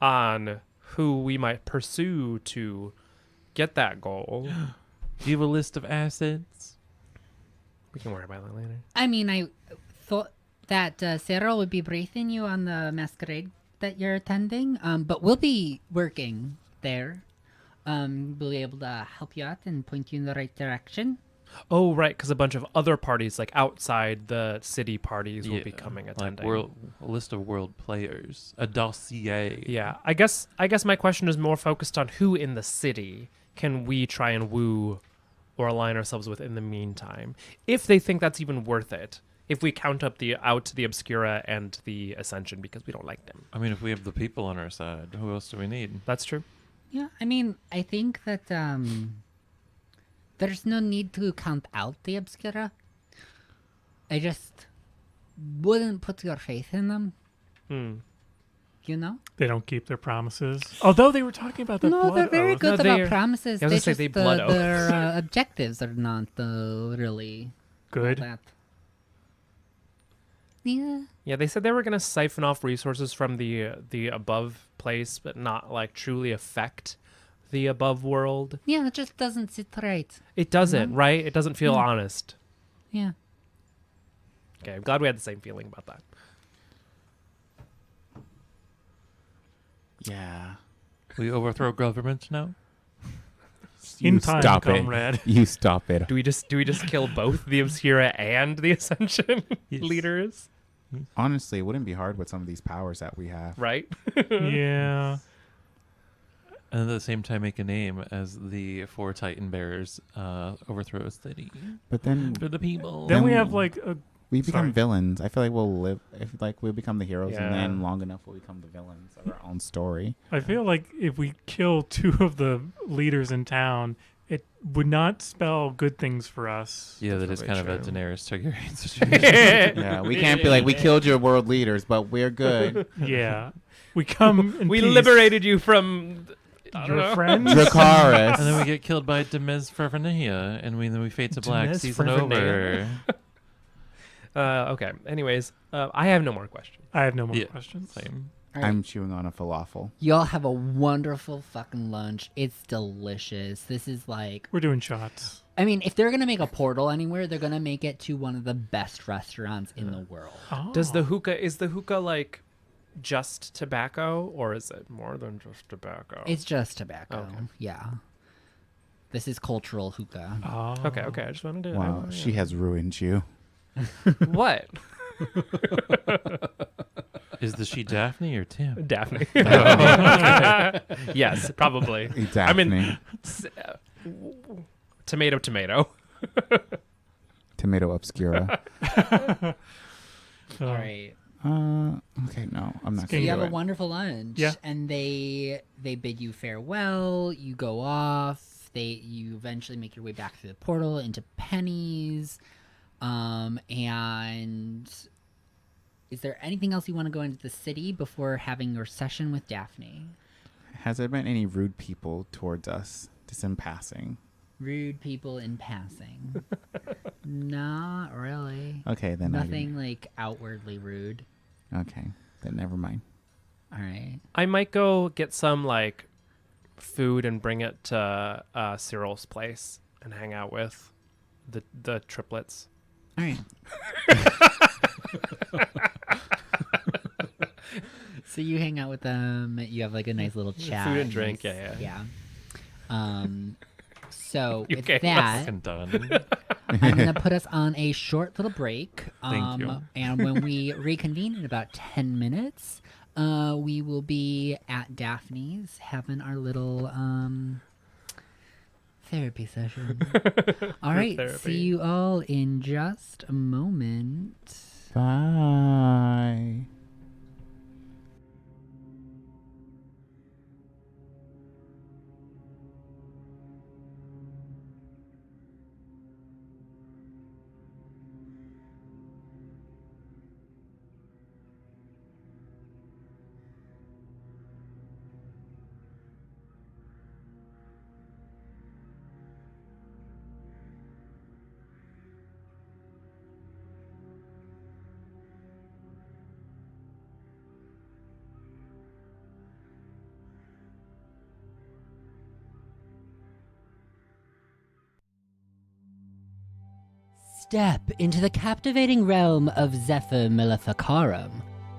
on who we might pursue to get that goal, Do you have a list of assets? we can worry about that later. I mean, I thought that Sarah would be briefing you on the masquerade that you're attending, but we'll be working there. We'll be able to help you out and point you in the right direction. Oh, right, because a bunch of other parties, like outside the city parties, will be Yeah, coming like attending. a list of world players, a dossier. Yeah, I guess my question is more focused on who in the city can we try and woo or align ourselves with in the meantime, if they think that's even worth it. If we count up the Obscura and the Ascension because we don't like them. I mean, if we have the people on our side, who else do we need? That's true. Yeah, I mean, I think that there's no need to count out the Obscura. I just wouldn't put your faith in them, Hmm. you know? They don't keep their promises. Although they were talking about the No, blood they're very oath. good No, about they're- promises. I was They gonna say just, they blood oath. their objectives are not really Good. that. Yeah. Yeah, they said they were going to siphon off resources from the above place, but not like truly affect the above world. Yeah, it just doesn't sit right. It doesn't, right? It doesn't feel honest. Yeah. Okay, I'm glad we had the same feeling about that. Yeah. We overthrow governments now? In You time, stop comrade. it. You stop it. Do we just kill both the Obscura and the Ascension Yes. leaders? Honestly, it wouldn't be hard with some of these powers that we have. Right? Yeah. And at the same time, make a name as the 4 Titan Bearers overthrow a city But then for the people. Then we Then- have like a we become Sorry. villains. I feel like we'll live if like we'll become the heroes, and Yeah. then long enough we'll become the villains of our own story. I feel like if we kill 2 of the leaders in town, it would not spell good things for us. Yeah, that is kind Definitely of a true. Daenerys Targaryen situation. Yeah, we can't be like we killed your world leaders, but we're good. Yeah. We come in We peace. liberated you from I don't your know. friends. Dracarys. And then we get killed by Demez Farfania, and then we fade to black. Demez Season Farfania. over. Okay. Anyways, I have no more questions. I have no more Yeah. questions. Same. All right. I'm chewing on a falafel. Y'all have a wonderful fucking lunch. It's delicious. This is like, We're doing shots. I mean, if they're gonna make a portal anywhere, they're gonna make it to one of the best restaurants in the world. Oh. Is the hookah like just tobacco, or is it more than just tobacco? It's just tobacco. Okay. Yeah. This is cultural hookah. Oh. Okay. I just wanted to. Wow, yeah. she has ruined you. What? Is the she Daphne or Tim? Daphne. Yes, probably. Daphne. I mean, tomato. Tomato obscura. All right. Okay, no, I'm not So gonna you do have a it. wonderful lunch. Yeah. And they bid you farewell. You go off. You eventually make your way back through the portal into Penny's. And is there anything else you want to go into the city before having your session with Daphne? Has there been any rude people towards us just in passing? Rude people in passing. Not really. Okay, then Nothing like outwardly rude. Okay, then never mind. All right. I might go get some like food and bring it to Cyril's place and hang out with the triplets. All right. So you hang out with them. You have like a nice little chat. Food and drink, nice- yeah. So with Okay, that, Fucking done. I'm gonna put us on a short little break. Thank you. And when we reconvene in about 10 minutes, we will be at Daphne's having our little therapy session. All right. therapy. See you all in just a moment. Bye. Step into the captivating realm of Zephyr Maleficarum,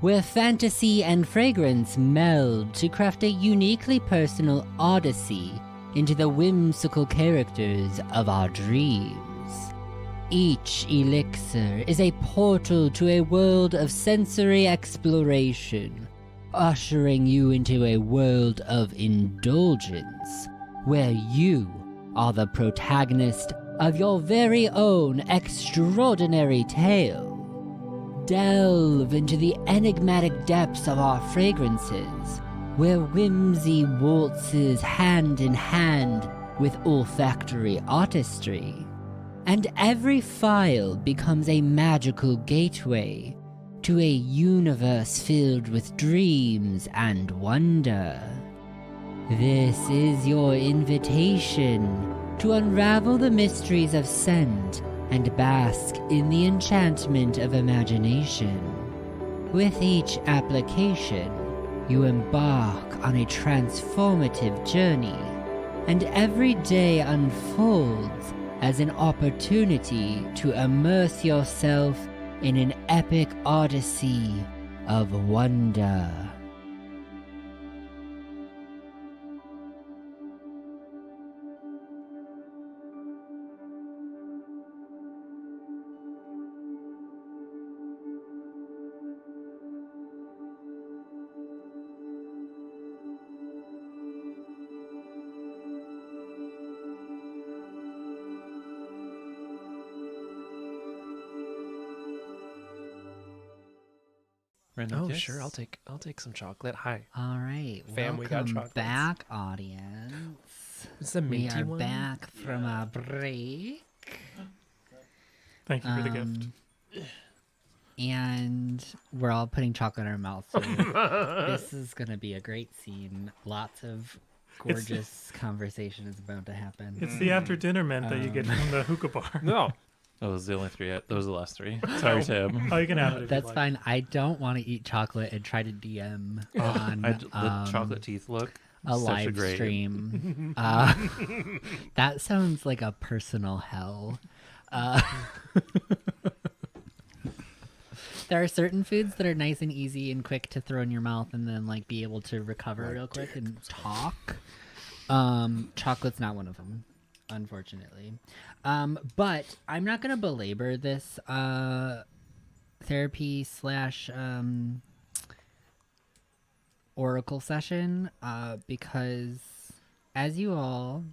where fantasy and fragrance meld to craft a uniquely personal odyssey into the whimsical characters of our dreams. Each elixir is a portal to a world of sensory exploration, ushering you into a world of indulgence, where you are the protagonist of your very own extraordinary tale. Delve into the enigmatic depths of our fragrances, where whimsy waltzes hand in hand with olfactory artistry, and every file becomes a magical gateway to a universe filled with dreams and wonder. This is your invitation to unravel the mysteries of scent and bask in the enchantment of imagination. With each application, you embark on a transformative journey, and every day unfolds as an opportunity to immerse yourself in an epic odyssey of wonder. Random Oh, guess? sure. I'll take some chocolate. Hi. All right, Fam, we got welcome chocolates. back, audience. It's the We minty are one. back from a break. Thank you for the gift. And we're all putting chocolate in our mouths. So this is going to be a great scene. Lots of gorgeous conversation is about to happen. It's the after dinner mint that you get from the hookah bar. No. Those are the only three. Those are the last three. Sorry, Tim. Oh, you can have it if That's you'd like. fine. I don't want to eat chocolate and try to DM on The chocolate teeth look. a such live great. stream. That sounds like a personal hell. There are certain foods that are nice and easy and quick to throw in your mouth and then like be able to recover real quick and talk. Chocolate's not one of them, unfortunately. But I'm not gonna belabor this therapy / oracle session because as you all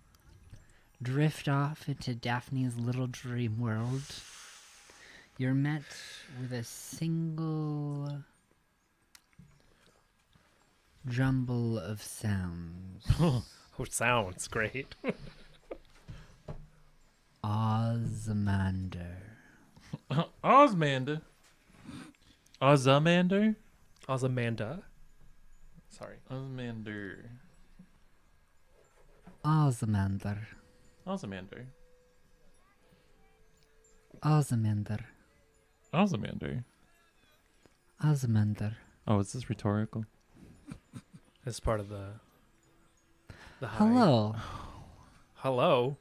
drift off into Daphne's little dream world, you're met with a single jumble of sounds. Oh, sounds great. Osmander. Osmander. Ozymander? Ozymandias. Sorry. Osmander. Osmander. Ozymander. Osmander. Ozymander. Osmander. Oh, is this rhetorical? As part of the high. Hello. Hello.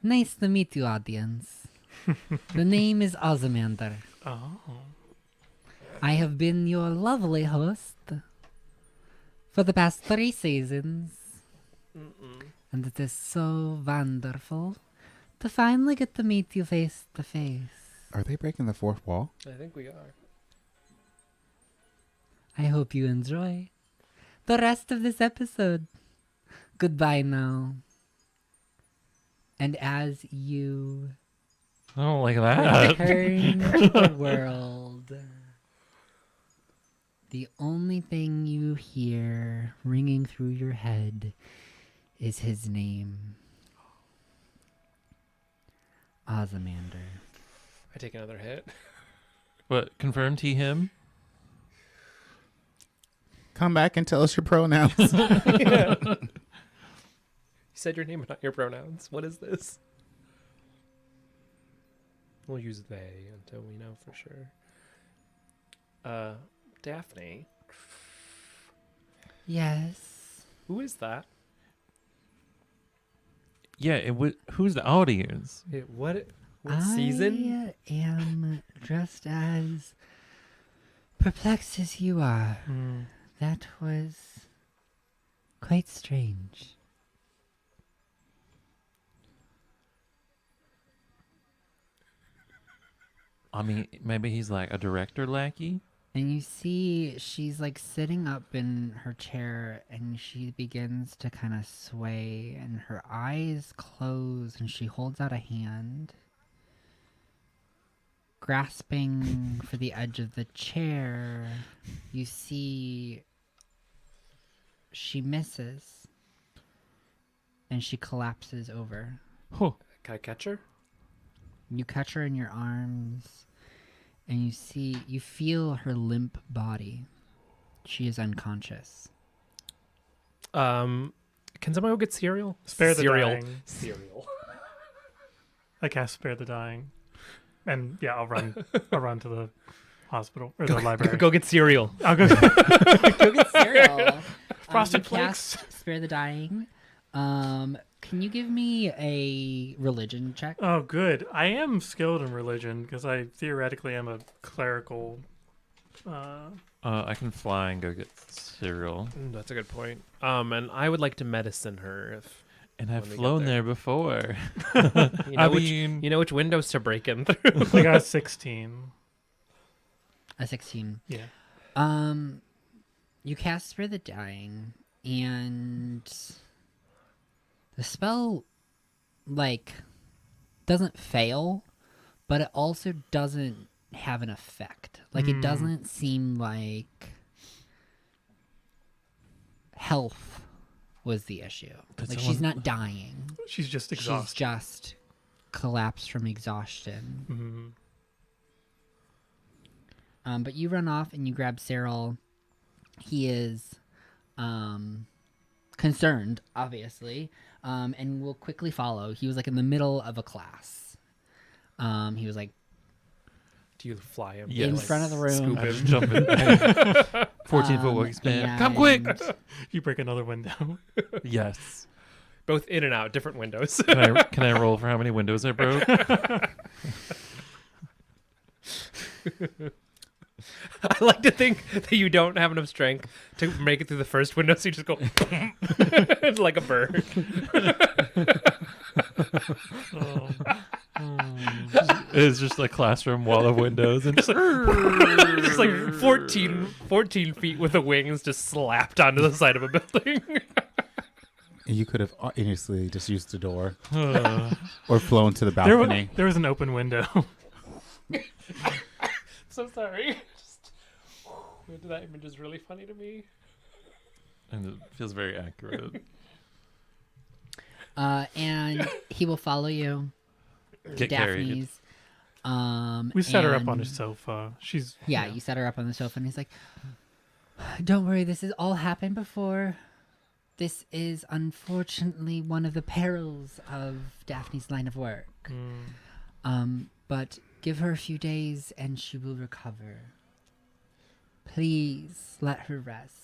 Nice to meet you, audience. The name is Osmander. Oh. I have been your lovely host for the past 3 seasons. And it is so wonderful to finally get to meet you face to face. Are they breaking the fourth wall? I think we are. I hope you enjoy the rest of this episode. Goodbye now. And as you I don't like that. return to the world, the only thing you hear ringing through your head is his name. Ozymander. I take another hit. What? Confirmed he him? Come back and tell us your pronouns. You said your name and not your pronouns. What is this? We'll use they until we know for sure. Daphne. Yes. Who is that? Yeah. Who's the audience? What season? I am just as perplexed as you are. That was quite strange. I mean, maybe he's like a director lackey. And you see she's like sitting up in her chair and she begins to kind of sway and her eyes close and she holds out a hand, grasping for the edge of the chair. You see she misses and she collapses over. Oh, Can I catch her? You catch her in your arms and you feel her limp body. She is unconscious. Can someone go get cereal? Spare the cereal. dying. Cereal. I cast Spare the Dying. And yeah, I'll run to the hospital or the library. Go get cereal. I'll go. Go get cereal. Frosted You cast Spare the Dying. Can you give me a religion check? Oh, good. I am skilled in religion because I theoretically am a clerical. I can fly and go get cereal. That's a good point. And I would like to medicine her if And I've When we get flown there. there before. you know I which windows to break in through. I got 16. A 16. Yeah. You cast Spare the Dying, and the spell, like, doesn't fail, but it also doesn't have an effect. Like, it doesn't seem like health was the issue. Did Like, someone- she's not dying. She's just She's exhausted. just collapsed from exhaustion. But you run off and you grab Cyril. He is concerned, obviously, and will quickly follow. He was like in the middle of a class. He was like Do you fly him? Yes. in front of the room. Scoop I just him. jump in. 14-foot wingspan. Come quick! and You break another window. Yes. Both in and out, different windows. Can I roll for how many windows I broke? I like to think that you don't have enough strength to make it through the first window, so you just go like a bird. It's just a classroom wall of windows and just like, Just like 14 feet with the wings just slapped onto the side of a building. You could have honestly just used the door or flown to the There balcony. there was an open window. So sorry. That image is really funny to me. and it feels very accurate. and he will follow you to Get carried. Daphne's. We set her up on a and- sofa. She's Yeah, you set her up on the sofa, and he's like, "Don't worry, this has all happened before. This is unfortunately one of the perils of Daphne's line of work. But give her a few days, and she will recover. Please let her rest."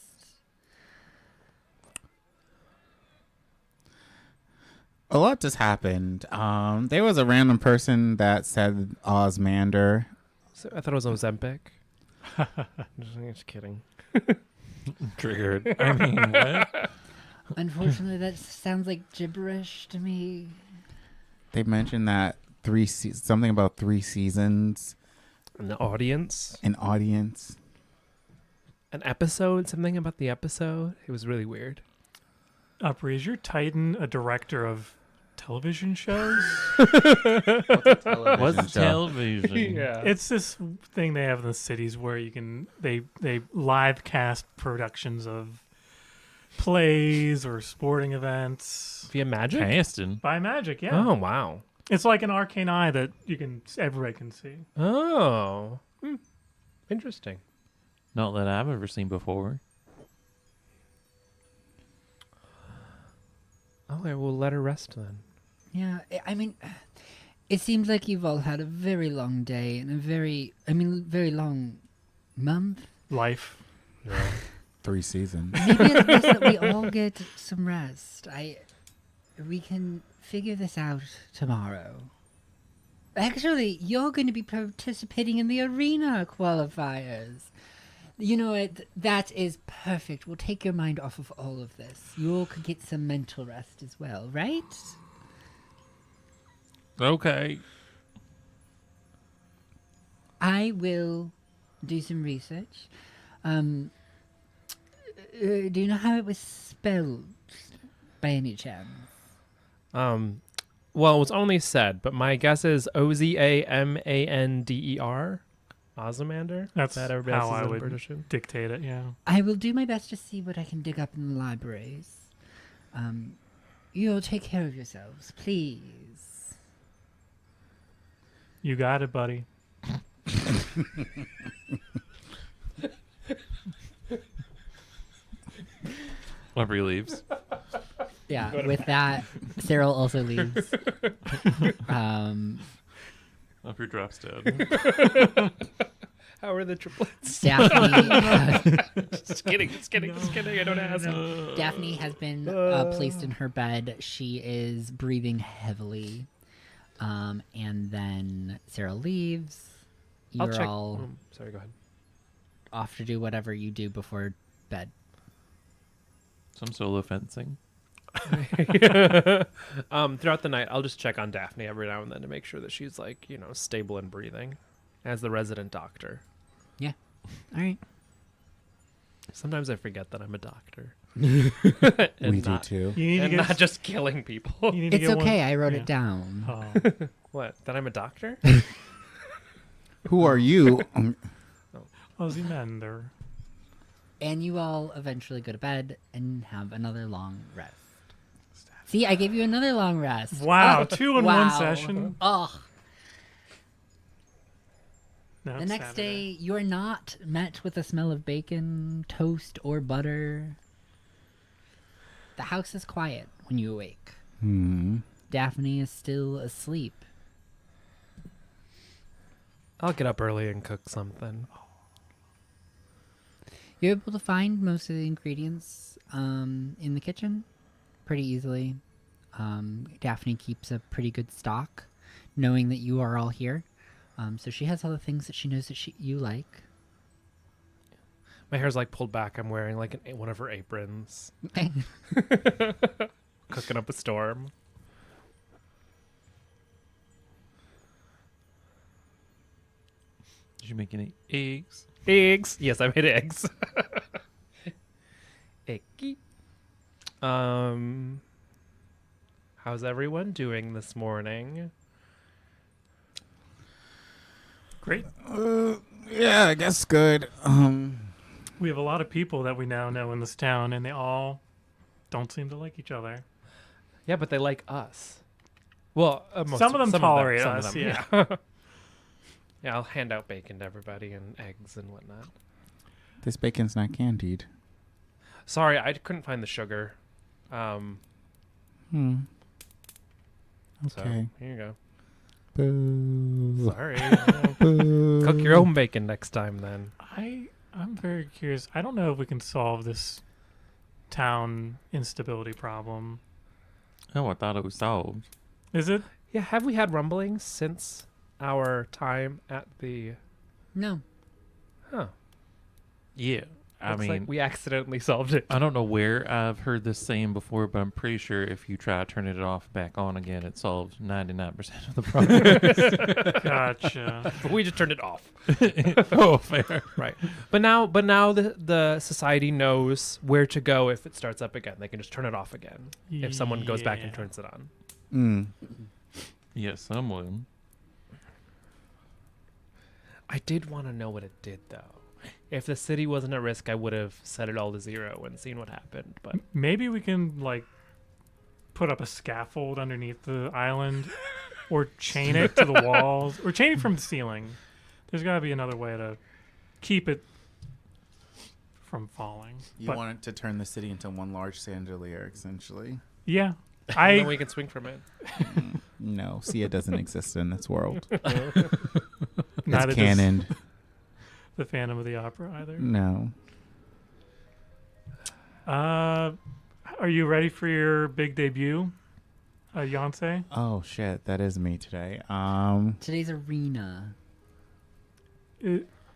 A lot just happened. There was a random person that said Osmander. So I thought it was Ozempic. Just kidding. Triggered. I mean, what? Unfortunately, that sounds like gibberish to me. They mentioned that something about 3 seasons, And the audience. an audience. An episode. Something about the episode. It was really weird. Opry, is your Titan a director of television shows? What's television? It's this thing they have in the cities where you can they live cast productions of plays or sporting events Via magic? Casting. by magic. Yeah, Oh, wow. it's like an arcane eye that everybody can see. Oh. Interesting. Not that I've ever seen before. Okay, we'll let her rest then. Yeah, I mean, it seems like you've all had a very long day and a very long month. Life. 3 seasons. Maybe it's best that we all get some rest. We can figure this out tomorrow. Actually, you're going to be participating in the arena qualifiers. You know what? That is perfect. We'll take your mind off of all of this. You all could get some mental rest as well, right? Okay. I will do some research. Do you know how it was spelled, by any chance? Well, it was only said, but my guess is Ozamander. Ozymander? That's that everybody how else I is in would British? dictate it. Yeah. I will do my best to see what I can dig up in the libraries. You'll take care of yourselves, please. You got it, buddy. Aubrey leaves. Yeah, with that, Cyril also leaves. Aubrey drops dead. How are the triplets? Daphne, just kidding. I don't ask. Daphne has been placed in her bed. She is breathing heavily. And then Cyril leaves. I'll You're check. all Sorry, go ahead. off to do whatever you do before bed. Some solo fencing. Throughout the night, I'll just check on Daphne every now and then to make sure that she's stable and breathing, as the resident doctor. Yeah. All right. Sometimes I forget that I'm a doctor. We do not, too. You need to And get. not just killing people. you need to It's get okay. One, I wrote yeah. it down. Oh. What? That I'm a doctor? Who are you? Ozymander. And you all eventually go to bed and have another long rest. See, I gave you another long rest. Wow, Oh, 2 in wow. one session. Ugh. No, The it's next Saturday. day, you are not met with the smell of bacon, toast, or butter. The house is quiet when you awake. Hmm. Daphne is still asleep. I'll get up early and cook something. You're able to find most of the ingredients in the kitchen pretty easily. Daphne keeps a pretty good stock, knowing that you are all here. So she has all the things that she knows that you like. My hair's like pulled back. I'm wearing like one of her aprons. Cooking up a storm. Did you make any eggs? Eggs. Yes, I made eggs. Eggy. How's everyone doing this morning? Great. Yeah, I guess good. We have a lot of people that we now know in this town, and they all don't seem to like each other. Yeah, but they like us. Well, Some of them tolerate some of us, them, yeah. Yeah, I'll hand out bacon to everybody and eggs and whatnot. This bacon's not candied. Sorry, I couldn't find the sugar. Okay. So here you go. Boo. Sorry. Boo. Cook your own bacon next time then. I'm very curious. I don't know if we can solve this town instability problem. Oh, I thought it was solved. Is it? Yeah, have we had rumblings since our time at the... No. Huh. Yeah. I Looks mean, like we accidentally solved it. I don't know where I've heard this saying before, but I'm pretty sure if you try turning it off back on again, it solves 99% of the problem. Gotcha. But we just turned it off. Oh, fair. Right. But now the society knows where to go if it starts up again. They can just turn it off again if someone goes back and Yeah. turns it on. Yes, someone. I did want to know what it did though. If the city wasn't at risk, I would have set it all to 0 and seen what happened. But Maybe we can, like, put up a scaffold underneath the island or chain it to the walls or chain it from the ceiling. There's got to be another way to keep it from falling. You But, wanted to turn the city into one large chandelier, essentially. yeah. and then we can swing from it. No, Sia doesn't exist in this world. Neither It's does canon. the Phantom of the Opera either. No. Are you ready for your big debut, Yonsei? Oh shit, that is me today. Today's arena.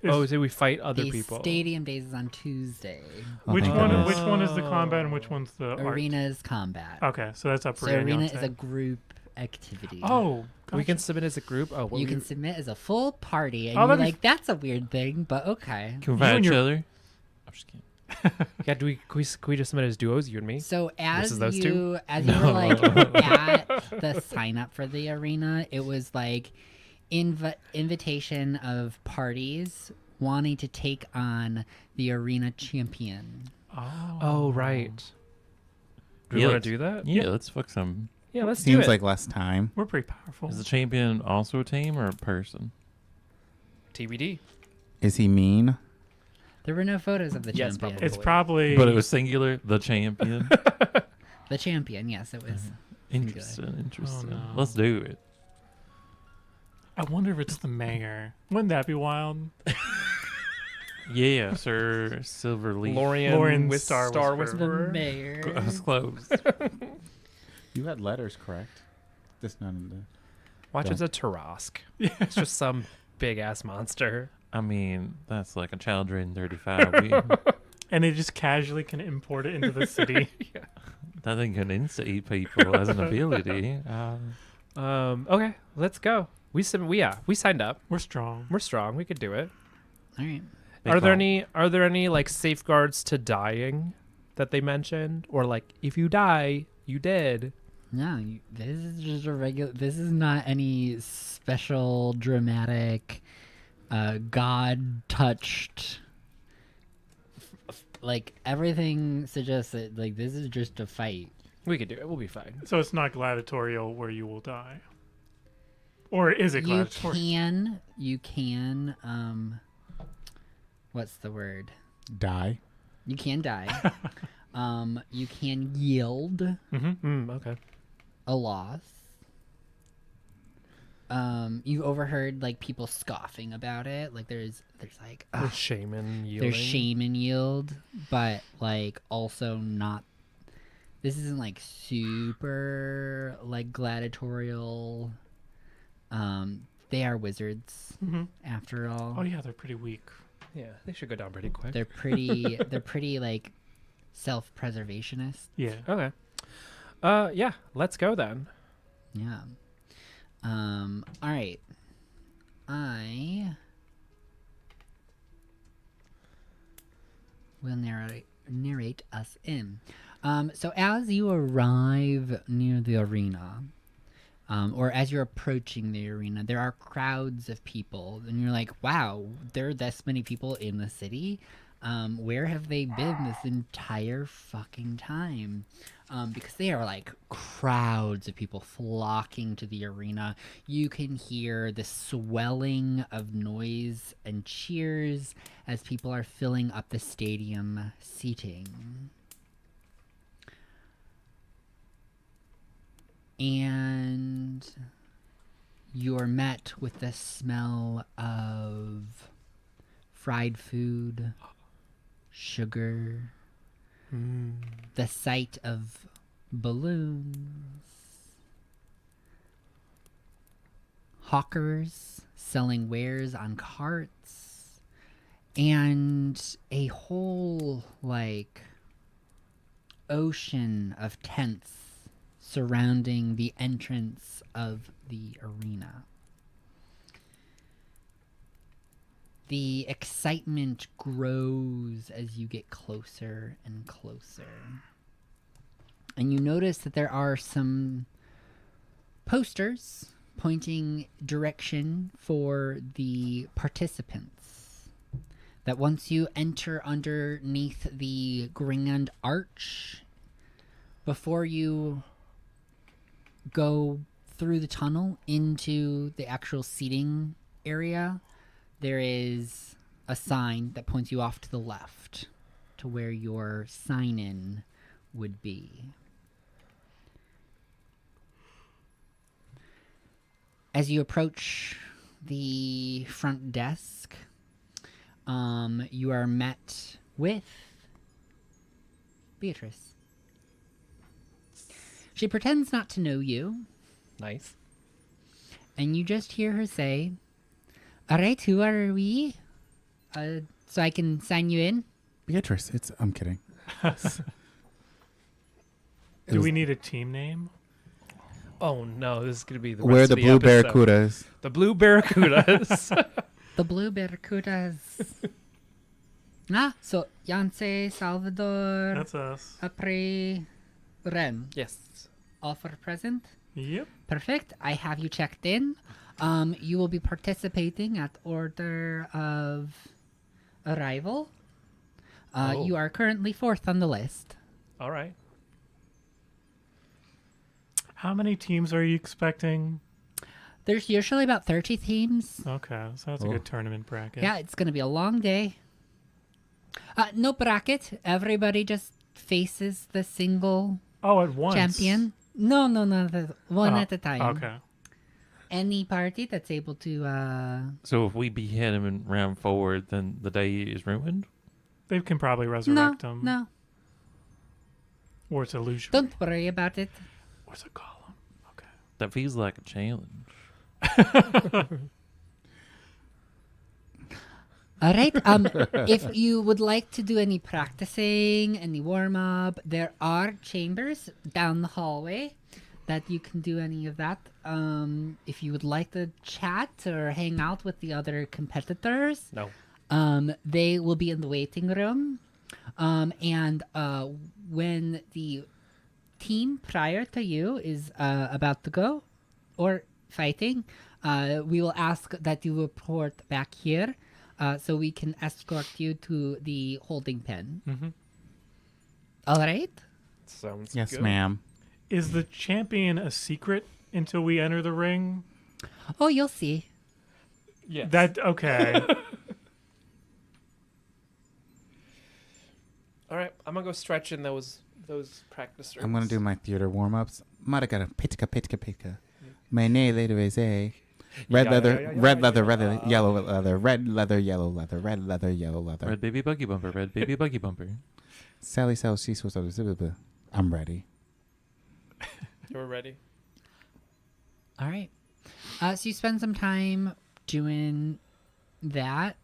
Oh, so we fight other The people. stadium days is on Tuesday. Oh, Which thank one? goodness. Which one is the combat and which one's the art? Arena is combat. Okay, so that's up for So you, arena Yonsei. is a group activity. Oh, We gotcha. can submit as a group. Oh, what You we- can submit as a full party, and Oh, you're that'd be like, that's a weird thing, but okay. Can we You fight and each your- other? I'm just kidding. Yeah, can we just submit as duos, you and me? So as Versus those you two? as you were like at the sign up for the arena, it was like invitation of parties wanting to take on the arena champion. Oh, right. Do we Yeah, want let's- to do that? Yeah, let's fuck some. Yeah, let's do Seems it. like less time. We're pretty powerful. Is the champion also a team or a person? TBD. Is he mean? There were no photos of the Yes, champion. probably. It's probably. But it was singular, the champion. The champion, yes, it was. Interesting, interesting. no. Let's do it. I wonder if it's the mayor. Wouldn't that be wild? Yeah, Sir Silverleaf. Lorian with Star Star Whisperer. The Whisperer. mayor. I was close. You had letters correct. This none of the. Watch, Don't. it's a Tarask. It's just some big ass monster. I mean, that's like a child rated 35. And they just casually can import it into the city. That thing can insta-eat people as an ability. Okay, let's go. We signed up. We're strong. We're strong. We could do it. All right. Are there any like safeguards to dying that they mentioned, or like if you die, you dead? No, this is just a regular. This is not any special, dramatic, God touched. Like everything suggests that like this is just a fight. We could do it. We'll be fine. So it's not gladiatorial where you will die. Or is it You gladiatorial? can. What's the word? Die. You can die. You can yield Okay. a loss. you overheard like people scoffing about it. Like there's like The shaman yielding. there's shaman yield, but like also not. This isn't like super like gladiatorial. They are wizards after all. Oh yeah, they're pretty weak. Yeah, they should go down pretty quick. They're pretty. They're pretty like self-preservationist. Yeah. Okay. Yeah, let's go then. Yeah. All right. I will narrate us in. So as you arrive near the arena, or as you're approaching the arena, there are crowds of people, and you're like, "Wow, there are this many people in the city. Where have they been this entire fucking time?" Because they are like crowds of people flocking to the arena. You can hear the swelling of noise and cheers as people are filling up the stadium seating. And you're met with the smell of fried food, sugar, the sight of balloons, hawkers selling wares on carts, and a whole like ocean of tents surrounding the entrance of the arena. The excitement grows as you get closer and closer. And you notice that there are some posters pointing direction for the participants. That once you enter underneath the grand arch, before you go through the tunnel into the actual seating area, there is a sign that points you off to the left to where your sign-in would be. As you approach the front desk, you are met with Beatrice. She pretends not to know you, Nice. and you just hear her say, "All right, who are we? So I can sign you in." Beatrice, I'm kidding. Do we need a team name? Oh no, this is gonna be the We're rest the of Blue episode. Barracudas. The Blue Barracudas. The Blue Barracudas. So Yance, Salvador, That's us. Apre, Ren. Yes. All for present? Yep. Perfect. I have you checked in. You will be participating at order of arrival. Oh. You are currently 4th on the list. All right. How many teams are you expecting? There's usually about 30 teams. Okay, so that's a good tournament bracket. Yeah, it's going to be a long day. No bracket. Everybody just faces the single Oh, at once. champion. No, one Oh, at a time. Okay. Any party that's able to... So if we behead him in round 4, then the day is ruined? They can probably No, resurrect him. no. Or it's illusion. Don't worry about it. Or it's a column. Okay. That feels like a challenge. All right. If you would like to do any practicing, any warm-up, there are chambers down the hallway that you can do any of that. If you would like to chat or hang out with the other competitors, No. they will be in the waiting room. And when the team prior to you is about to go or fighting, we will ask that you report back here so we can escort you to the holding pen. Mm-hmm. All right? Sounds Yes, good. ma'am. Is the champion a secret until we enter the ring? Oh, you'll see. Yes. That okay. All right. I'm gonna go stretch in those practice rooms. I'm going to do my theater warm-ups. Maragara, pitka, pitka, pitka. My name later is a. Red Yeah, leather, yeah, yeah, red yeah, leather, yeah. red leather, yellow leather, red leather, yellow leather, red leather, yellow leather. Red baby buggy bumper. Red baby buggy bumper. Sally sells, she was. I'm ready. We're ready. All right. So you spend some time doing that.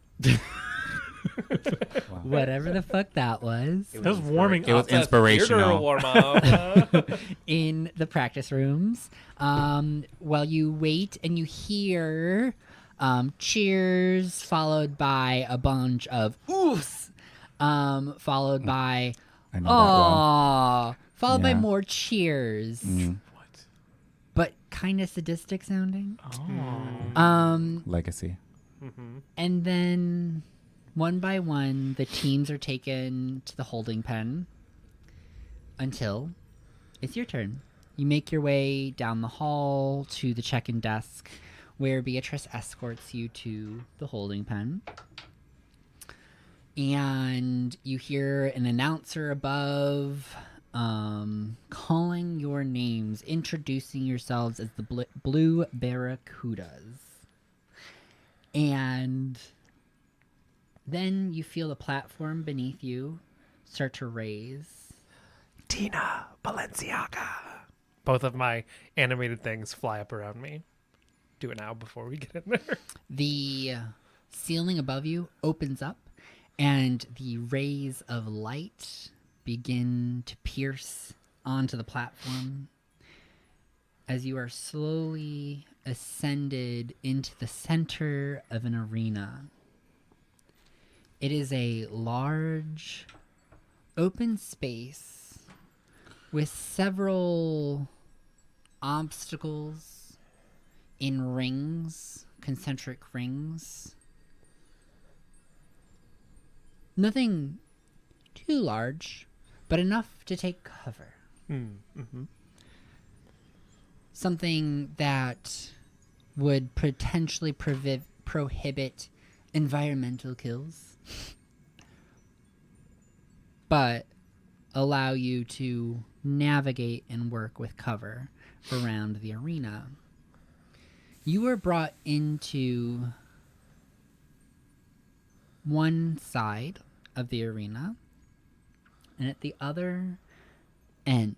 Whatever the fuck that was. That was warming It was up. inspirational. Warm up. In the practice rooms. While you wait and you hear cheers followed by a bunch of oofs, followed by I know that one. aw, followed by Yeah. more cheers, What? but kind of sadistic sounding. Oh. Legacy. And then one by one, the teams are taken to the holding pen until it's your turn. You make your way down the hall to the check-in desk where Beatrice escorts you to the holding pen. And you hear an announcer above calling your names, introducing yourselves as the Blue Barracudas. And then you feel the platform beneath you start to raise. Tina Balenciaga. Both of my animated things fly up around me. Do it now before we get in there. The ceiling above you opens up, and the rays of light begin to pierce onto the platform as you are slowly ascended into the center of an arena. It is a large, open space with several obstacles in rings, concentric rings. Nothing too large, but enough to take cover. Something that would potentially prohibit environmental kills, but allow you to navigate and work with cover around the arena. You were brought into one side of the arena, and at the other end,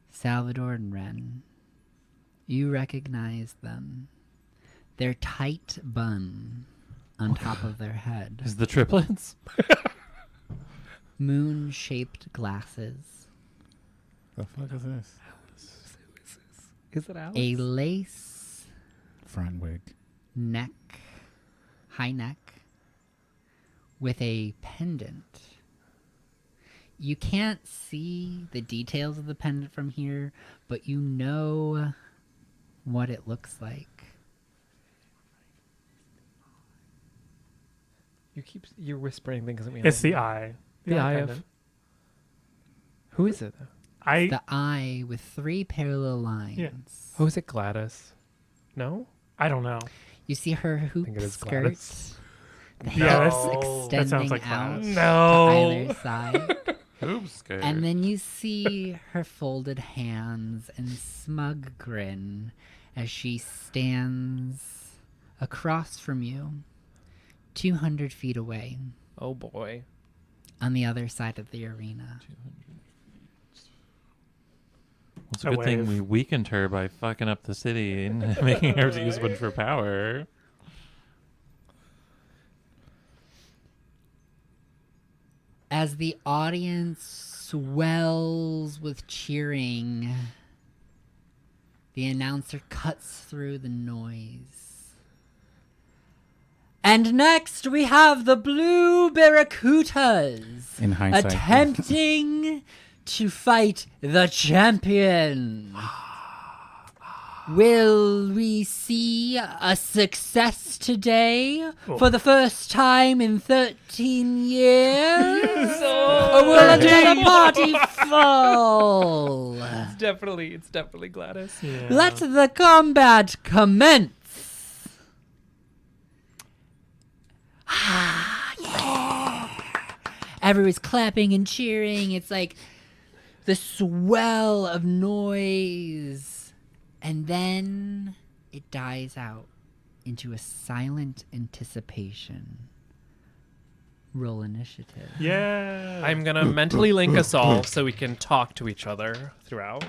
Salvador and Ren, you recognize them. Their tight bun on top of their head. Is the triplets? Moon-shaped glasses. The fuck is this? Is it Alice? A lace Front wig. neck, high neck, with a pendant. You can't see the details of the pendant from here, but you know what it looks like. You're whispering things at me. It's the eye. The eye of. pendant. Who is it? The eye with 3 parallel lines. Yeah. Oh, is it Gladys? No. I don't know. You see her hoop think it is skirt, Gladys. the Yeah, hips that extending sounds like out Gladys. to No. either side. Oops, scared. And then you see her folded hands and smug grin as she stands across from you, 200 feet away, Oh boy. on the other side of the arena. Well, it's a A good thing wave. we weakened her by fucking up the city and making her use one for power. As the audience swells with cheering, the announcer cuts through the noise. And next we have the Blue Barracudas In hindsight. attempting to fight the champion. Will we see a success today for the first time in 13 years? Or will another party fall? It's definitely Gladys. Yeah. Let the combat commence. Yeah. Everyone's clapping and cheering. It's like the swell of noise. And then it dies out into a silent anticipation. Roll initiative. Yeah. I'm gonna mentally link us all so we can talk to each other throughout.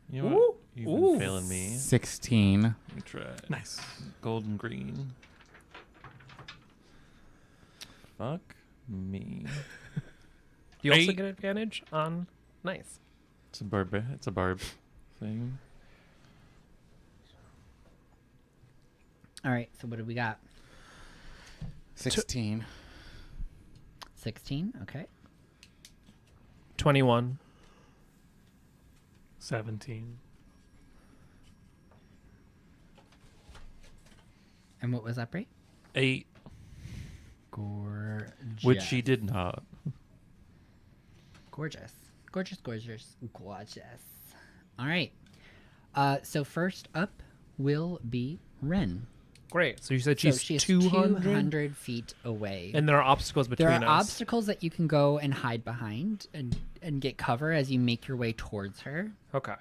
You know Ooh. what? You've Ooh. been failing me. 16. Let me try it. Nice. Golden green. Fuck me. You also 8. get advantage on nice. It's a barb thing. All right, so what do we got? 16. 16, okay. 21. 17. And what was that, Bray? 8, Gorgeous. which she did not. Gorgeous. Gorgeous, gorgeous, gorgeous. All right. So first up will be Ren. Great. So you said So she's she is 200? 200 feet away. And there are obstacles between there are us. obstacles that you can go and hide behind and get cover as you make your way towards her. Okay.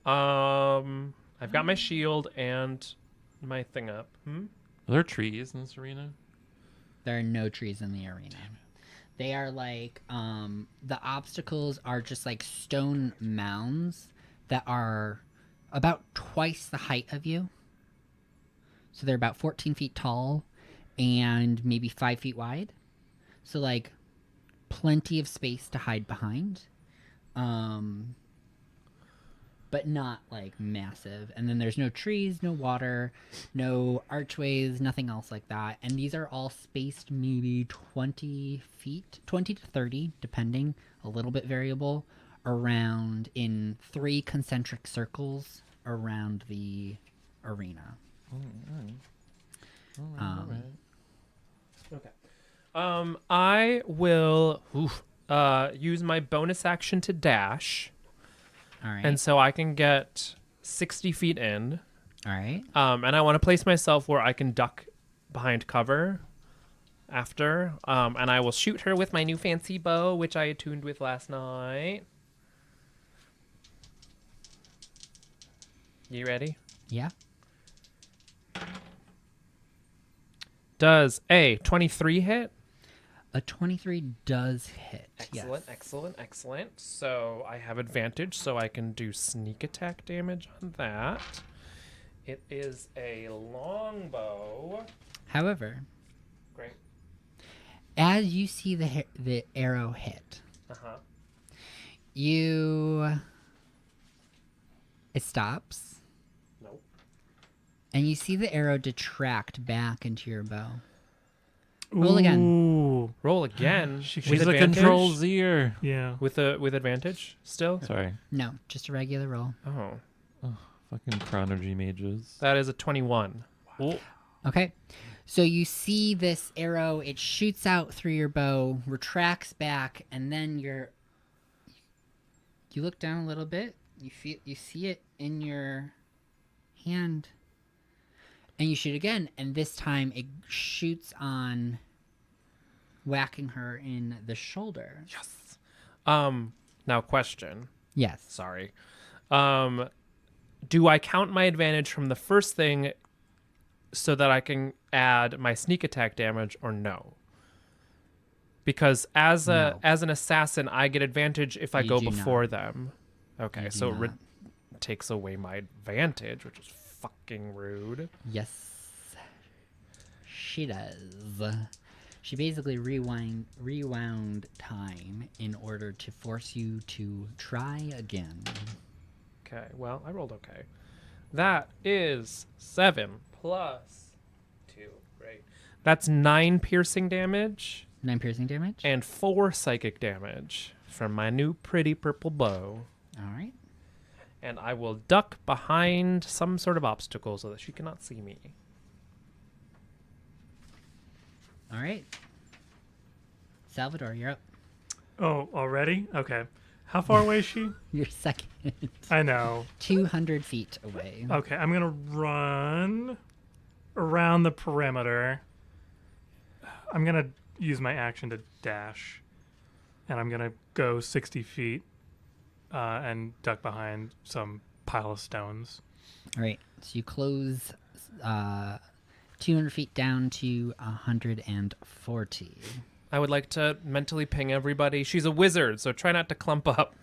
I've got my shield and my thing up. Are there trees in this arena? There are no trees in the arena. They are like the obstacles are just like stone mounds that are about twice the height of you. So they're about 14 feet tall and maybe 5 feet wide. So like plenty of space to hide behind. But not like massive. And then there's no trees, no water, no archways, nothing else like that. And these are all spaced maybe 20 feet, 20 to 30, depending, a little bit variable, around in 3 concentric circles around the arena. Okay. I will use my bonus action to dash. All right. And so I can get 60 feet in. all right. And I want to place myself where I can duck behind cover after. And I will shoot her with my new fancy bow, which I attuned with last night. You ready? Yeah. Does a 23 hit? A 23 does hit. Excellent, yes. excellent, excellent. So I have advantage, so I can do sneak attack damage on that. It is a longbow. However, Great. as you see the arrow hit, it stops. Nope. And you see the arrow detract back into your bow. Roll again. Ooh. Roll again. She's with She's a advantage? control Z'er. Yeah. With advantage still? Sorry. No, just a regular roll. Oh. Fucking chronology mages. That is a 21. Okay. So you see this arrow, it shoots out through your bow, retracts back, and then you look down a little bit, you see it in your hand, and you shoot again, and this time it shoots on, whacking her in the shoulder. Yes. Now question. Yes. Sorry. Do I count my advantage from the first thing so that I can add my sneak attack damage, or no? Because as No. an assassin, I get advantage if I You go do before not. them. Okay, You do so not. it takes away my advantage, which is fucking rude. Yes. She does. She basically rewound time in order to force you to try again. Okay, well, I rolled okay. That is 7 plus 2. Great. That's 9 piercing damage 9 piercing damage. and 4 psychic damage from my new pretty purple bow. All right. And I will duck behind some sort of obstacle so that she cannot see me. All right. Salvador, you're up. Oh, already? Okay. How far away is she? You're second. I know. 200 feet away. Okay, I'm gonna run around the perimeter. I'm gonna use my action to dash, and I'm gonna go 60 feet and duck behind some pile of stones. All right. So you close 200 feet down to 140. I would like to mentally ping everybody. She's a wizard, so try not to clump up.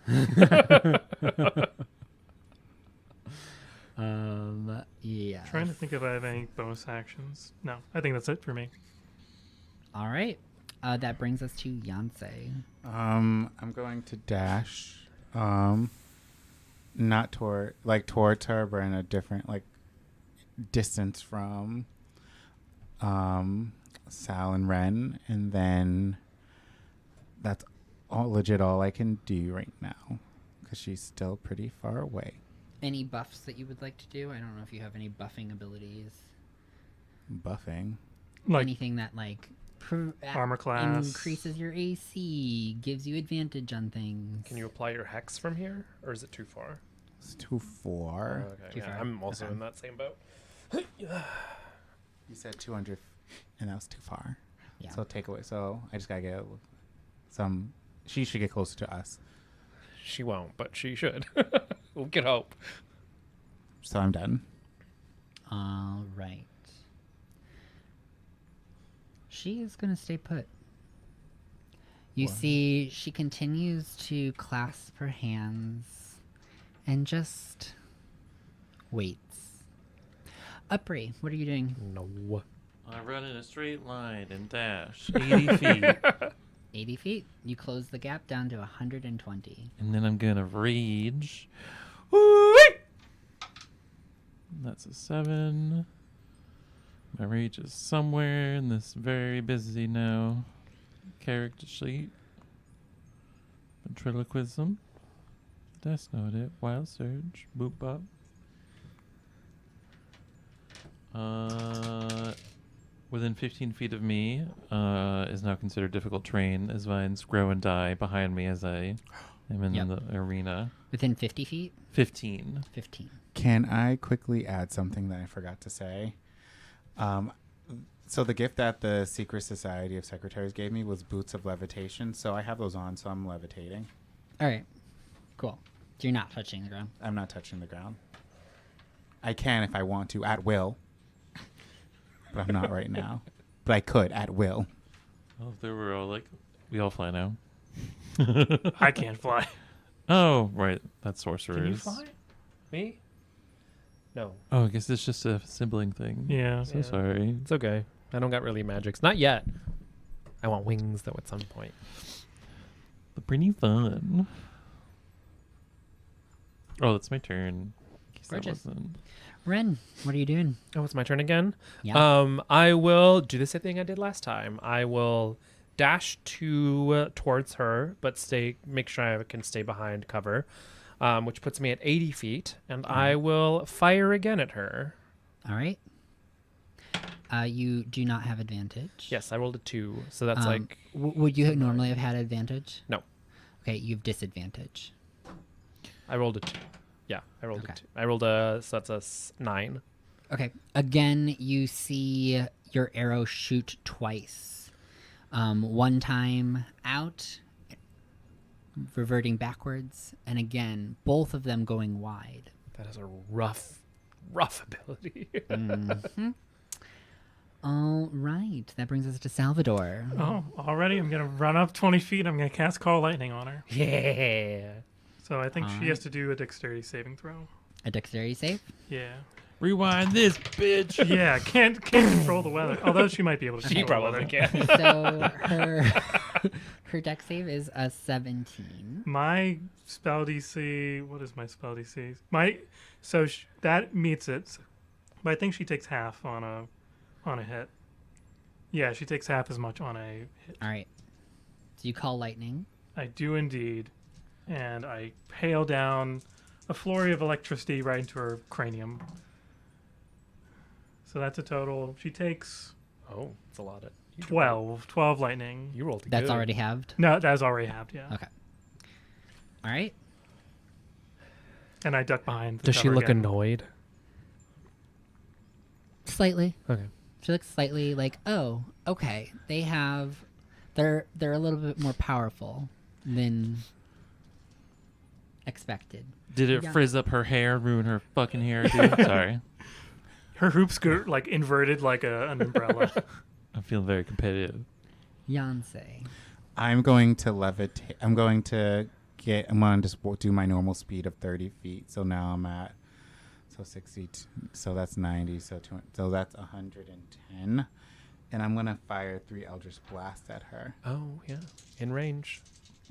Yeah. Trying to think if I have any bonus actions. No, I think that's it for me. All right. That brings us to Yancey. I'm going to dash. Not towards her, but in a different distance from Sal and Ren, and then that's all I can do right now because she's still pretty far away. Any buffs that you would like to do? I don't know if you have any buffing abilities. Buffing. Like Anything that armor class. increases your AC, gives you advantage on things. Can you apply your hex from here, or is it too far? It's too far. Okay, Too yeah, far. I'm also Okay. in that same boat. You said 200, and that was too far. Yeah. So take away. So I just gotta get some. She should get closer to us. She won't, but she should. We can hope. So I'm done. All right. She is going to stay put. You What? see, she continues to clasp her hands and just waits. Upri, what are you doing? No. I run in a straight line and dash 80 feet. 80 feet. You close the gap down to 120. And then I'm gonna rage. Woo-wee! That's a 7. My rage is somewhere in this very busy now character sheet. Ventriloquism. That's not it. Wild Surge. Boop bop. Within 15 feet of me is now considered difficult terrain as vines grow and die behind me as I am in Yep. the arena. Within 50 feet? 15. 15. Can I quickly add something that I forgot to say? So the gift that the Secret Society of Secretaries gave me was boots of levitation. So I have those on, so I'm levitating. All right. Cool. So you're not touching the ground. I'm not touching the ground. I can if I want to, at will. But I'm not right now. But I could, at will. Oh, they were all like, we all fly now. I can't fly. Oh, right. That's sorcerers. Can you fly? Me? No. Oh, I guess it's just a sibling thing. Yeah. So Yeah. sorry. It's okay. I don't got really magics. Not yet. I want wings, though, at some point. But pretty fun. Oh, that's my turn. In case that Gorgeous. wasn't. Ren, what are you doing? Oh, it's my turn again? Yeah. I will do the same thing I did last time. I will dash towards her, but make sure I can stay behind cover, which puts me at 80 feet, and I will fire again at her. All right. You do not have advantage. Yes, I rolled a 2, so that's like... would you normally have had advantage? No. Okay, you have disadvantage. I rolled a 2. Yeah, I rolled Okay. a 2. So that's a 9. Okay. Again, you see your arrow shoot twice. One time out, reverting backwards, and again, both of them going wide. That is a rough ability. Mhm. All right. That brings us to Salvador. Oh, already? I'm going to run up 20 feet. I'm going to cast Call Lightning on her. Yeah. So I think she Alright. has to do a dexterity saving throw. A dexterity save? Yeah. Rewind this, bitch. Yeah, can't control the weather. Although she might be able to She control the probably weather. can. So her dex save is a 17. My spell DC, what is my spell DC? That meets it. But I think she takes half on a hit. Yeah, she takes half as much on a hit. All right. So you call lightning. I do indeed. And I hail down a flurry of electricity right into her cranium. So that's a total. She takes Oh, it's a lot of... 12 lightning. You rolled That's good. already halved. No, that is already halved, yeah. Okay. All right. And I duck behind. The Does she cover look again. annoyed? Slightly. Okay. She looks slightly like, oh, okay. They're a little bit more powerful than expected. Did it Yeah. frizz up her hair, ruin her fucking hair, dude? Sorry. Her hoop skirt like inverted like an umbrella. I'm feeling very competitive. Yancey. I'm going to levitate. I'm going to just do my normal speed of 30 feet. So now I'm at 60. So that's 90. So that's 110. And I'm gonna fire 3 Eldritch Blasts at her. Oh, yeah. In range.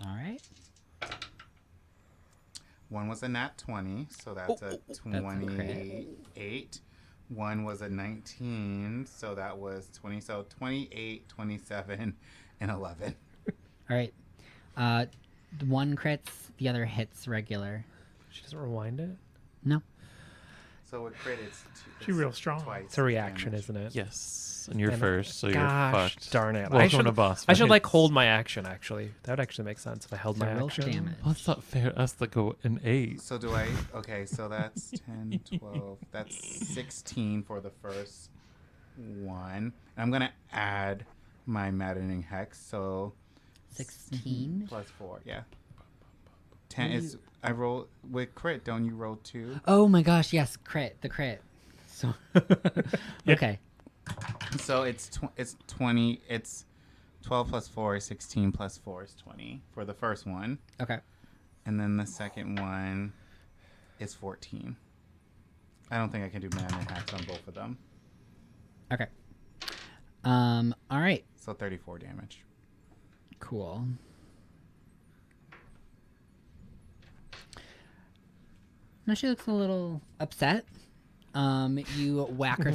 All right. One was a nat 20, so that's a 28. One was a 19, so that was 20. So 28, 27, and 11. All right. The one crits, the other hits regular. She doesn't rewind it? No. So with crit, She real strong. Twice It's a reaction, damage. isn't it? Yes, and you're And- first, so you're Gosh, fucked. darn it. Welcome to boss I should like fights. hold my action, actually. That would actually make sense if I held So my roll for action. damage. Well, it's not fair us to go an 8. So do I? Okay, so that's 10, 12. That's 16 for the first one. I'm gonna add my maddening hex. So 16. plus 4. Yeah. 10 is. I roll with crit. Don't you roll 2? Oh my gosh, yes, crit. The crit. So okay. So it's 20. It's 12 plus 4 is 16 plus 4 is 20 for the first one, Okay. and then the second one is 14. I don't think I can do maddening hacks on both of them. Okay. All right. So 34 damage. Cool. Now she looks a little upset. You whack her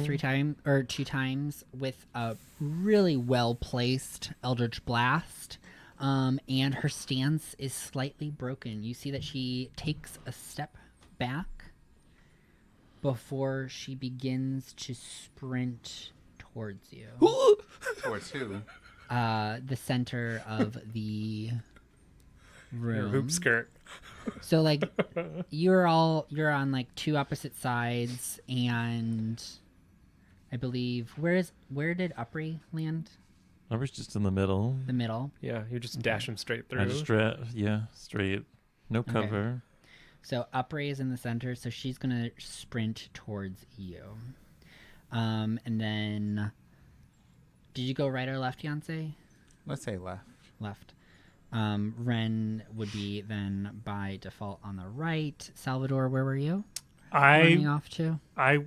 2 times with a really well placed Eldritch Blast. And her stance is slightly broken. You see that she takes a step back before she begins to sprint towards you. Towards who? The center of the room. Your hoop skirt. So like you're on like 2 opposite sides, and I believe where did Upri land? I was just in the middle. The middle. Yeah, you're just dashing straight through. I just straight. No cover. So Upri is in the center, so she's gonna sprint towards you. And then did you go right or left, Yancey? Let's say left. Left. Ren would be then by default on the right. Salvador, where were you running off to? I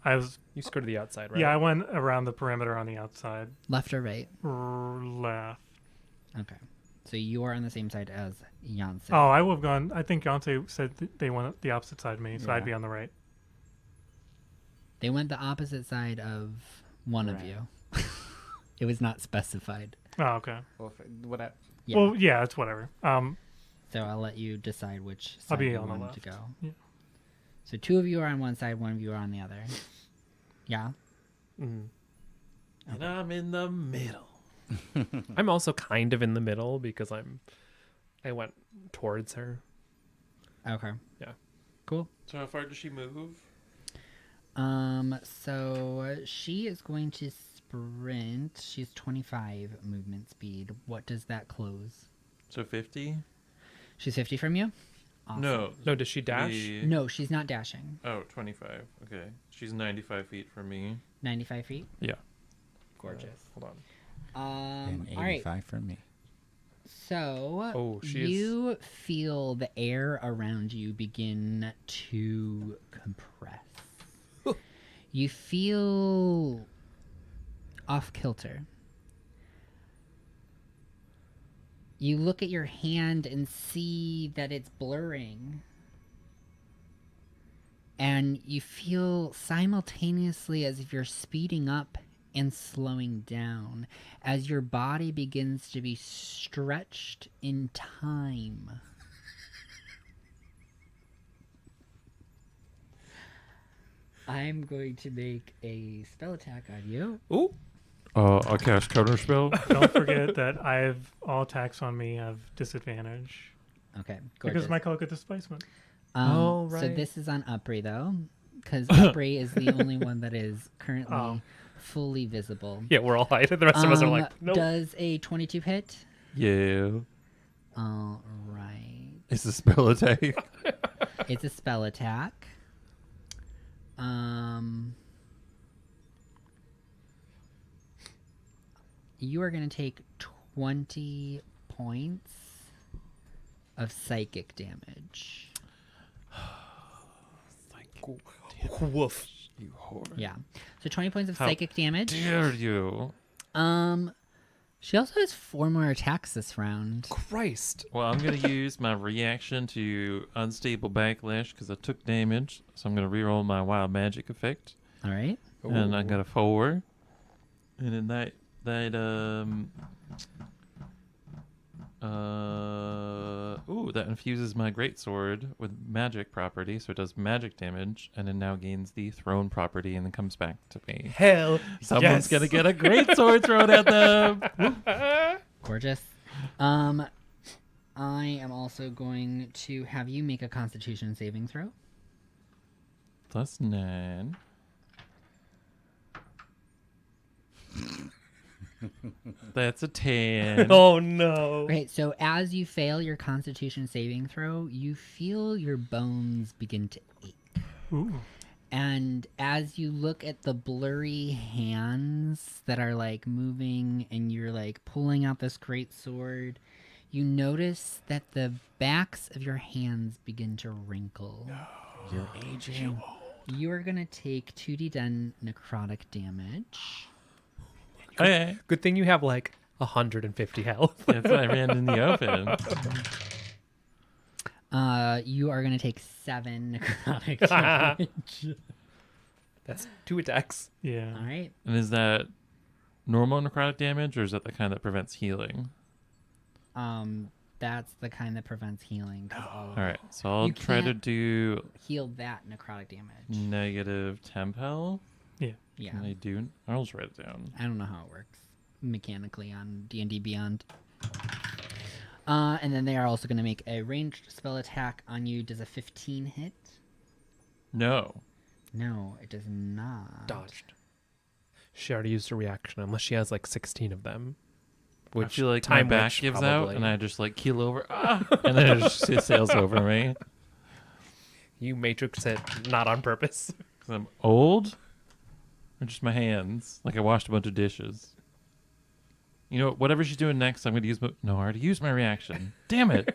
was You just go to the outside, right? yeah. I went around the perimeter on the outside. Left or right? Left. Okay. So you are on the same side as Yancey. Oh, I would have gone. I think Yonsei said they went the opposite side of me, so Yeah. I'd be on the right. They went the opposite side of one of Right. you. It was not specified. Oh, okay. Well, what I, Yeah. Well, yeah, it's whatever. So I'll let you decide which I'll side be you on the want to left. go. Yeah. So 2 of you are on one side, 1 of you are on the other. Yeah. Mhm. And I'm in the middle. I'm also kind of in the middle because I went towards her. Okay. Yeah. Cool. So how far does she move? So she is going to sprint. She's 25 movement speed. What does that close? So 50? She's 50 from you? Awesome. No. No, does she dash? No, she's not dashing. Oh, 25. Okay. She's 95 feet from me. 95 feet? Yeah. Gorgeous. Hold on. and All right. 85 for me. So Oh, she is- you feel the air around you begin to compress. You feel off kilter. You look at your hand and see that it's blurring. And you feel simultaneously as if you're speeding up and slowing down as your body begins to be stretched in time. I'm going to make a spell attack on you. Ooh. I'll cast counter spell. Don't forget that all attacks on me have disadvantage Okay, because gorgeous. of my cloak of displacement. Oh, So right. this is on Upri though, because Upri is the only one that is currently Oh. fully visible. Yeah, we're all hiding. The rest of us are like, nope. Does a 22 hit? Yeah. All right. It's a spell attack. It's a spell attack. You are going to take 20 points of psychic damage. Woof. You whore. Yeah. So 20 points of How psychic damage. Dare you? She also has 4 more attacks this round. Christ. Well, I'm going to use my reaction to unstable backlash because I took damage. So I'm going to reroll my wild magic effect. All right. And I got a 4. And then that infuses my greatsword with magic property, so it does magic damage, and it now gains the throne property, and then comes back to me. Hell, Someone's gonna get a greatsword thrown at them. Gorgeous. I am also going to have you make a Constitution saving throw. +9. That's a 10. Oh no. Okay, so as you fail your Constitution saving throw, you feel your bones begin to ache. Ooh. And as you look at the blurry hands that are like moving and you're like pulling out this great sword, you notice that the backs of your hands begin to wrinkle. You're aging. You are going to take 2d10 necrotic damage. Okay. Good thing you have like 150 health. That's why I ran in the open. You are going to take 7 necrotic damage. That's 2 attacks. Yeah. All right. And is that normal necrotic damage, or is that the kind that prevents healing? That's the kind that prevents healing. 'Cause all All right, so I'll You try to can't- do heal that necrotic damage. negative temp health. Yeah. Can I do? I'll just write it down. I don't know how it works mechanically on D&D Beyond. And then they are also going to make a ranged spell attack on you. Does a 15 hit? No. No, it does not. Dodged. She already used a reaction unless she has like 16 of them. I Which feel like my time back witch gives out, probably. and I just like keel over, and then it just sails over me. You matrix it not on purpose. 'Cause I'm old, or just my hands. Like I washed a bunch of dishes. You know, whatever she's doing next, I'm going to use my... No, I already used my reaction. Damn it.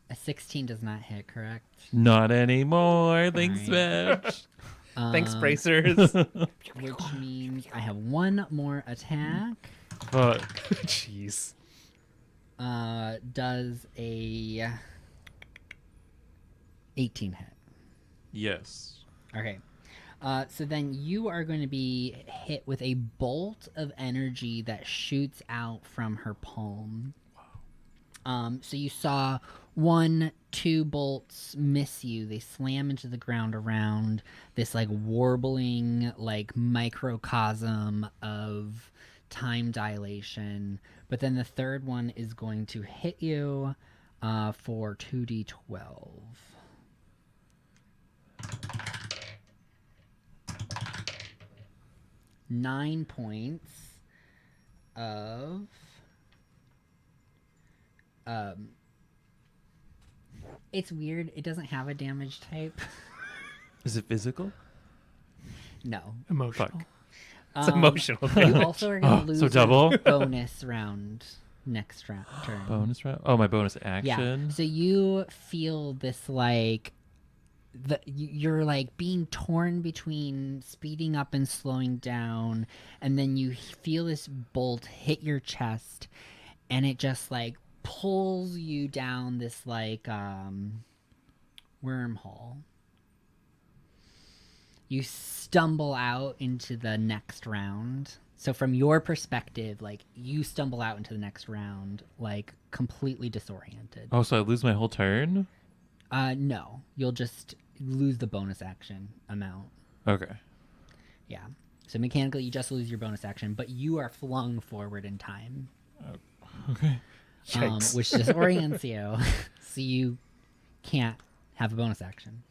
A 16 does not hit, correct? Not anymore. Thanks, Alright. bitch. Thanks, bracers. Which means I have one more attack. Fuck. Jeez. Does a 18 hit? Yes. Okay. So then you are going to be hit with a bolt of energy that shoots out from her palm. So you saw 1, 2 bolts miss you. They slam into the ground around this like warbling like microcosm of time dilation. But then the third one is going to hit you for 2d12. Nine points of it's weird, it doesn't have a damage type. Is it physical? No. Emotional. Fuck. It's emotional. You also are gonna lose so your double? bonus round next round turn. Bonus round? Oh, my bonus Yeah. action? So you feel this like you're like being torn between speeding up and slowing down, and then you feel this bolt hit your chest, and it just like pulls you down this like wormhole. You stumble out into the next round. So from your perspective, like you stumble out into the next round like completely disoriented. Oh, so I lose my whole turn? No, you'll just lose the bonus action amount. Okay. Yeah. So mechanically, you just lose your bonus action, but you are flung forward in time, Okay. Yikes. which disorients you, so you can't have a bonus action.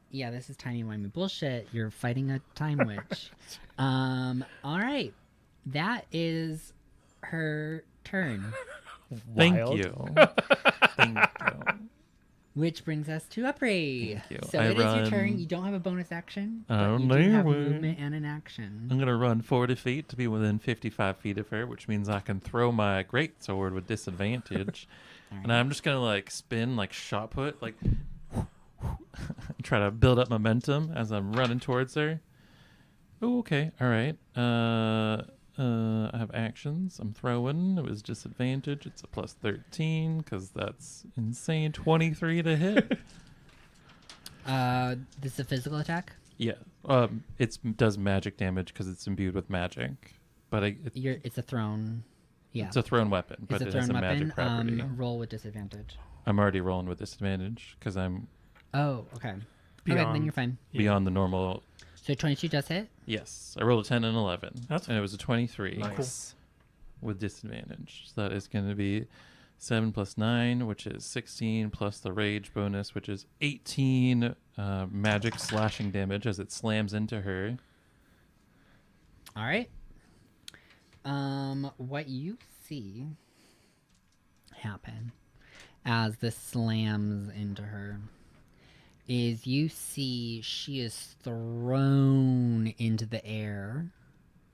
Yeah, this is timey-wimey bullshit. You're fighting a time witch. All right. That is her turn. Thank Wild. you. Thank you. Which brings us to Upri. Thank you. So I it is your turn. run- You don't have a bonus action, Oh, but you do have no. movement and an action. I'm going to run 40 feet to be within 55 feet of her, which means I can throw my great sword with disadvantage. All And right. I'm just going to like spin like shot put, like try to build up momentum as I'm running towards her. Oh, okay. All right. I have actions. I'm throwing. It was disadvantage. It's a plus 13 because that's insane. 23 to hit. This is a physical attack. Yeah. It does magic damage because it's imbued with magic. But It's a thrown. Yeah. it's a thrown weapon, but It's a it has thrown a weapon. magic property. Roll with disadvantage. I'm already rolling with disadvantage because I'm Oh, okay. Okay, Beyond. then you're fine. Yeah. beyond the normal. So 22 does hit. Yes. I rolled a 10 and 11. That's- and it was a 23 Nice. with disadvantage. So that is going to be 7 plus 9, which is 16, plus the rage bonus, which is 18 magic slashing damage as it slams into her. All right. What you see happen as this slams into her is you see she is thrown into the air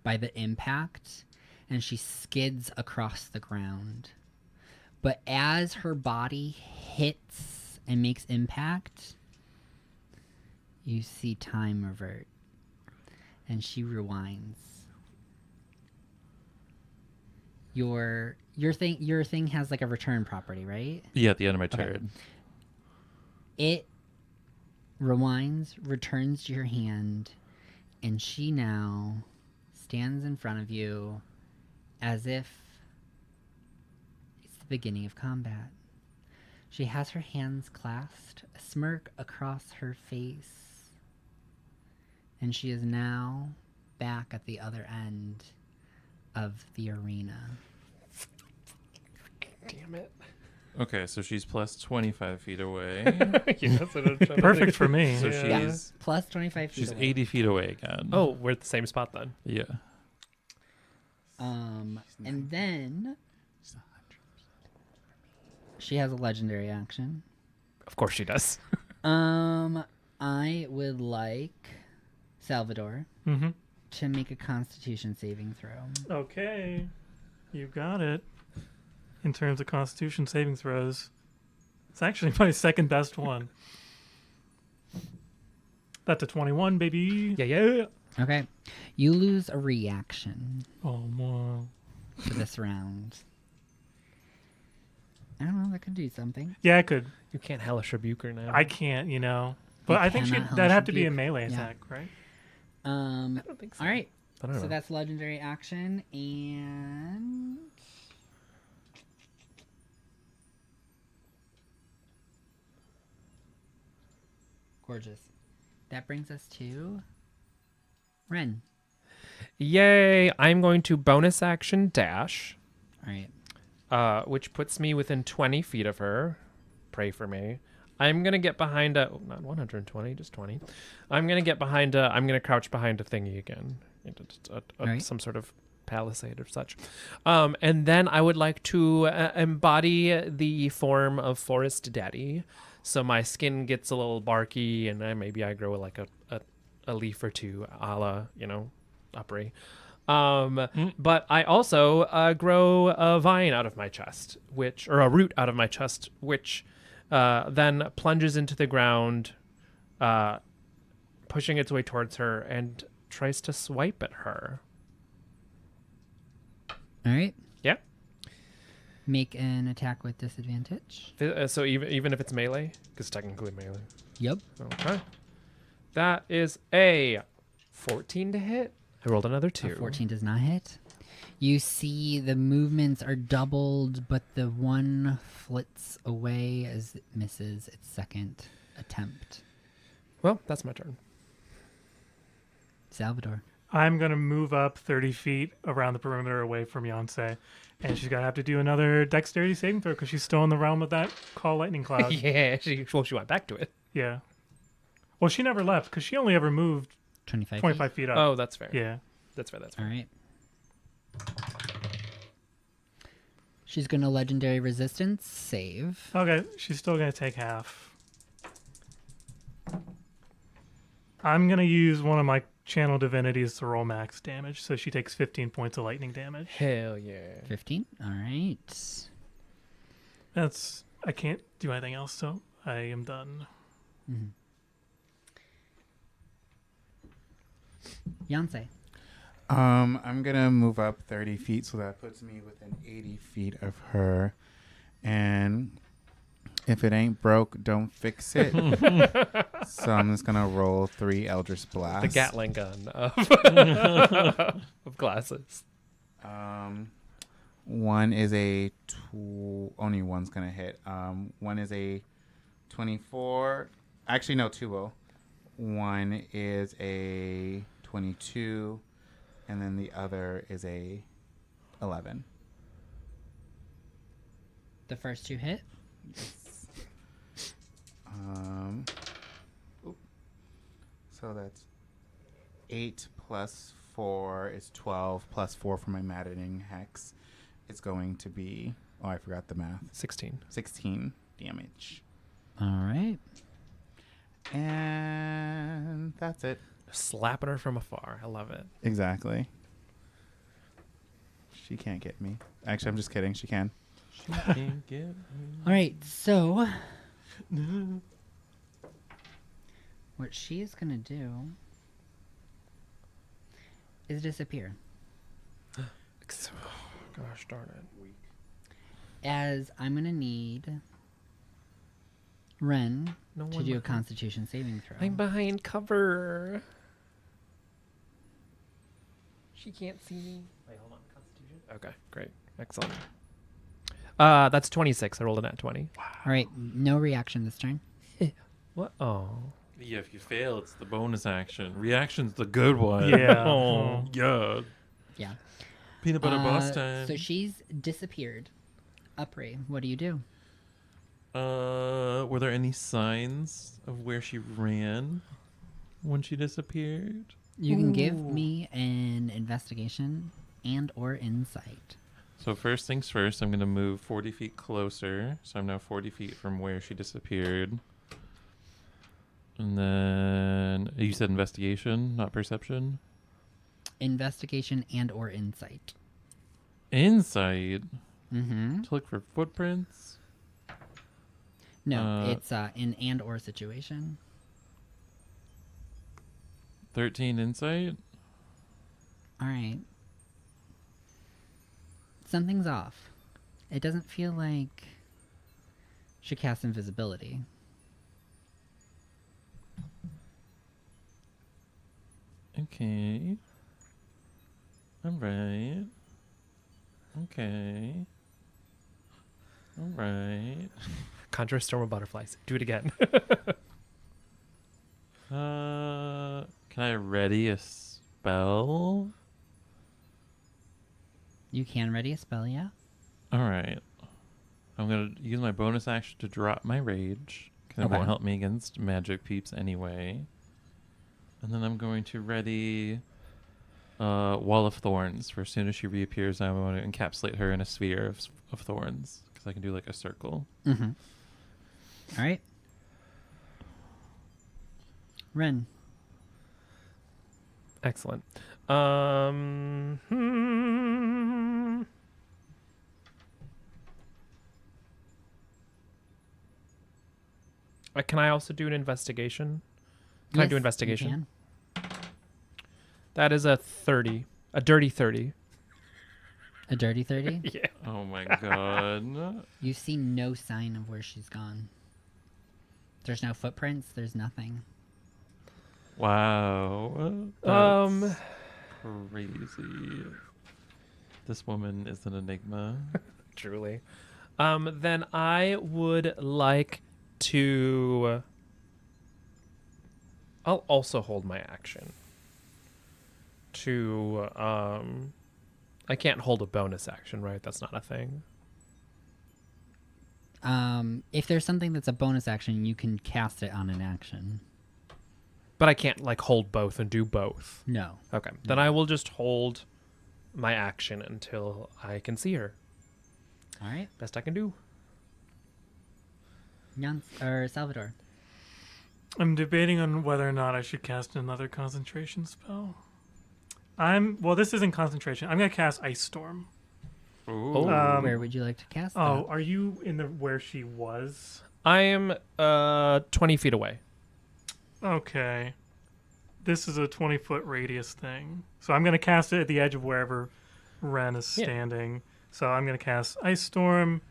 by the impact and she skids across the ground. But as her body hits and makes impact, you see time revert and she rewinds. Your thing has like a return property, right? Yeah, at the end of my Okay. turn. It rewinds, returns to your hand, and she now stands in front of you as if it's the beginning of combat. She has her hands clasped, a smirk across her face, and she is now back at the other end of the arena. Damn it. Okay, so she's plus 25 feet away. Yeah, that's what I'm trying to Perfect think. for me. So Yeah. she's Plus 25 feet she's away. 80 feet away again. Oh, we're at the same spot then. Yeah. And then she has a legendary action. Of course she does. I would like Salvador Mm-hmm. to make a Constitution saving throw. Okay. You got it. In terms of Constitution saving throws, it's actually my second best one. That's a 21, baby. Yeah. Okay, you lose a reaction Oh, wow. for this round. I don't know. That could do something. Yeah, I could. You can't hellish rebuke her now. I can't, But You I think cannot that'd hellish have to be a rebuke. melee Yeah. attack, right? I don't think so. All right. I don't know. So that's legendary action and gorgeous. That brings us to Ren. Yay! I'm going to bonus action dash, All right. which puts me within 20 feet of her. Pray for me. I'm gonna get behind a not 120, just 20. I'm gonna crouch behind a thingy again, Right. some sort of palisade or such. And then I would like to embody the form of Forest Daddy, so my skin gets a little barky, and maybe I grow like a leaf or two, a la Upri. But I also grow a vine out of my chest, or a root out of my chest, which then plunges into the ground, pushing its way towards her and tries to swipe at her. All right. Yeah. Make an attack with disadvantage. So even if it's melee, because technically melee. Yep. Okay. That is a 14 to hit. I rolled another 2. 14 does not hit. You see the movements are doubled, but the one flits away as it misses its second attempt. Well, that's my turn. Salvador. I'm going to move up 30 feet around the perimeter away from Yonsei. And she's going to have to do another dexterity saving throw because she's still in the realm of that call lightning cloud. Yeah, she went back to it. Yeah. Well, she never left because she only ever moved 25 feet. 25 feet up. Oh, that's fair. Yeah. That's fair. All right. She's going to legendary resistance save. Okay, she's still gonna take half. I'm gonna use one of my channel divinities to roll max damage, so she takes 15 points of lightning damage. Hell yeah. 15. All right. I can't do anything else, so I am done. Yonsei. I'm gonna move up 30 feet, so that puts me within 80 feet of her. And if it ain't broke, don't fix it. So I'm just gonna roll 3 Eldritch Blasts. The Gatling gun of, of glasses. One is a only one's gonna hit. One is a 24. Actually, no, 2 will. One is a 22, and then the other is a 11. The first 2 hit. So that's 8 plus 4 is 12 plus 4 for my maddening hex. It's going to be, oh, I forgot the math. 16. 16 damage. All right. And that's it. Slapping her from afar. I love it. Exactly. She can't get me. Actually, I'm just kidding. She can. Can't get me. All right. So what she is going to do is disappear. Gosh darn it. As I'm going to need Ren No to one do a behind- Constitution saving throw. I'm behind cover. She can't see me. Wait, hold on. Constitution. Okay, great. Excellent. That's 26. I rolled a nat 20. All right. No reaction this turn. What? Oh. Yeah, if you fail, it's the bonus action. Reaction's the good one. Yeah. Oh, yeah. Yeah. Peanut butter boss time. So she's disappeared. Upray, what do you do? Were there any signs of where she ran when she disappeared? You can give me an investigation and or insight. So first things first, I'm going to move 40 feet closer. So I'm now 40 feet from where she disappeared. And then you said investigation, not perception? Investigation and or insight. Insight? Mm-hmm. To look for footprints? No, it's an and or situation. 13 insight? All right. Something's off. It doesn't feel like she casts invisibility. Okay. Alright. Okay. Alright. Conjure a storm of butterflies. Do it again. Can I ready a spell? You can ready a spell, yeah? Alright. I'm gonna use my bonus action to drop my rage, because it Okay. won't help me against magic peeps anyway. And then I'm going to ready Wall of Thorns for as soon as she reappears. I want to encapsulate her in a sphere of thorns, because I can do like a circle. Mm-hmm. All right. Ren. Excellent. Can I also do an investigation? Can I Yes, do you investigation? can. That is a 30. A dirty 30. A dirty 30? Yeah. Oh my god. You see no sign of where she's gone. There's no footprints. There's nothing. Wow. That's crazy. This woman is an enigma. Truly. Then I would like to... I'll also hold my action. To, I can't hold a bonus action, right? That's not a thing. If there's something that's a bonus action, you can cast it on an action. But I can't, like, hold both and do both. No. Okay. Then I will just hold my action until I can see her. All right. Best I can do. Salvador. I'm debating on whether or not I should cast another concentration spell. Well, this isn't concentration. I'm gonna cast Ice Storm. Ooh. Where would you like to cast Oh, that? are you in the where she was? I am 20 feet away. Okay. This is a 20-foot radius thing. So I'm going to cast it at the edge of wherever Ren is Yeah. standing. So I'm going to cast Ice Storm.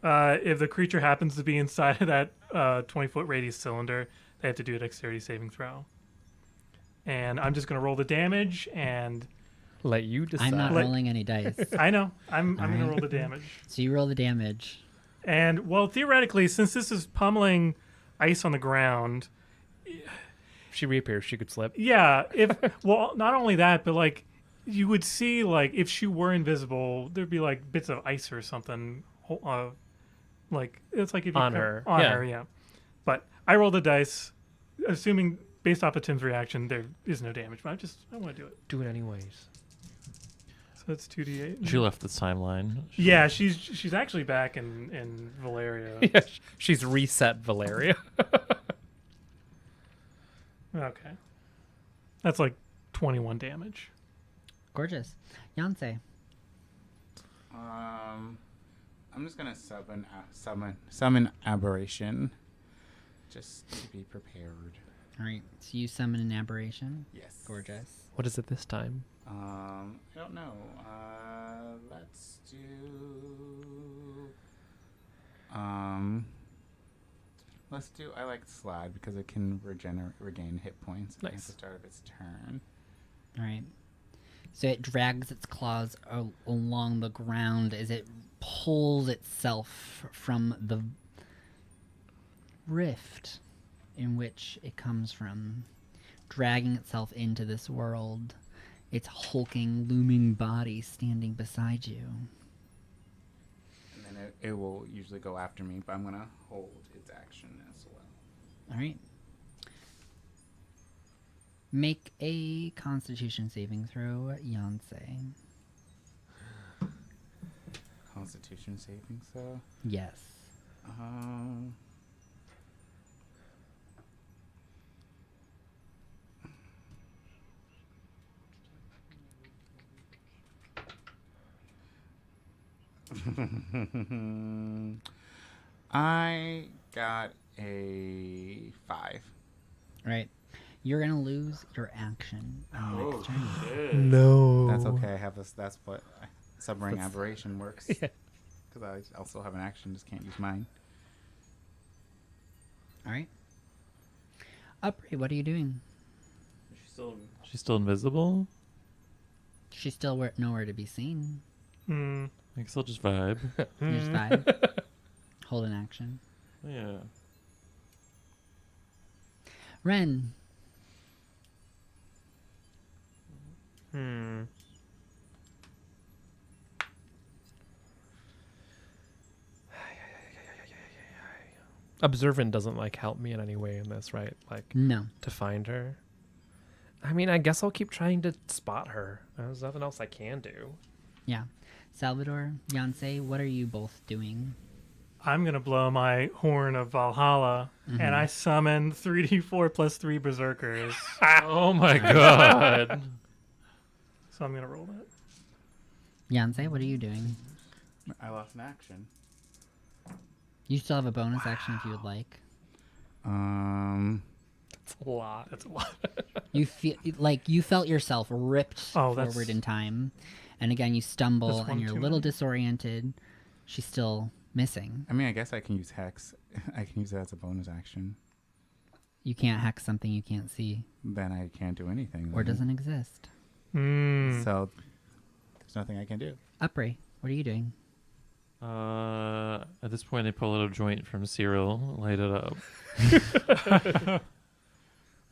If the creature happens to be inside of that 20-foot radius cylinder, they have to do a dexterity saving throw. And I'm just going to roll the damage, and Let you decide. I'm not rolling any dice. I know. I'm going to Alright. roll the damage. So you roll the damage. And, well, theoretically, since this is pummeling ice on the ground, If she reappears, she could slip. yeah, well, not only that, but like you would see, like if she were invisible, there'd be like bits of ice or something, like it's like if you On her, on yeah. her, yeah. But I rolled the dice, assuming based off of Tim's reaction, there is no damage. But I want to do it. Do it anyways. So it's 2d8. She left the timeline. Yeah, she's actually back in Valeria. Yeah, she's reset Valeria. Okay, that's like 21 damage. Gorgeous. Yancey. I'm just gonna summon aberration, just to be prepared. All right. So you summon an aberration. Yes. Gorgeous. What is it this time? I don't know. Let's do. I like slide because it can regain hit points at Nice. the start of its turn. All right. So it drags its claws along the ground as it pulls itself from the rift in which it comes from, dragging itself into this world, its hulking, looming body standing beside you. And then it will usually go after me, but I'm gonna hold its action as well. All right. Make a Constitution saving throw, Yancey. Constitution saving throw. Yes. I got a 5. All right. You're gonna lose your action on next turn. No. That's okay. That's what submarine aberration works. Yeah. Because I also have an action, just can't use mine. All right. Upri, what are you doing? She's still invisible. She's still nowhere to be seen. Hmm. I guess I'll just vibe. You just vibe. Hold an action. Yeah. Ren. Observant doesn't like help me in any way in this, right? Like No. to find her. I mean, I guess I'll keep trying to spot her. There's nothing else I can do. Yeah. Salvador, Yancey, what are you both doing? I'm gonna blow my horn of Valhalla, and I summon 3d4 plus 3 berserkers. Oh my god. So I'm gonna roll that. Yancey, what are you doing? I lost an action. You still have a bonus action if you would like. It's a lot. That's a lot. You feel like you felt yourself ripped Oh, forward that's- in time, and again you stumble That's one and you're a too little many. disoriented. She's still missing. I mean, I guess I can use Hex. I can use that as a bonus action. You can't hex something you can't see Then I can't do anything. or then. doesn't exist. So there's nothing I can do. Upri, what are you doing? At this point, I pull out a joint from Cyril, light it up.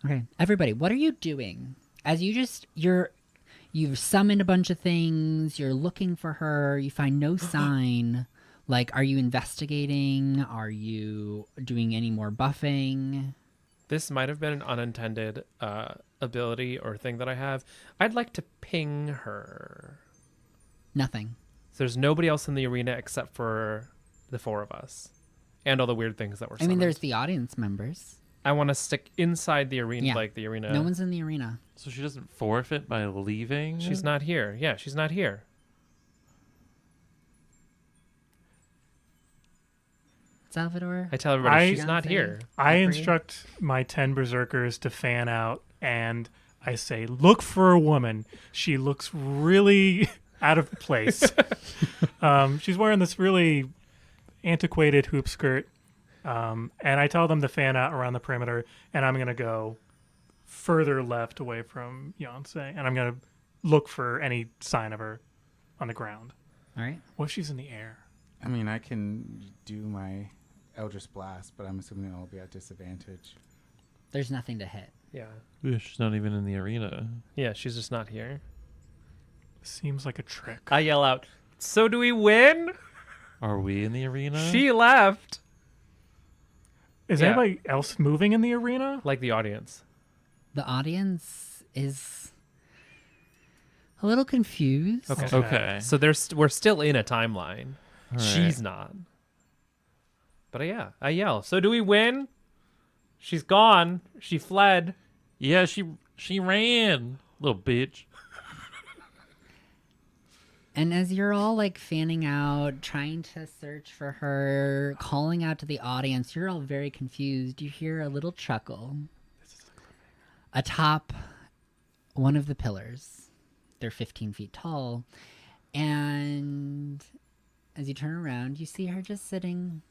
Okay, everybody, what are you doing? As you've summoned a bunch of things, you're looking for her, you find no sign. Like, are you investigating? Are you doing any more buffing? This might have been an unintended ability or thing that I have. I'd like to ping her. Nothing. So there's nobody else in the arena except for the 4 of us. And all the weird things that were I mean, there's summoned. the audience members. I want to stick inside the arena, Yeah. like the arena. No one's in the arena. So she doesn't forfeit by leaving? She's not here. Yeah, she's not here. Salvador? I tell everybody she's Beyonce? not here. I Capri? instruct my 10 berserkers to fan out, and I say, look for a woman. She looks really out of place. She's wearing this really antiquated hoop skirt. And I tell them to fan out around the perimeter, and I'm going to go further left away from Beyonce, and I'm going to look for any sign of her on the ground. All right. What if she's in the air? I mean, I can do my Eldritch Blast, but I'm assuming I'll be at disadvantage. There's nothing to hit. Yeah. Yeah, she's not even in the arena. Yeah, she's just not here. Seems like a trick. I yell out, so do we win? Are we in the arena? She left. Is Yeah. anybody else moving in the arena? Like the audience. The audience is a little confused. Okay. So we're still in a timeline. All right. She's not. But yeah, I yell, so do we win? She's gone. She fled. Yeah, she ran, little bitch. And as you're all like fanning out, trying to search for her, calling out to the audience, you're all very confused. You hear a little chuckle atop one of the pillars. They're 15 feet tall. And as you turn around, you see her just sitting,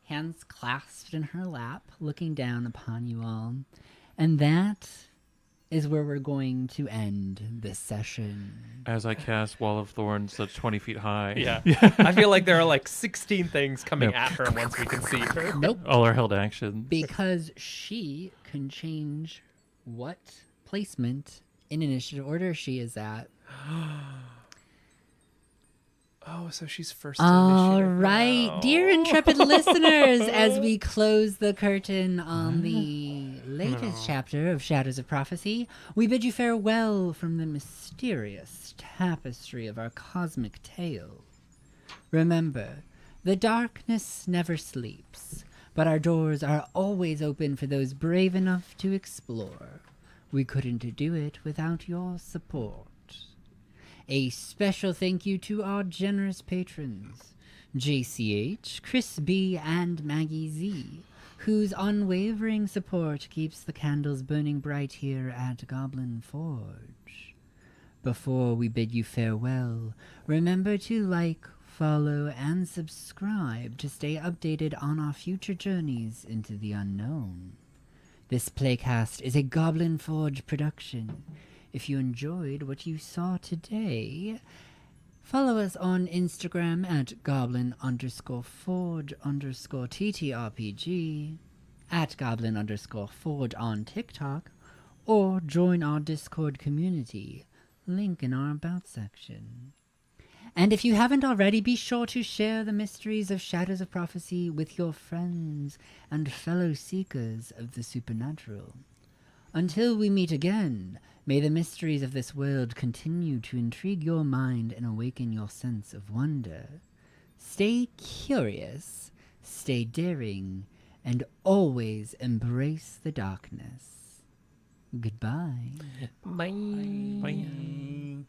hands clasped in her lap, looking down upon you all. And that is where we're going to end this session. As I cast Wall of Thorns that's 20 feet high. Yeah. I feel like there are like 16 things coming Yeah. at her once we can see her. Nope. All our held actions. Because she can change what placement in initiative order she is at. Oh, so she's first All initiative right, now. dear intrepid listeners, as we close the curtain on the latest chapter of Shadows of Prophecy, we bid you farewell from the mysterious tapestry of our cosmic tale. Remember, the darkness never sleeps, but our doors are always open for those brave enough to explore. We couldn't do it without your support. A special thank you to our generous patrons, JCH, Chris B, and Maggie Z, whose unwavering support keeps the candles burning bright here at Goblin Forge. Before we bid you farewell, remember to like, follow, and subscribe to stay updated on our future journeys into the unknown. This playcast is a Goblin Forge production. If you enjoyed what you saw today, follow us on Instagram at goblin_forge_TTRPG, at goblin_forge on TikTok, or join our Discord community, link in our About section. And if you haven't already, be sure to share the mysteries of Shadows of Prophecy with your friends and fellow seekers of the supernatural. Until we meet again, may the mysteries of this world continue to intrigue your mind and awaken your sense of wonder. Stay curious, stay daring, and always embrace the darkness. Goodbye. Bye. Bye.